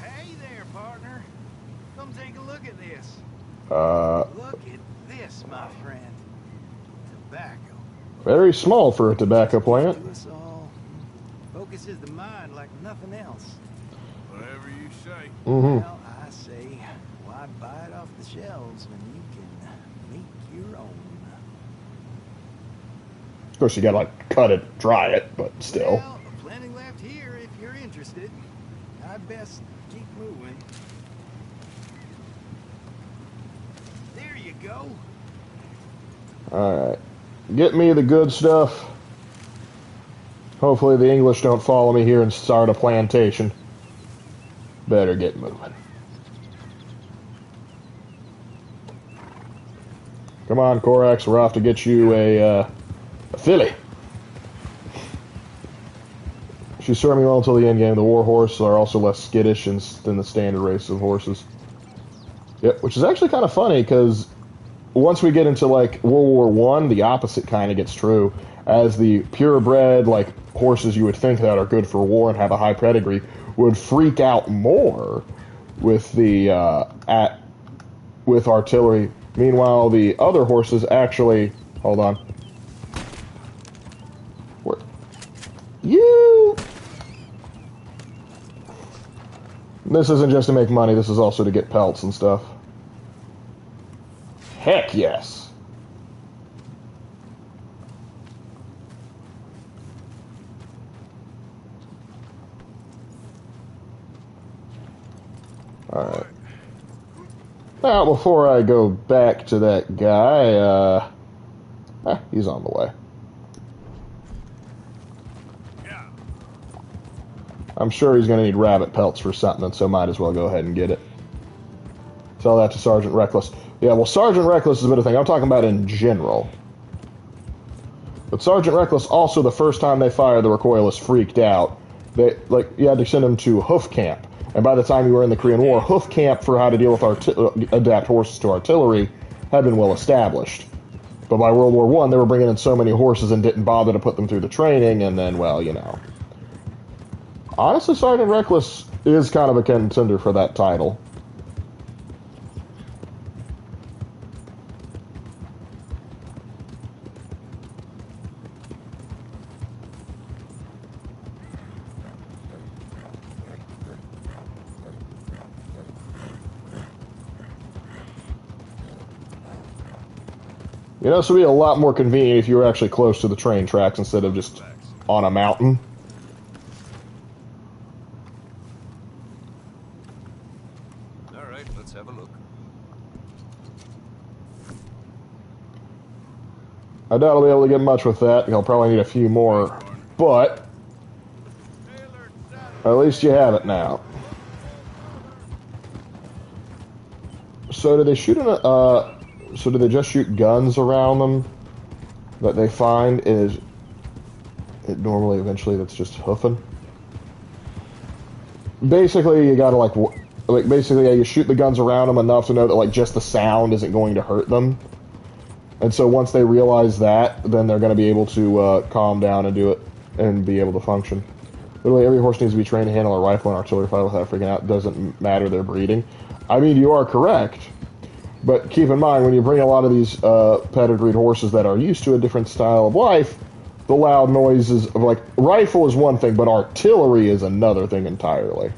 hey there, partner. Come take a look at this. Look at this, my friend. Tobacco. Very small for a tobacco plant. To us all. Focuses the mind like nothing else. Whatever you say. Mm-hmm. Well, I say, why buy it off the shelves when you can make your own? Of course, you gotta like cut it, dry it, but still. Well, plenty left here if you're interested. I'd best keep moving. There you go. Alright. Get me the good stuff. Hopefully the English don't follow me here and start a plantation. Better get moving. Come on, Corax, we're off to get you a filly. She served me well until the end game. The war horses are also less skittish than the standard race of horses. Yep, which is actually kind of funny because once we get into like World War I, the opposite kind of gets true. As the purebred like horses you would think that are good for war and have a high pedigree would freak out more with the with artillery. Meanwhile, the other horses actually hold on. Where you? This isn't just to make money. This is also to get pelts and stuff. Heck yes. Alright. Now, before I go back to that guy, he's on the way. Yeah. I'm sure he's going to need rabbit pelts for something, so might as well go ahead and get it. Tell that to Sergeant Reckless. Yeah, well, Sergeant Reckless is a bit of a thing. I'm talking about in general. But Sergeant Reckless, also the first time they fired the recoilless, freaked out. You had to send him to Hoof Camp. And by the time you were in the Korean War, Hoof Camp for how to deal with adapt horses to artillery had been well established. But by World War I, they were bringing in so many horses and didn't bother to put them through the training, and then, well, you know. Honestly, Sergeant Reckless is kind of a contender for that title. You know, this would be a lot more convenient if you were actually close to the train tracks instead of just on a mountain. All right, let's have a look. I doubt I'll be able to get much with that. He'll probably need a few more, but at least you have it now. So do they shoot in a, so do they just shoot guns around them that they find? Is it normally eventually that's just hoofing? Basically, you gotta like basically, yeah, you shoot the guns around them enough to know that like just the sound isn't going to hurt them. And so once they realize that, then they're going to be able to calm down and do it and be able to function. Literally, every horse needs to be trained to handle a rifle and artillery fire without freaking out. It doesn't matter their breeding. I mean, you are correct. But keep in mind, when you bring a lot of these pedigreed horses that are used to a different style of life, the loud noises of, like, rifle is one thing, but artillery is another thing entirely.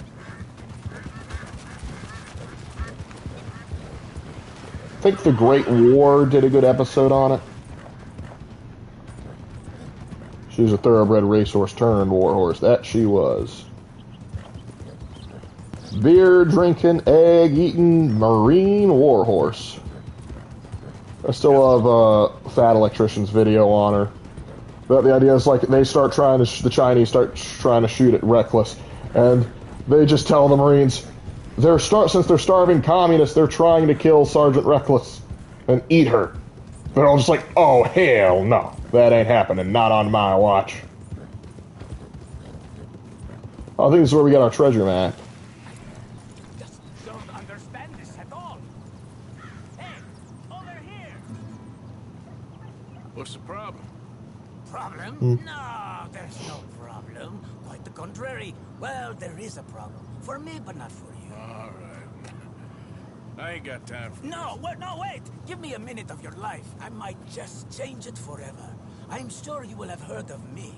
I think The Great War did a good episode on it. She was a thoroughbred racehorse turned warhorse. That she was. Beer drinking, egg eating, marine warhorse. I still love Fat Electrician's video on her. But the idea is like they start trying to, the Chinese start trying to shoot at Reckless, and they just tell the Marines, since they're starving communists, they're trying to kill Sergeant Reckless and eat her. They're all just like, oh hell no, that ain't happening, not on my watch. I think this is where we got our treasure map. What's the problem? Problem? No, there's no problem. Quite the contrary. Well, there is a problem. For me, but not for you. All right. I ain't got time for No, wait! Give me a minute of your life. I might just change it forever. I'm sure you will have heard of me.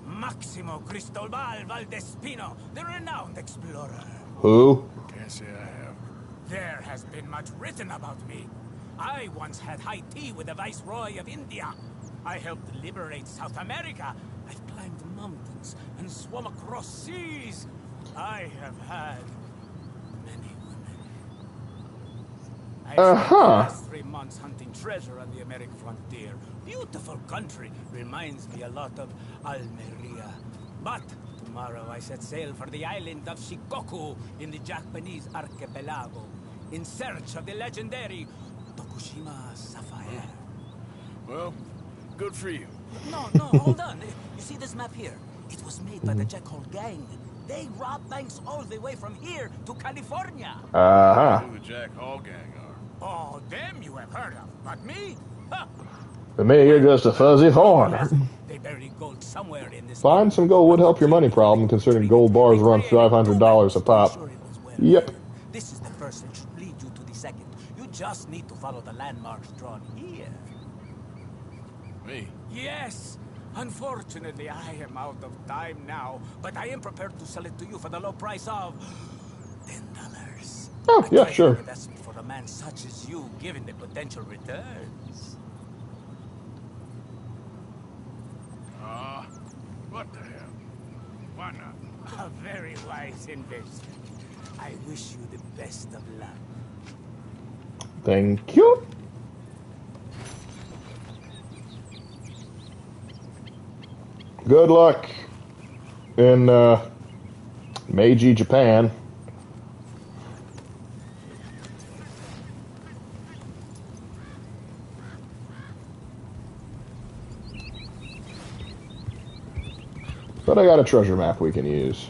Maximo Cristobal Valdespino, the renowned explorer. Who? Can't say I have. There has been much written about me. I once had high tea with the Viceroy of India. I helped liberate South America. I've climbed mountains and swum across seas. I have had many women. I spent the last 3 months hunting treasure on the American frontier. Beautiful country. Reminds me a lot of Almeria. But tomorrow I set sail for the island of Shikoku in the Japanese archipelago in search of the legendary Tokushima Sapphire. Well, good for you. No, hold on. You see this map here? It was made by the Jack Hole gang. They rob banks all the way from here to California. Who the Jack Hall gang are. Oh, them you have heard of, but me? Huh. To me, you're just a fuzzy foreigner. They bury gold somewhere in this. Find some gold would help your money problem, considering gold bars run $500 a pop. Yep. This is the first that should lead you to the second. You just need to follow the landmarks drawn here. Me? Yes. Unfortunately, I am out of time now, but I am prepared to sell it to you for the low price of $10. Oh, yeah, sure. An investment for a man such as you, given the potential returns. What the hell? Why not? A very wise investment. I wish you the best of luck. Thank you. Good luck in Meiji, Japan. But I got a treasure map we can use.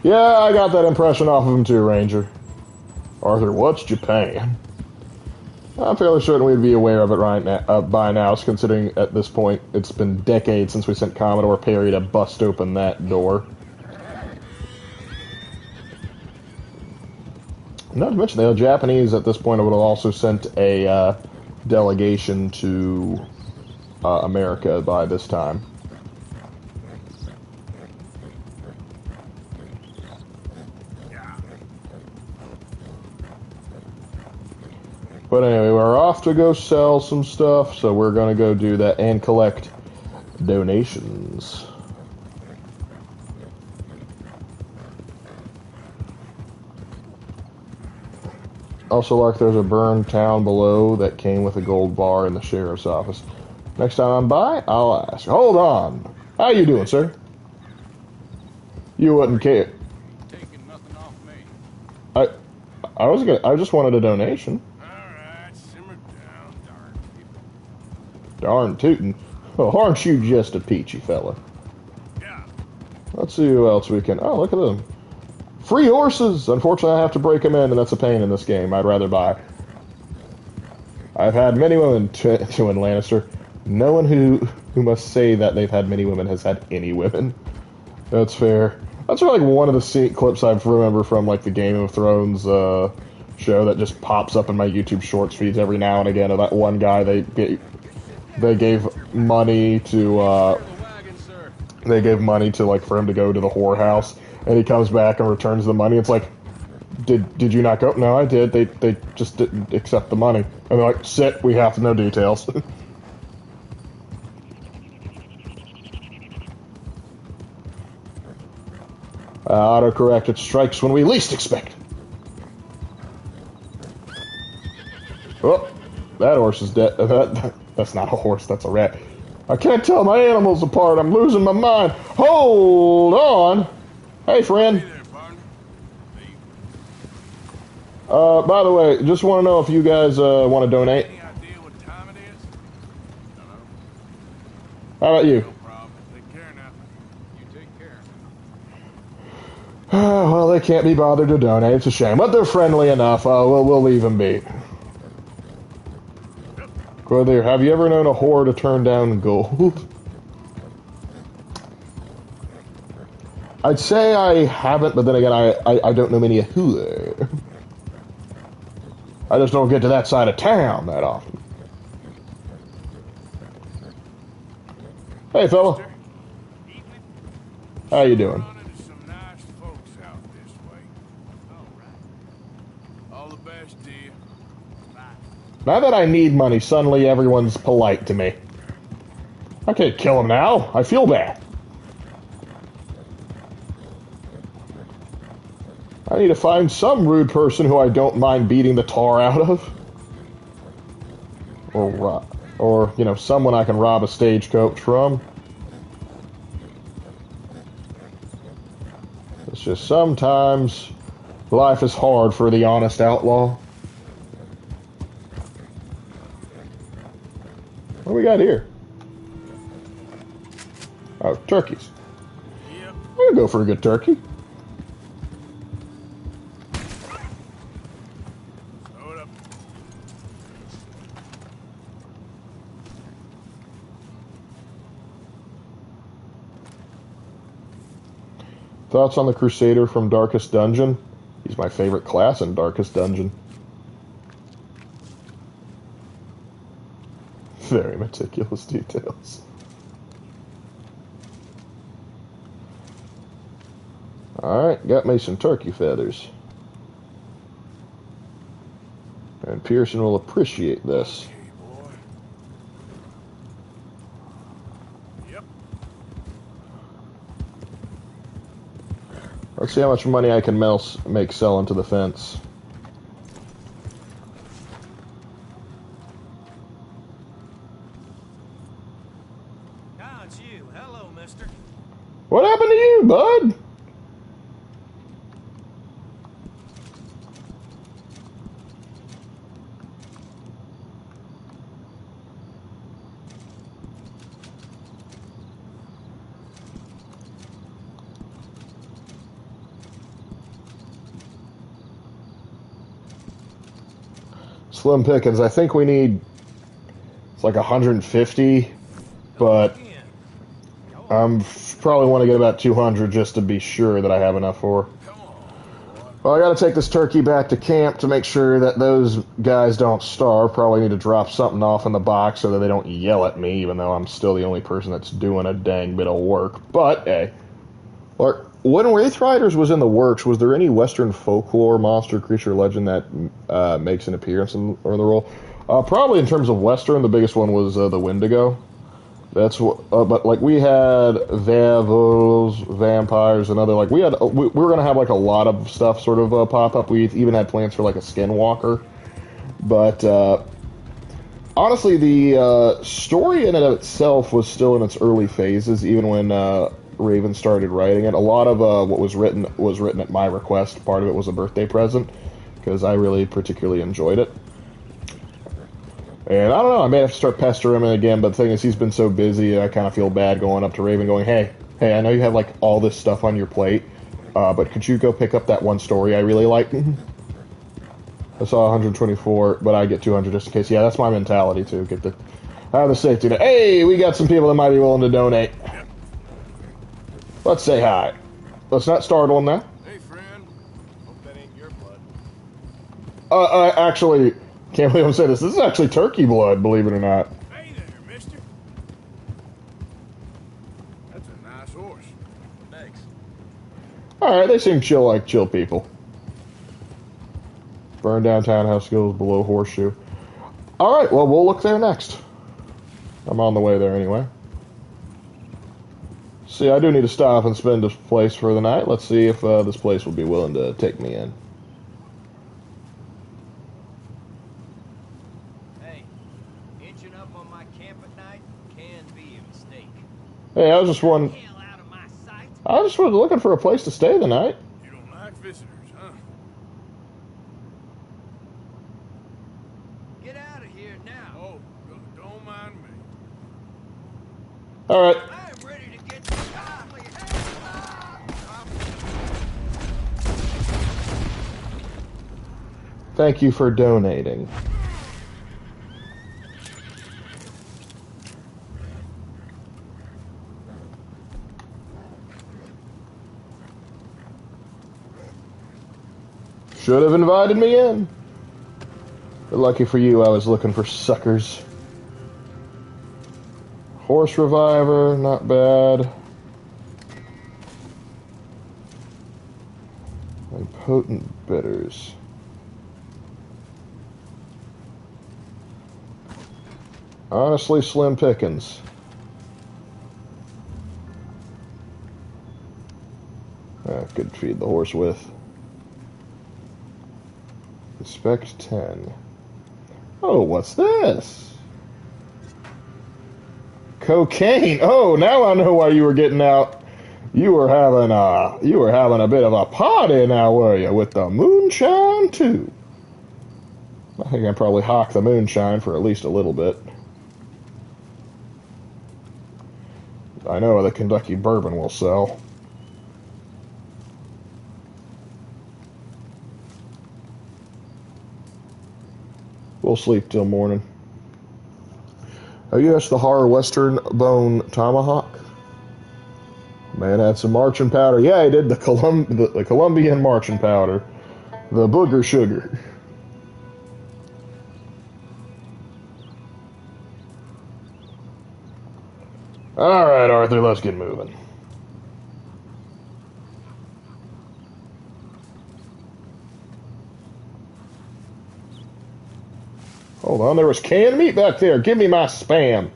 Yeah, I got that impression off of him too, Ranger. Arthur, what's Japan? I'm fairly certain we'd be aware of it right now, by now, considering at this point it's been decades since we sent Commodore Perry to bust open that door. Not to mention, the Japanese at this point would have also sent a delegation to America by this time. But anyway, we're off to go sell some stuff, so we're going to go do that and collect donations. Also, Lark, there's a burned town below that came with a gold bar in the sheriff's office. Next time I'm by, I'll ask. Hold on. How you doing, sir? You wouldn't care. Taking nothing off me. I just wanted a donation. Alright, simmer down, darn people. Darn tootin'. Well, aren't you just a peachy fella? Yeah. Let's see who else we can... Oh, look at them. Free horses! Unfortunately, I have to break them in, and that's a pain in this game. I'd rather buy. I've had many women, Tywin Lannister. No one who must say that they've had many women has had any women. That's fair. That's like one of the clips I remember from like the Game of Thrones show that just pops up in my YouTube Shorts feeds every now and again. Of that one guy they gave money to like for him to go to the whorehouse, and he comes back and returns the money. It's like, did you not go? No, I did. They just didn't accept the money. And they're like, sit. We have to know details. Autocorrect, it strikes when we least expect. Oh, that horse is dead. That's not a horse, that's a rat. I can't tell my animals apart. I'm losing my mind. Hold on. Hey, friend. Hey there, partner. By the way, just want to know if you guys want to donate. Any idea what time it is? Hello? How about you? No problem. Take care now. You take care. Well, they can't be bothered to donate. It's a shame, but they're friendly enough. We'll leave them be. Go there. Have you ever known a whore to turn down gold? I'd say I haven't, but then again, I don't know many a whore. I just don't get to that side of town that often. Hey, fella. How you doing? Some nice folks out this way. All the best to you. Bye. Now that I need money, suddenly everyone's polite to me. I can't kill him now. I feel bad. I need to find some rude person who I don't mind beating the tar out of. Or, you know, someone I can rob a stagecoach from. It's just sometimes life is hard for the honest outlaw. What do we got here? Oh, turkeys. Yep. I'll go for a good turkey. Hold up. Thoughts on the Crusader from Darkest Dungeon? He's my favorite class in Darkest Dungeon. Very meticulous details. Alright, got me some turkey feathers. And Pearson will appreciate this. Okay, boy. Yep. Let's see how much money I can make selling to the fence. Slim pickings. I think we need, it's like 150, but I'm probably want to get about 200 just to be sure that I have enough for. Well, I got to take this turkey back to camp to make sure that those guys don't starve. Probably need to drop something off in the box so that they don't yell at me, even though I'm still the only person that's doing a dang bit of work. But, hey. Lark, when Wraith Riders was in the works, was there any Western folklore, monster, creature, legend that makes an appearance in the role? Probably in terms of Western, the biggest one was the Wendigo. That's what, but like we had werewolves, vampires, and other we were gonna have like a lot of stuff sort of pop up. We even had plans for like a skinwalker, but honestly, the story in and of itself was still in its early phases, even when Raven started writing it. A lot of what was written at my request. Part of it was a birthday present because I really particularly enjoyed it. And I don't know, I may have to start pestering him again, but the thing is, he's been so busy, I kind of feel bad going up to Raven going, hey, I know you have, like, all this stuff on your plate, but could you go pick up that one story I really like? I saw 124, but I get 200 just in case. Yeah, that's my mentality, too. Have the safety net. Hey, we got some people that might be willing to donate. Let's say hi. Let's not startle them now. Hey, friend. Hope that ain't your blood. Actually... Can't believe I'm saying this. This is actually turkey blood, believe it or not. Hey there, mister. That's a nice horse. Thanks. Alright, they seem chill people. Burn down townhouse skills below horseshoe. Alright, well, we'll look there next. I'm on the way there anyway. See, I do need to stop and spend this place for the night. Let's see if this place will be willing to take me in. Hey, I was just looking for a place to stay the night. You don't like visitors, huh? Get out of here now. Oh, don't mind me. All right. I am ready to get godly. Thank you for donating. Should have invited me in. But lucky for you, I was looking for suckers. Horse reviver, not bad. And potent bitters. Honestly, slim pickings. I could feed the horse with. Inspect 10. Oh, what's this? Cocaine. Oh, now I know why you were getting out. You were having a bit of a party now, were you? With the moonshine too. I think I probably hawk the moonshine for at least a little bit. I know the Kentucky bourbon will sell. We'll sleep till morning. Oh yes, the horror western bone tomahawk. Man had some marching powder. Yeah, he did the Colombian marching powder. The booger sugar. Alright, Arthur, let's get moving. Hold on, there was canned meat back there. Give me my Spam.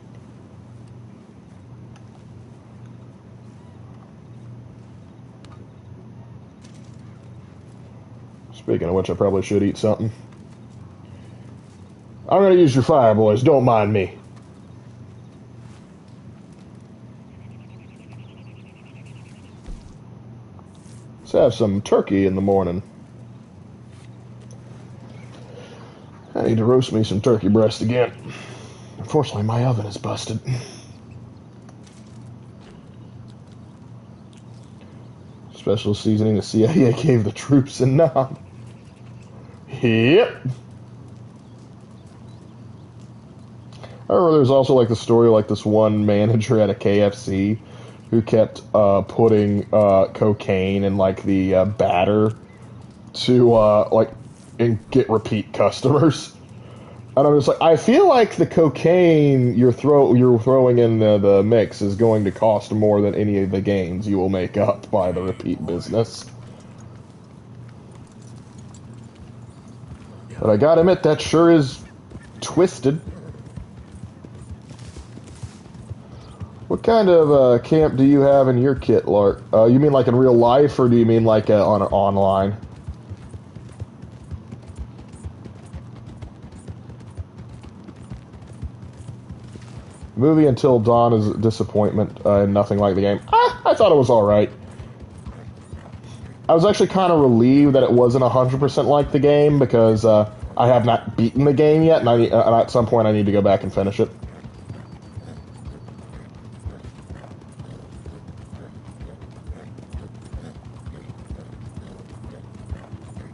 Speaking of which, I probably should eat something. I'm gonna use your fire, boys. Don't mind me. Let's have some turkey in the morning. I need to roast me some turkey breast again. Unfortunately, my oven is busted. Special seasoning the CIA gave the troops in Nam. Yep. I remember there was also like the story like this one manager at a KFC who kept putting cocaine in like the batter to like and get repeat customers. And I'm just like, I feel like the cocaine you're throwing in the mix is going to cost more than any of the gains you will make up by the repeat business. But I gotta admit, that sure is twisted. What kind of camp do you have in your kit, Lark? You mean like in real life, or do you mean like on online? Movie Until Dawn is a disappointment, nothing like the game. I thought it was alright. I was actually kind of relieved that it wasn't 100% like the game, because I have not beaten the game yet, and at some point I need to go back and finish it.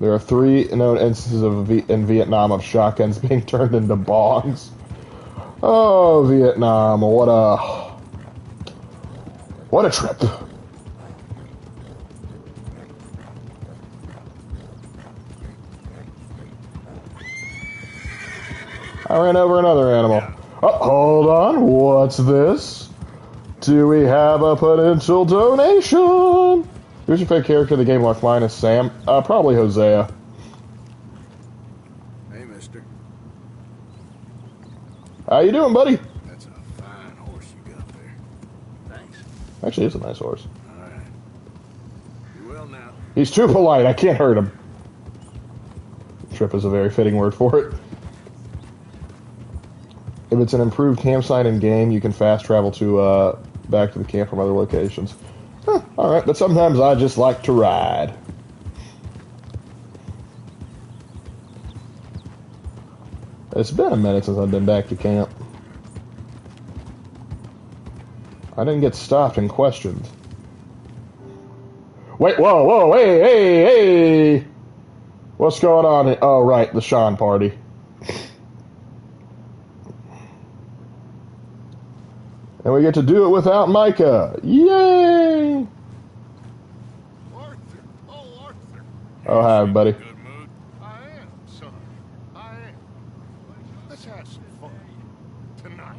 There are 3 known instances in Vietnam of shotguns being turned into bongs. Oh, Vietnam, what a trip. I ran over another animal. Oh, hold on, what's this? Do we have a potential donation? Who's your favorite character in the game, Lark? Mine is Sam. Probably Hosea. Hey, mister. How you doing, buddy? That's a fine horse you got there. Thanks. Actually, it's a nice horse. All right. You will now. He's too polite. I can't hurt him. Trip is a very fitting word for it. If it's an improved campsite in game, you can fast travel to back to the camp from other locations. Huh, alright, but sometimes I just like to ride. It's been a minute since I've been back to camp. I didn't get stopped and questioned. Wait, whoa, hey! What's going on here? Oh, right, the Sean party. And we get to do it without Micah. Yay! Arthur. Oh, Arthur. Oh, hi, buddy. Good mood? I am, son. I am. Let's have some fun. Tonight,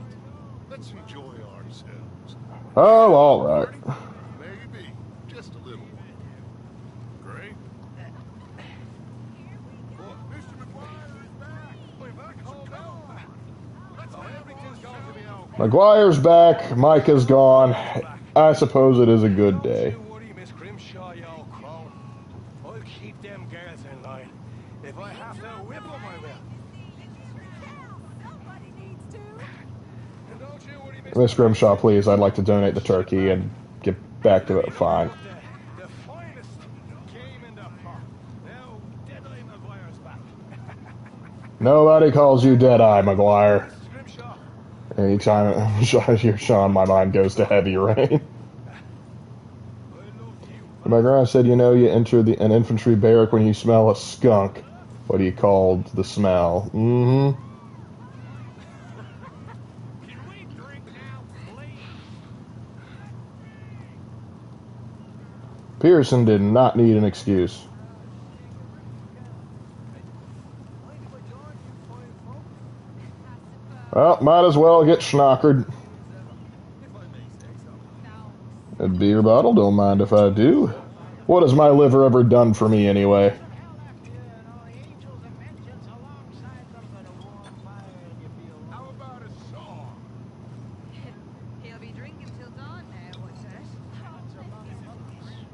let's enjoy ourselves. Oh, all right. Maybe. Just a little one. Great. Mr. McGuire is back. We're back. Hold on. Let's have everything's going to be okay. McGuire's back. Micah's gone. I suppose it is a good day. Don't worry, Miss Grimshaw, you old crone. I'll keep them girls in line. If I have to whip them, I will. And don't you worry, Miss Grimshaw, please. I'd like to donate the turkey and get back to it. Fine. The finest game in the park. Now, Deadeye McGuire's back. Nobody calls you Deadeye, McGuire. Miss Grimshaw. Anytime I hear Sean, my mind goes to Heavy Rain. My grandma said, you know, you enter an infantry barrack when you smell a skunk. What do you call the smell? Mm-hmm. Can we drink now, please? Pearson did not need an excuse. Well, might as well get schnockered. A beer bottle, don't mind if I do. What has my liver ever done for me anyway? How about a song? He'll be drinking till dawn now, what's that?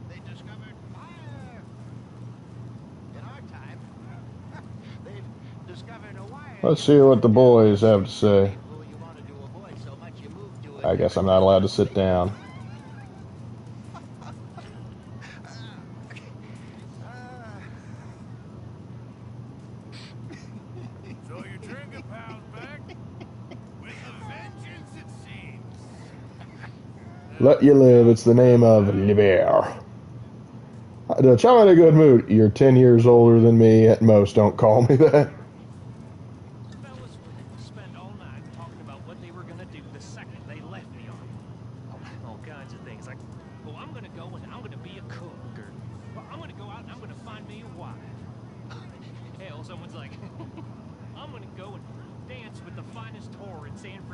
They discovered fire. In our time, they've discovered a wire. Let's hear what the boys have to say. Oh, you want to do a voice so much you move to it. I guess I'm not allowed to sit down. So your drinking pal's back? With a vengeance, it seems. Let you live, it's the name of Liber. Chum in a good mood. You're 10 years older than me. At most, don't call me that. Fellas will spend all night talking about what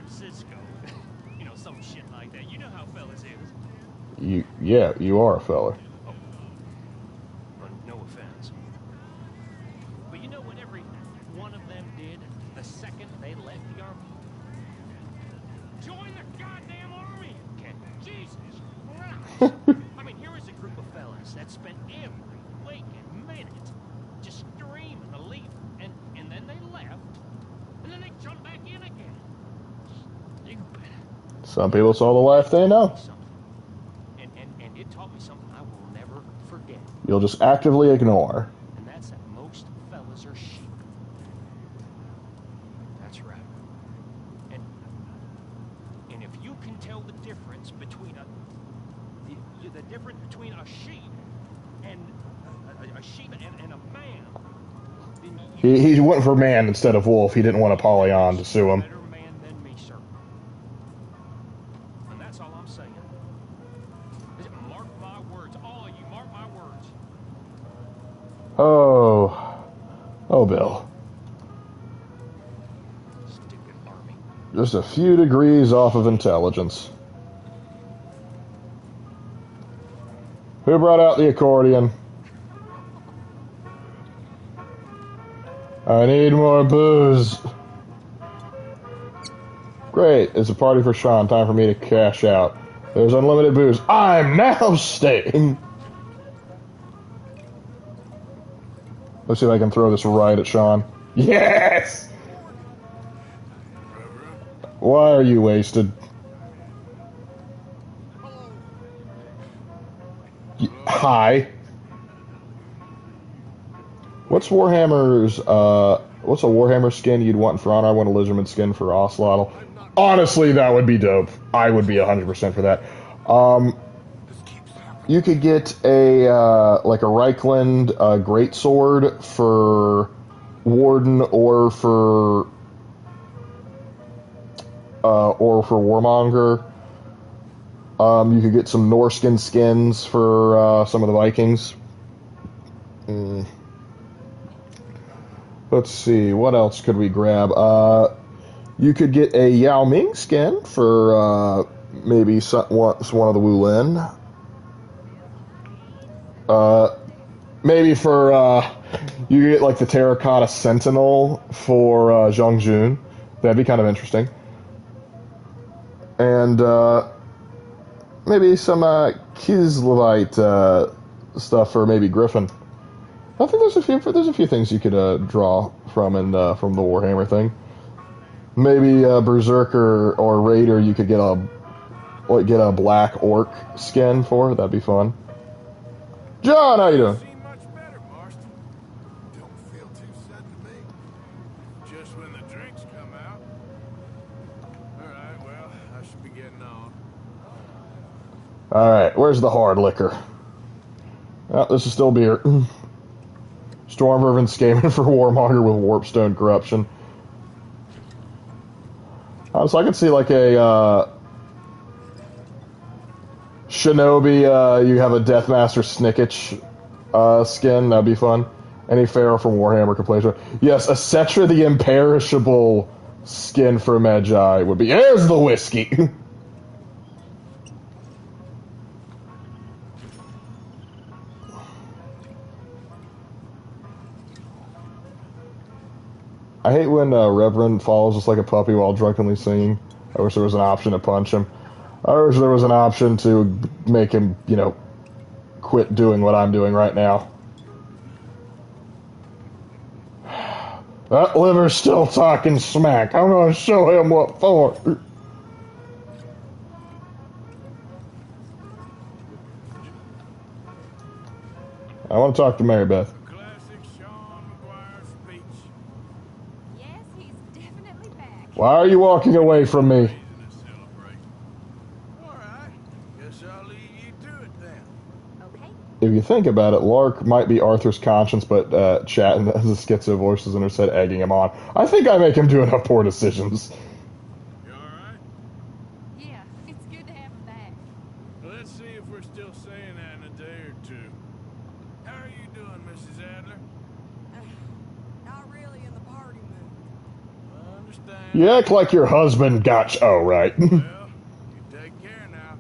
Francisco. You know, some shit like that. You know how fellas is. Yeah, you are a fella. Oh. Well, no offense. But you know what every one of them did the second they left the army? Join the goddamn army! Okay. Jesus Christ! I mean, here is a group of fellas that spent every waking minute just dreaming of leaving, and then they left, and then they jumped back in again. Stupid. Some people saw the life they know. And it taught me something I will never forget. You'll just actively ignore. And that's that most fellas are sheep. That's right. And if you can tell the difference between the difference between a sheep and a man, then He went for man instead of wolf. He didn't want Apollyon to sue him. better man than me, sir. And that's all I'm saying. Mark my words, all of you, mark my words. Oh, Bill. Stupid army. Just a few degrees off of intelligence. Who brought out the accordion? I need more booze. Great, it's a party for Sean. Time for me to cash out. There's unlimited booze. I'm now staying. Let's see if I can throw this right at Sean. Yes! Why are you wasted? Hi. What's Warhammer's, what's a Warhammer skin you'd want for Honor? I want a Lizardman skin for Ocelotl. Honestly, that would be dope. I would be 100% for that. You could get a, like a Reichland greatsword for Warden or for Warmonger. You could get some Norskin skins for some of the Vikings. Let's see, what else could we grab? You could get a Yao Ming skin for maybe one of the Wulin. Maybe for you could get like the Terracotta Sentinel for Zhongjun. That'd be kind of interesting. And maybe some Kislevite stuff for maybe Griffin. I think there's a few things you could draw from from the Warhammer thing. Maybe Berserker or Raider you could get a black orc skin for. That'd be fun. John, how you doing? Much better, Marston. Don't feel too sad to me. Just when the drinks come out. All right, well, I should be getting on. All right, where's the hard liquor? Oh, this is still beer. Stormriven scamming for Warmonger with Warpstone corruption. So I could see like a Shinobi, you have a Deathmaster Snickich skin, that'd be fun. Any Pharaoh from Warhammer could play it. Yes, a Cetra the Imperishable skin for Magi would be. There's the whiskey! I hate when Reverend follows us like a puppy while drunkenly singing. I wish there was an option to punch him. I wish there was an option to make him, quit doing what I'm doing right now. That liver's still talking smack. I'm gonna show him what for. I want to talk to Mary Beth. Why are you walking away from me? If you think about it, Lark might be Arthur's conscience, but Chat and the schizo voices in her head egging him on. I think I make him do enough poor decisions. You alright? Yeah, it's good to have him back. Let's see if we're still saying that in a day or two. How are you doing, Mrs. Adler? Not really in the party mood. I understand. You act like your husband got... Oh, right. Well, you take care now.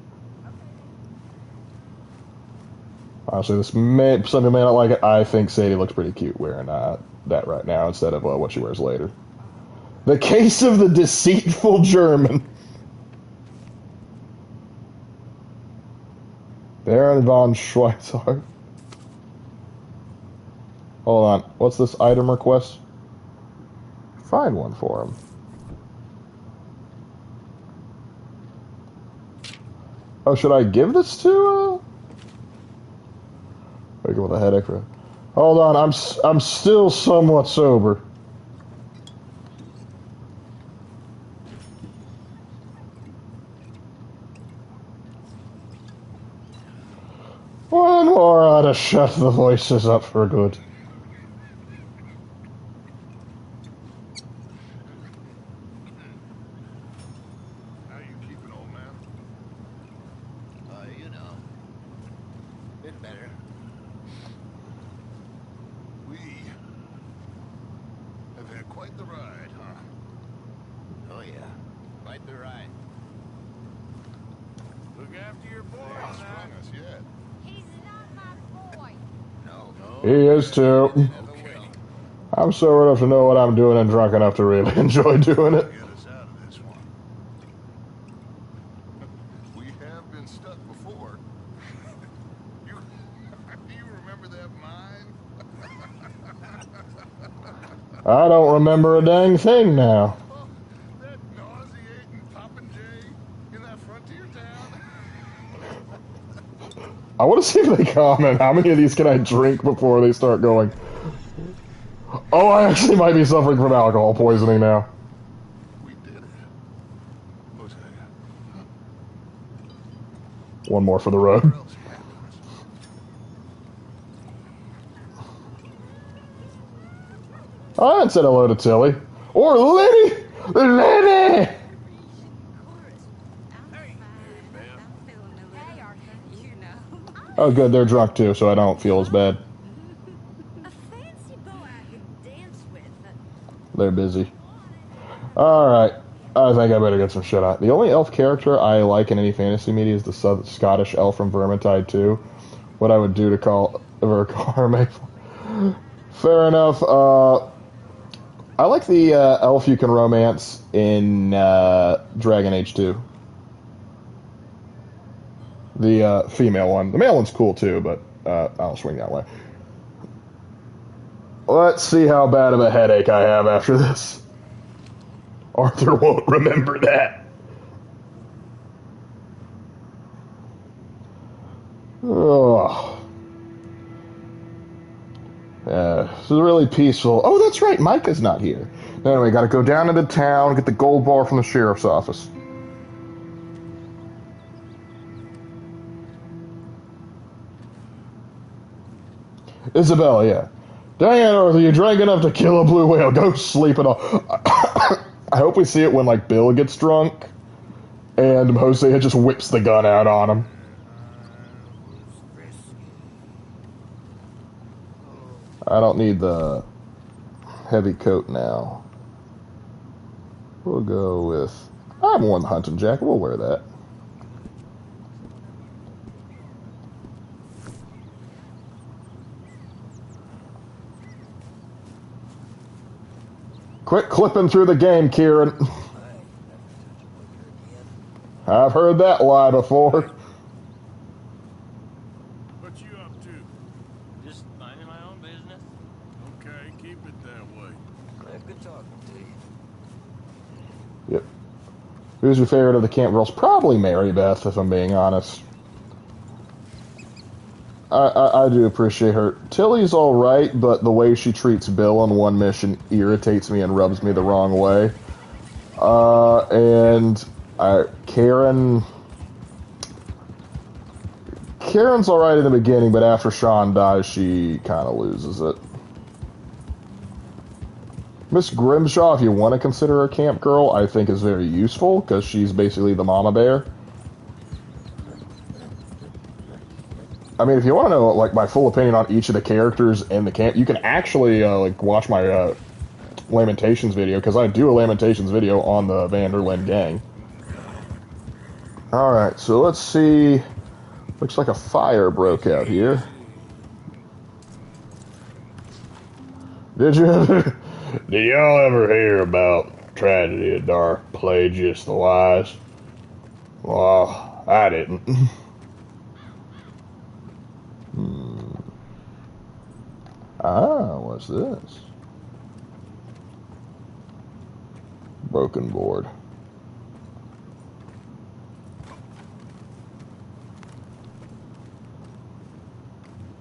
Honestly, some may not like it. I think Sadie looks pretty cute wearing that right now instead of what she wears later. The case of the deceitful German. Baron von Schweitzer. Hold on. What's this item request? Find one for him. Oh, should I give this to? Wake up with a headache for. Hold on. I'm still somewhat sober. One more ought to shut the voices up for good. How you keeping, old man? You know, been better. We have had quite the ride, huh? Oh yeah, quite the ride. Look after your boy now. Sprung us yet. He's not my boy. No. He is too. Never will. I'm sober enough to know what I'm doing and drunk enough to really enjoy doing it. Get us out of this one. We have been stuck before. You do you remember that mine? I don't remember a dang thing now. That nauseating popinjay in that frontier town? I want to see if they comment. How many of these can I drink before they start going? Oh, I actually might be suffering from alcohol poisoning now. We did it. Jose. One more for the road. Where else happened? I hadn't said hello to Tilly. Or Lenny! Lenny! Hey, Arthur. You know. Oh, good. They're drunk too, so I don't feel as bad. A fancy boy I could dance with. They're busy. Alright. I think I better get some shit on. The only elf character I like in any fantasy media is the Scottish elf from Vermintide 2. What I would do to call Verkarme. Fair enough. I like the elf you can romance in Dragon Age 2. The female one. The male one's cool too, but I'll swing that way. Let's see how bad of a headache I have after this. Arthur won't remember that. Oh. This is really peaceful. Oh, that's right. Micah's not here. Anyway, gotta go down into town, get the gold bar from the sheriff's office. Isabella, yeah. Dang it, Arthur, you drank enough to kill a blue whale. Go sleep it off. I hope we see it when, like, Bill gets drunk and Hosea just whips the gun out on him. I don't need the heavy coat now. We'll go with... I've worn the hunting jacket. We'll wear that. Quit clipping through the game, Kieran. I've heard that lie before. What you up to? Just minding my own business. Okay, keep it that way. Good talking to you. Yep. Who's your favorite of the camp girls? Probably Mary Beth, if I'm being honest. I do appreciate her. Tilly's alright, but the way she treats Bill on one mission irritates me and rubs me the wrong way. Karen's alright in the beginning, but after Sean dies, she kind of loses it. Miss Grimshaw, if you want to consider her camp girl, I think is very useful, because she's basically the mama bear. I mean, if you want to know, like, my full opinion on each of the characters in the camp, you can actually, like, watch my Lamentations video, because I do a Lamentations video on the Vanderlyn gang. Alright, so let's see. Looks like a fire broke out here. Did y'all ever hear about Tragedy of Dark Pelagius the Wise? Well, I didn't. What's this? Broken board.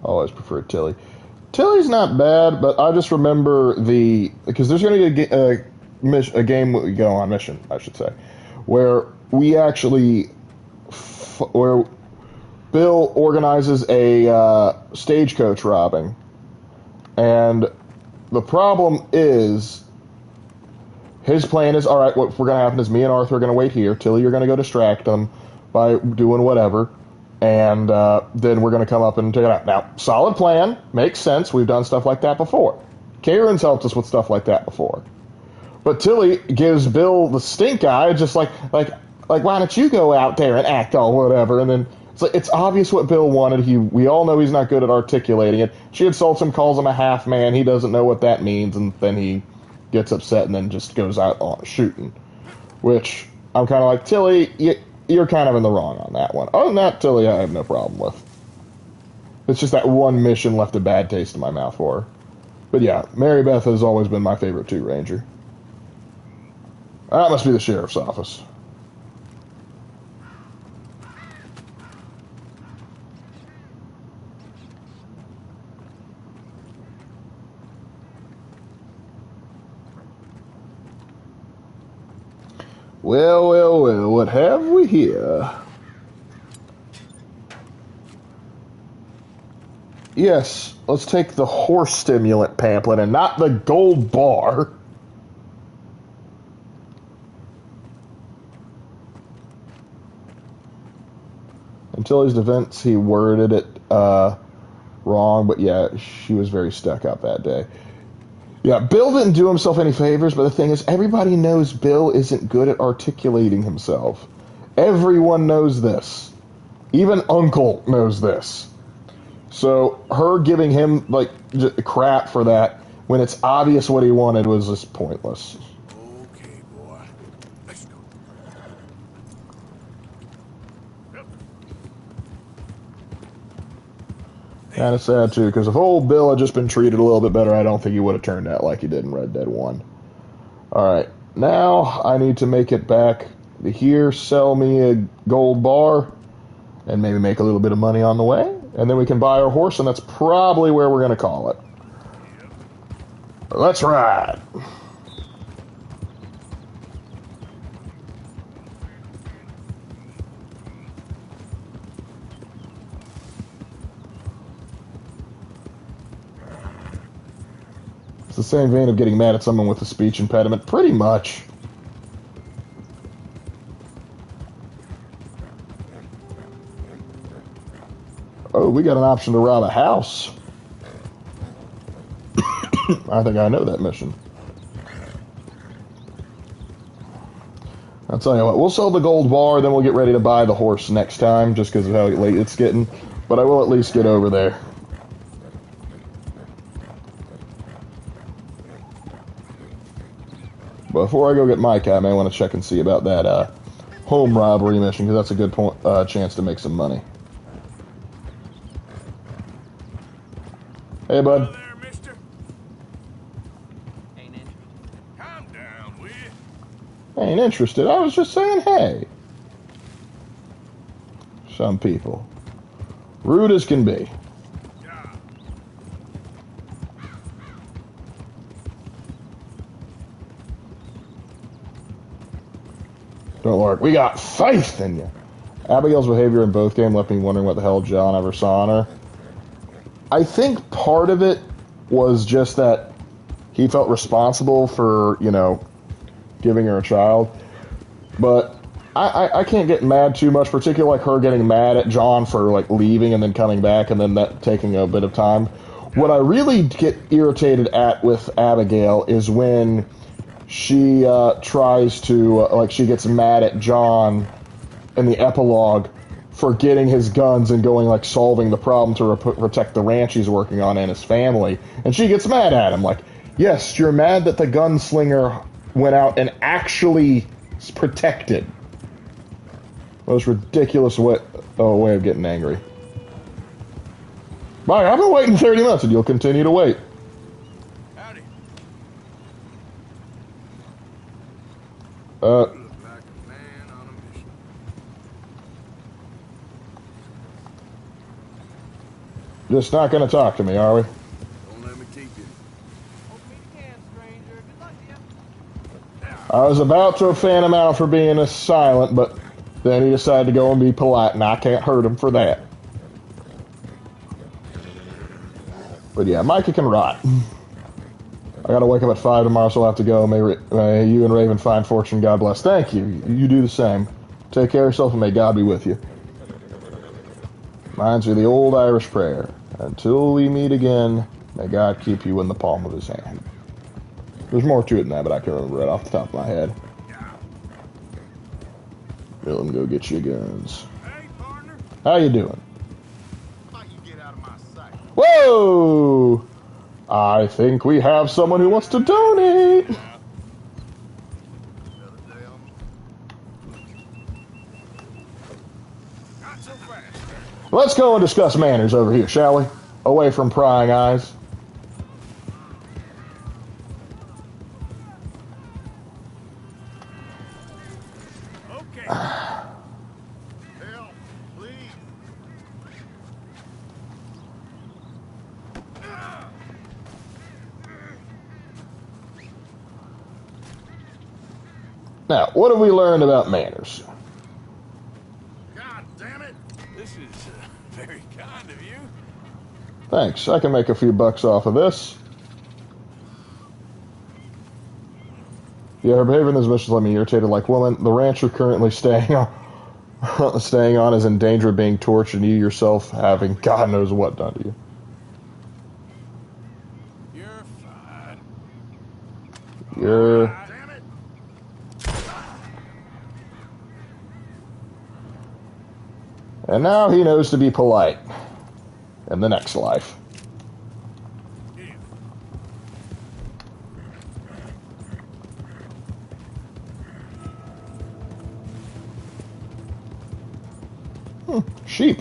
Always preferred Tilly. Tilly's not bad, but I just remember because there's going to be a game we go on mission, I should say, where we actually where Bill organizes a stagecoach robbing, and the problem is his plan is, all right, what we're going to happen is me and Arthur are going to wait here. Tilly, you're going to go distract them by doing whatever. And then we're going to come up and take it out. Now, solid plan. Makes sense. We've done stuff like that before. Karen's helped us with stuff like that before. But Tilly gives Bill the stink eye, just like why don't you go out there and act all whatever? And then it's obvious what Bill wanted. We all know he's not good at articulating it. She insults him, calls him a half man. He doesn't know what that means, and then he gets upset and then just goes out on shooting. Which I'm kind of like, Tilly, you're kind of in the wrong on that one. Other than that, Tilly, I have no problem with. It's just that one mission left a bad taste in my mouth for her. But yeah, Mary Beth has always been my favorite 2 Ranger. That must be the sheriff's office. Well, what have we here? Yes, let's take the horse stimulant pamphlet and not the gold bar. In Tilly's defense, he worded it wrong, but yeah, she was very stuck up that day. Yeah, Bill didn't do himself any favors, but the thing is, everybody knows Bill isn't good at articulating himself. Everyone knows this. Even Uncle knows this. So her giving him crap for that when it's obvious what he wanted was just pointless. Okay, boy. Let's go. Kind of sad, too, because if old Bill had just been treated a little bit better, I don't think he would have turned out like he did in Red Dead 1. Alright, now I need to make it back to here, sell me a gold bar, and maybe make a little bit of money on the way, and then we can buy our horse, and that's probably where we're going to call it. Let's ride! It's the same vein of getting mad at someone with a speech impediment. Pretty much. Oh, we got an option to rob a house. I think I know that mission. I'll tell you what, we'll sell the gold bar, then we'll get ready to buy the horse next time, just because of how late it's getting. But I will at least get over there. Before I go get Mike, I may want to check and see about that home robbery mission, because that's a good chance to make some money. Hey, bud. Hello there, mister. Ain't interested. Calm down, will you? Ain't interested. I was just saying hey. Some people. Rude as can be. Don't Lark, we got faith in you. Abigail's behavior in both games left me wondering what the hell John ever saw in her. I think part of it was just that he felt responsible for, giving her a child. But I can't get mad too much, particularly like her getting mad at John for leaving and then coming back and then that taking a bit of time. What I really get irritated at with Abigail is when she tries to, she gets mad at John in the epilogue for getting his guns and going, solving the problem to protect the ranch he's working on and his family. And she gets mad at him, yes, you're mad that the gunslinger went out and actually protected. Most ridiculous way of getting angry. Bye, I've been waiting 30 minutes and you'll continue to wait. Howdy. Uh, Look like a man on a mission. Just not going to talk to me, are we? Don't let me keep you. Hope you meet again, stranger. Good luck to you. I was about to fan him out for being silent, but then he decided to go and be polite, and I can't hurt him for that. But yeah, Micah can rot. I gotta wake up at 5 tomorrow, so I'll have to go. May you and Raven find fortune. God bless. Thank you. You do the same. Take care of yourself, and may God be with you. Reminds me of the old Irish prayer. Until we meet again, may God keep you in the palm of his hand. There's more to it than that, but I can't remember it off the top of my head. Let him go get you guns. Hey, partner. How you doing? How you get out of my sight? Whoa! I think we have someone who wants to donate. Another day on. Not so fast. Let's go and discuss manners over here, shall we? Away from prying eyes. Okay. Help, please. Now, what have we learned about manners? God damn it. This is very kind of you. Thanks. I can make a few bucks off of this. Yeah, her behavior in this mission left me irritated like woman. The rancher currently staying on is in danger of being tortured, and you yourself having God knows what done to you. You're fine. You're... Damn it. And now he knows to be polite. In the next life. Sheep.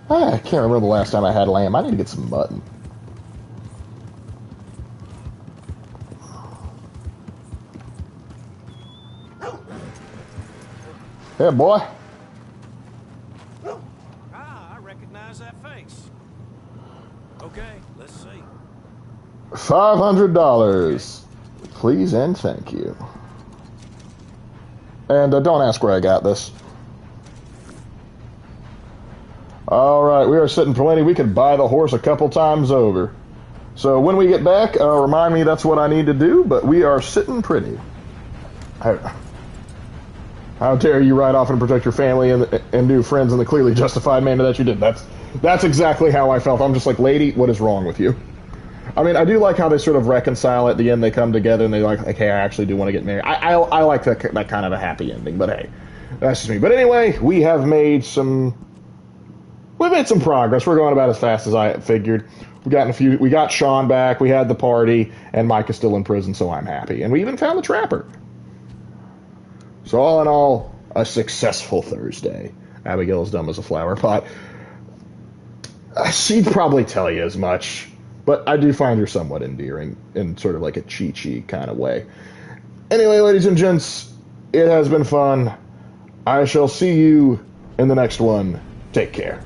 I can't remember the last time I had lamb. I need to get some mutton. Hey, boy. I recognize that face. Okay, let's see. $500. Please and thank you. And don't ask where I got this. Alright, we are sitting plenty. We could buy the horse a couple times over. So when we get back, remind me that's what I need to do, but we are sitting pretty. How dare you ride off and protect your family and new friends in the clearly justified manner that you did. That's exactly how I felt. I'm just like, lady, what is wrong with you? I mean, I do like how they sort of reconcile at the end. They come together and they like, hey, I actually do want to get married. I like that kind of a happy ending, but hey, that's just me. But anyway, we've made some progress. We're going about as fast as I figured. We got Sean back, we had the party, and Mike is still in prison, so I'm happy. And we even found the trapper. So all in all, a successful Thursday. Abigail's dumb as a flower pot. She'd probably tell you as much, but I do find her somewhat endearing in sort of like a Chi-Chi kind of way. Anyway, ladies and gents, it has been fun. I shall see you in the next one. Take care.